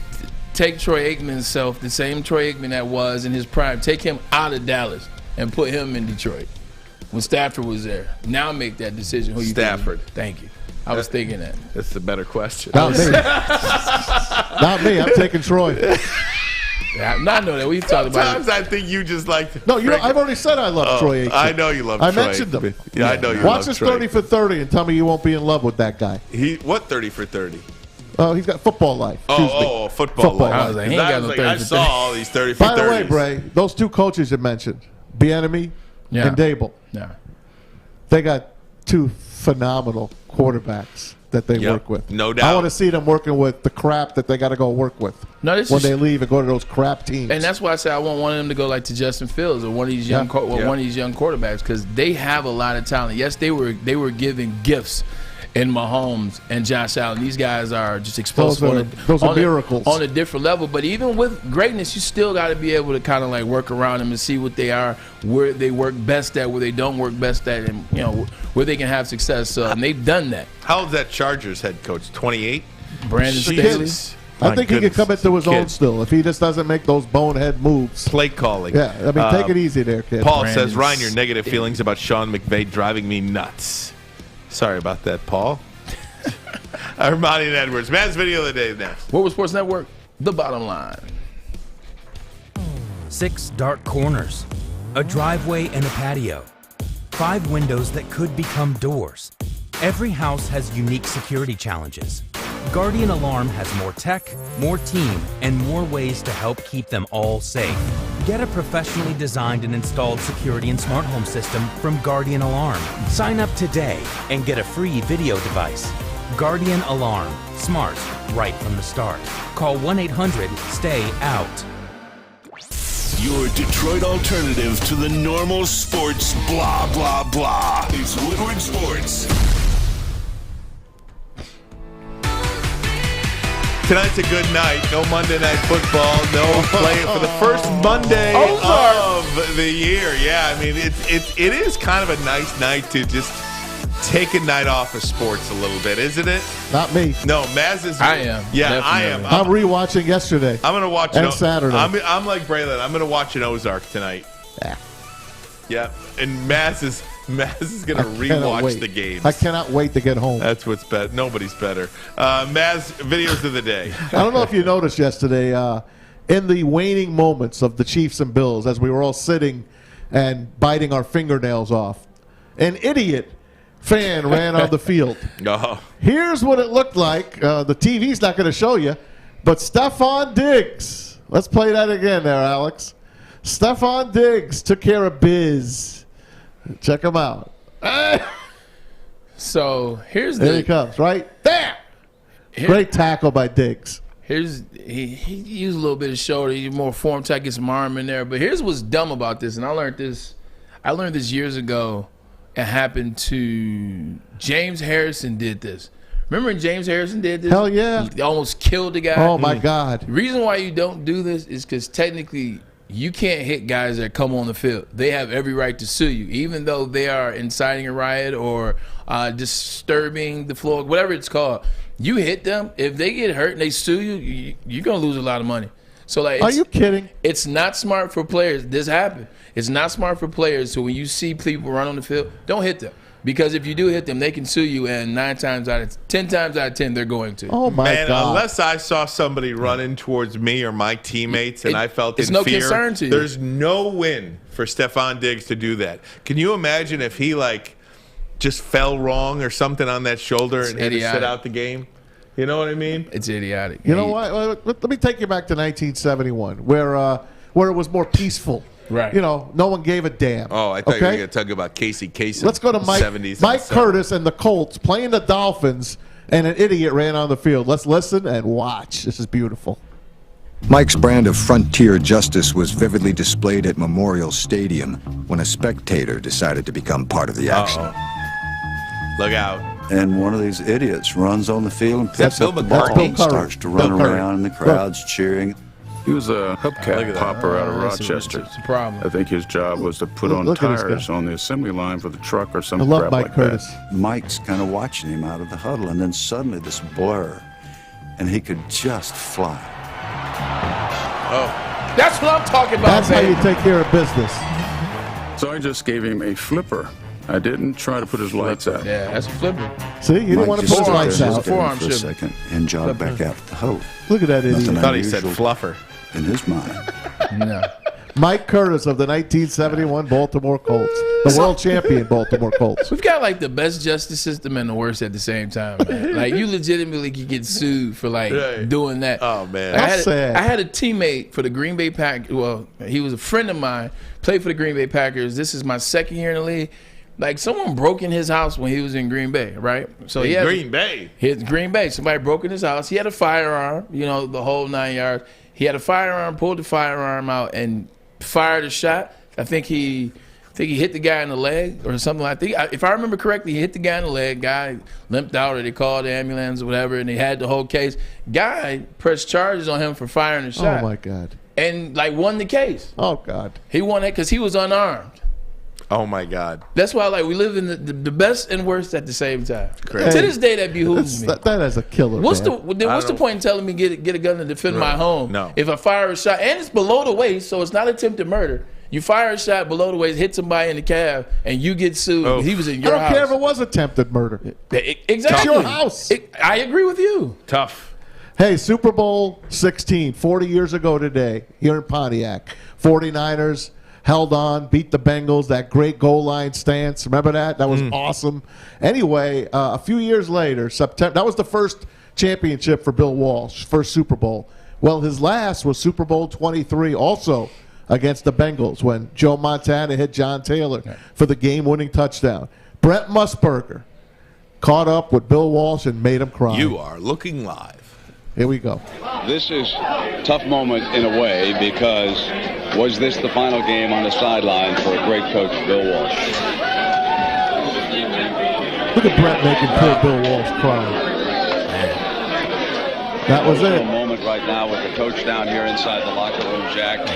Take Troy Aikman's self, the same Troy Aikman that was in his prime. Take him out of Dallas and put him in Detroit when Stafford was there. Now make that decision. Who you Stafford. Thank you. I was thinking that. That's the better question. Not me. Not me. I'm taking Troy. I know that. We've talked about it. Sometimes I think you just like to. No, I've already said I love Troy Aikman. I know you love Troy. I mentioned him. Yeah, I know you Watch love his Troy. 30 for 30 and tell me you won't be in love with that guy. What 30 for 30? Oh, he's got football life. Football life. I was like, he ain't got no 30 I for saw 30. all these 30 for 30s. By the way, Bray, those 2 coaches you mentioned, Bieniemy and Dable, they got 2 phenomenal quarterbacks that they work with. No doubt. I want to see them working with the crap that they got to go work with when they leave and go to those crap teams. And that's why I say I want one of them to go like to Justin Fields or one of these young one of these young quarterbacks because they have a lot of talent. Yes, they were given gifts in Mahomes and Josh Allen. These guys are just explosive. Those are miracles. On a different level. But even with greatness, you still got to be able to kind of like work around them and see what they are, where they work best at, where they don't work best at, and where they can have success. So, and they've done that. How old's that Chargers head coach? 28? Brandon Staley. I think he can come into his own still if he just doesn't make those bonehead moves. Play calling. Yeah, I mean, take it easy there, kid. Paul says, Ryan, your negative feelings about Sean McVay driving me nuts. Sorry about that, Paul. Ermanni and Edwards. Man's video of the day next. Woodward Sports Network, The Bottom Line. 6 dark corners, a driveway and a patio, 5 windows that could become doors. Every house has unique security challenges. Guardian Alarm has more tech, more team, and more ways to help keep them all safe. Get a professionally designed and installed security and smart home system from Guardian Alarm. Sign up today and get a free video device. Guardian Alarm. Smart, right from the start. Call 1-800-STAY-OUT. Your Detroit alternative to the normal sports blah, blah, blah. It's Woodward Sports. Tonight's a good night. No Monday Night Football. No playing for the first Monday of the year. Yeah, I mean, it is kind of a nice night to just take a night off of sports a little bit, isn't it? Not me. No, Maz is. I am. Yeah, Definitely. I am. I'm rewatching yesterday. I'm going to watch and Saturday. I'm like Braylon. I'm going to watch an Ozark tonight. Yeah, and Maz is going to rewatch the games. I cannot wait to get home. That's what's better. Nobody's better. Maz, videos of the day. I don't know if you noticed yesterday, in the waning moments of the Chiefs and Bills, as we were all sitting and biting our fingernails off, an idiot fan ran on the field. Oh. Here's what it looked like. The TV's not going to show you, but Stephon Diggs. Let's play that again there, Alex. Stephon Diggs took care of biz. Check him out. So There he comes, right there. Great tackle by Diggs. He used a little bit of shoulder. He more form tech, get some arm in there. But here's what's dumb about this, and I learned this years ago. It happened to James Harrison. Did this? Remember when James Harrison did this? Hell yeah! He almost killed the guy. Oh my God! The reason why you don't do this is because technically you can't hit guys that come on the field. They have every right to sue you, even though they are inciting a riot or disturbing the floor, whatever it's called. You hit them, if they get hurt and they sue you, you're gonna lose a lot of money. So like, Are you kidding? It's not smart for players. This happened. It's not smart for players. So when you see people run on the field, don't hit them. Because if you do hit them, they can sue you, and 10 times out of 10, they're going to. Oh my God! Unless I saw somebody running towards me or my teammates, and I felt it's in no fear, concern to you. There's no win for Stephon Diggs to do that. Can you imagine if he just fell wrong or something on that shoulder and had to sit out the game? You know what I mean? It's idiotic. You know what? Let me take you back to 1971, where it was more peaceful. Right. You know, no one gave a damn. Oh, I thought you were going to talk about Casey Kasem. Let's go to Mike 70s Mike Curtis and the Colts playing the Dolphins, and an idiot ran on the field. Let's listen and watch. This is beautiful. Mike's brand of frontier justice was vividly displayed at Memorial Stadium when a spectator decided to become part of the action. Look out. And one of these idiots runs on the field and picks up the McCartney? ball and starts to run around, and the crowd's cheering. He was a hubcap popper out of Rochester. It's a problem. I think his job was to put on Look at this tires guy. on the assembly line for the truck or some I love crap Mike like Curtis. Mike's kind of watching him out of the huddle, and then suddenly this blur, and he could just fly. Oh, that's what I'm talking about. That's how you take care of business. that. So I just gave him a flipper. I didn't try to put his lights out. Yeah, that's a flipper. See, you didn't want to put his lights out. Forearm for a shiver. second and jogged back out to the huddle. Look at that idiot. Nothing I thought he unusual said fluffer. in his mind. No. Mike Curtis of the 1971 Baltimore Colts, the world champion Baltimore Colts. We've got like the best justice system and the worst at the same time, man. Like you legitimately could get sued for doing that. Oh man, Like, That's sad. I had a teammate for the Green Bay Packers. Well, he was a friend of mine. Played for the Green Bay Packers. This is my second year in the league. Like someone broke in his house when he was in Green Bay, right? So he had Green Bay. Green Bay. Somebody broke in his house. He had a firearm, the whole 9 yards. He had a firearm, pulled the firearm out, and fired a shot. I think he hit the guy in the leg or something like that. If I remember correctly, he hit the guy in the leg. Guy limped out, or they called the ambulance or whatever, and they had the whole case. Guy pressed charges on him for firing a shot. Oh my God. And won the case. Oh God. He won it because he was unarmed. Oh my God. That's why we live in the best and worst at the same time. Crazy. To this day, that behooves me. That is a killer. What's man. the point in telling me get a gun to defend my home? No. If I fire a shot, and it's below the waist, so it's not attempted murder. You fire a shot below the waist, hit somebody in the calf, and you get sued. Oh. He was in I your don't house. care if it was attempted murder. Exactly. It's your house. I agree with you. Tough. Hey, Super Bowl 16, 40 years ago today, here in Pontiac. 49ers held on, beat the Bengals, that great goal line stance. Remember that? That was awesome. Anyway, a few years later, September, that was the first championship for Bill Walsh, first Super Bowl. Well, his last was Super Bowl 23, also against the Bengals, when Joe Montana hit John Taylor for the game-winning touchdown. Brent Musburger caught up with Bill Walsh and made him cry. You are looking live. Here we go. This is a tough moment in a way, because was this the final game on the sideline for a great coach, Bill Walsh? Look at Brett making poor Bill Walsh cry. That was it. A moment right now with the coach down here inside the locker room, Jack.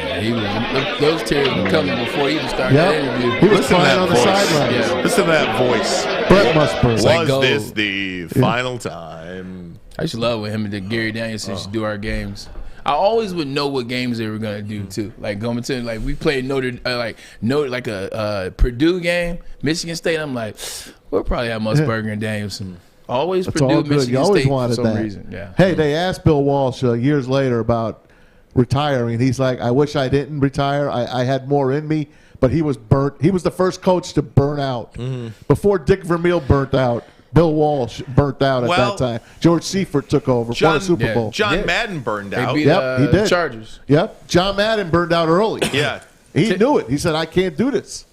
Those tears were coming before he even started the interview. He was Listen to crying that on the voice. sidelines. Yeah. Listen to that voice. Brett Musburger. Was this the final time? I used to love with him and Gary Danielson used to do our games. I always would know what games they were gonna do too. Like going to we played a Purdue game, Michigan State. I'm like, we'll probably have Musburger and Danielson. Always That's Purdue, all good. Michigan You always State wanted for some that. reason. Yeah. Hey, they asked Bill Walsh years later about retiring. He's like, I wish I didn't retire. I had more in me, but he was burnt. He was the first coach to burn out. Before Dick Vermeil burnt out, Bill Walsh burnt out at that time. George Seifert took over, won a Super Bowl. John Madden burned out. They beat, Yep, he did. Chargers. Yep. John Madden burned out early. Yeah. He knew it. He said, I can't do this.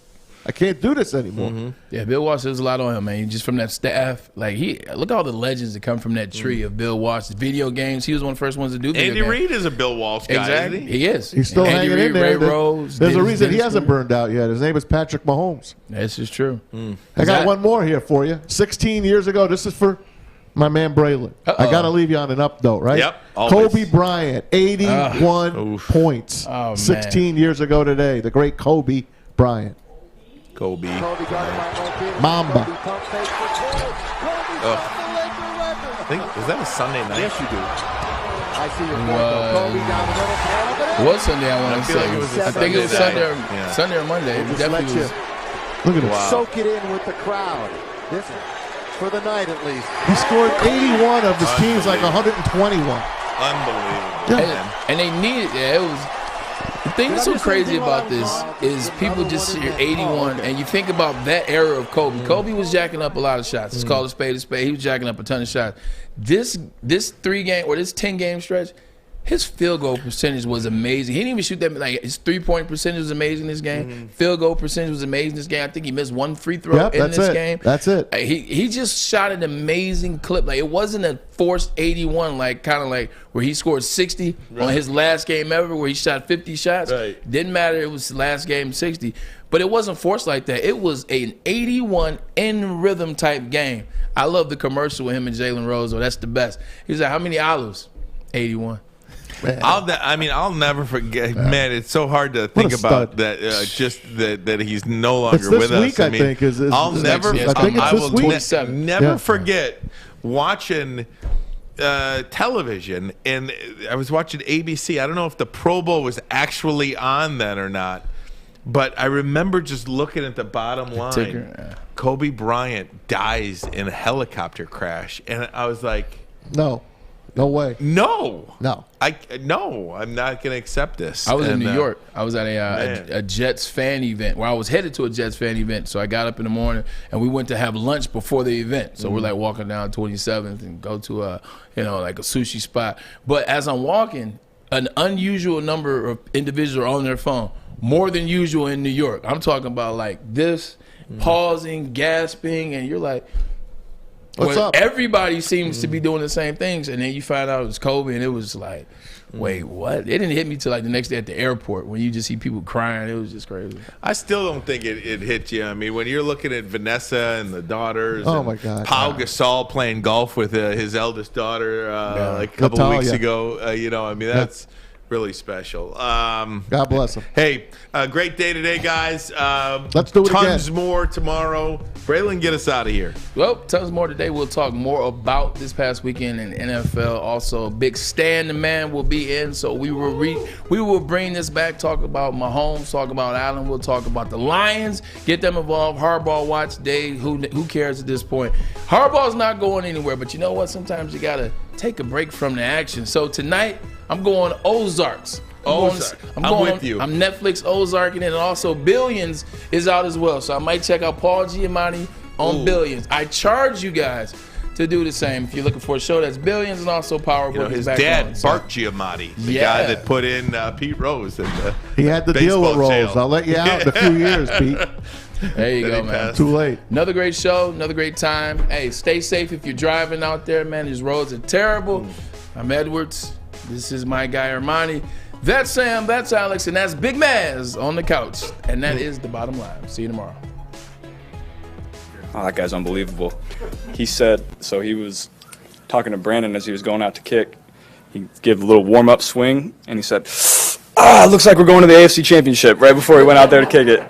I can't do this anymore. Yeah, Bill Walsh, there's a lot on him, man. Just from that staff. Look at all the legends that come from that tree of Bill Walsh. Video games. He was one of the first ones to do video Andy games. Reid is a Bill Walsh guy, Exactly. isn't he? He is. He's still Andy hanging Reid, in there. Ray Rose, There's a Dennis reason he hasn't Scooter. burned out yet. His name is Patrick Mahomes. This is true. I got one more here for you. 16 years ago, this is for my man Braylon. I got to leave you on an up note, right? Yep, always. Kobe Bryant, 81 points. Oh, man. 16 years ago today, the great Kobe Bryant. Kobe. Mamba. I think, is that a Sunday night? Yes, you do. I see your point, though. Kobe down the middle. It was Sunday, I want to say. I think it was Sunday or Monday. It Just definitely let was. Look at this. Soak it in with the crowd. This for the night, at least. He scored 81 of his team's like 121. Unbelievable. And they needed it was the thing that's so crazy about this is people just see 81 and you think about that era of Kobe. Kobe was jacking up a lot of shots. It's called a spade. He was jacking up a ton of shots. This 3-game or this 10-game stretch, his field goal percentage was amazing. He didn't even shoot that. Like his 3-point percentage was amazing this game. Field goal percentage was amazing this game. I think he missed one free throw in this game. That's it. He just shot an amazing clip. Like it wasn't a forced 81, like kind of like where he scored 60 on his last game ever, where he shot 50 shots. Didn't matter. It was last game 60, but it wasn't forced like that. It was an 81 in rhythm type game. I love the commercial with him and Jalen Rose. That's the best. He was like, "How many olives?" 81. I'll never forget. Man, it's so hard to think about that. Just that he's no longer with us. Week, I think I'll never. I will never forget watching television, and I was watching ABC. I don't know if the Pro Bowl was actually on then or not, but I remember just looking at the bottom line. Kobe Bryant dies in a helicopter crash, and I was like, No way. No. No. I'm not going to accept this. I was in New York. I was at a Jets fan event where I was headed to a Jets fan event. So I got up in the morning and we went to have lunch before the event. So we're like walking down 27th and go to like a sushi spot. But as I'm walking, an unusual number of individuals are on their phone, more than usual in New York. I'm talking about like this, pausing, gasping, and you're like, what's up? Everybody seems to be doing the same things, and then you find out it was Kobe, and it was like, wait, what? It didn't hit me till like the next day at the airport when you just see people crying. It was just crazy. I still don't think it hit you. I mean, when you're looking at Vanessa and the daughters, oh my God, Pau Gasol playing golf with his eldest daughter like a couple of weeks ago, that's really special. God bless him. Hey, great day today, guys. Let's do it tons again. more tomorrow. Braylon, get us out of here. Well, tons more today. We'll talk more about this past weekend in NFL. Also, Big Stan the Man will be in, so we will bring this back. Talk about Mahomes. Talk about Allen. We'll talk about the Lions. Get them involved. Harbaugh watch day. Who cares at this point? Harbaugh's not going anywhere, but you know what? Sometimes you gotta take a break from the action. So tonight, I'm going Ozarks. I'm with you. I'm Netflix Ozark, and then also Billions is out as well. So I might check out Paul Giamatti on Billions. I charge you guys to do the same if you're looking for a show that's Billions and also Power Book. His dad, Bart Giamatti, the guy that put in Pete Rose in the he had to deal with Rose. I'll let you out in a few years, Pete. There you go, man. Too late. Another great show, another great time. Hey, stay safe if you're driving out there, man. These roads are terrible. I'm Edwards. This is my guy, Ermanni. That's Sam, that's Alex, and that's Big Maz on the couch. And that is the bottom line. See you tomorrow. Oh, that guy's unbelievable. He said, so he was talking to Brandon as he was going out to kick. He gave a little warm-up swing, and he said, it looks like we're going to the AFC Championship right before he went out there to kick it.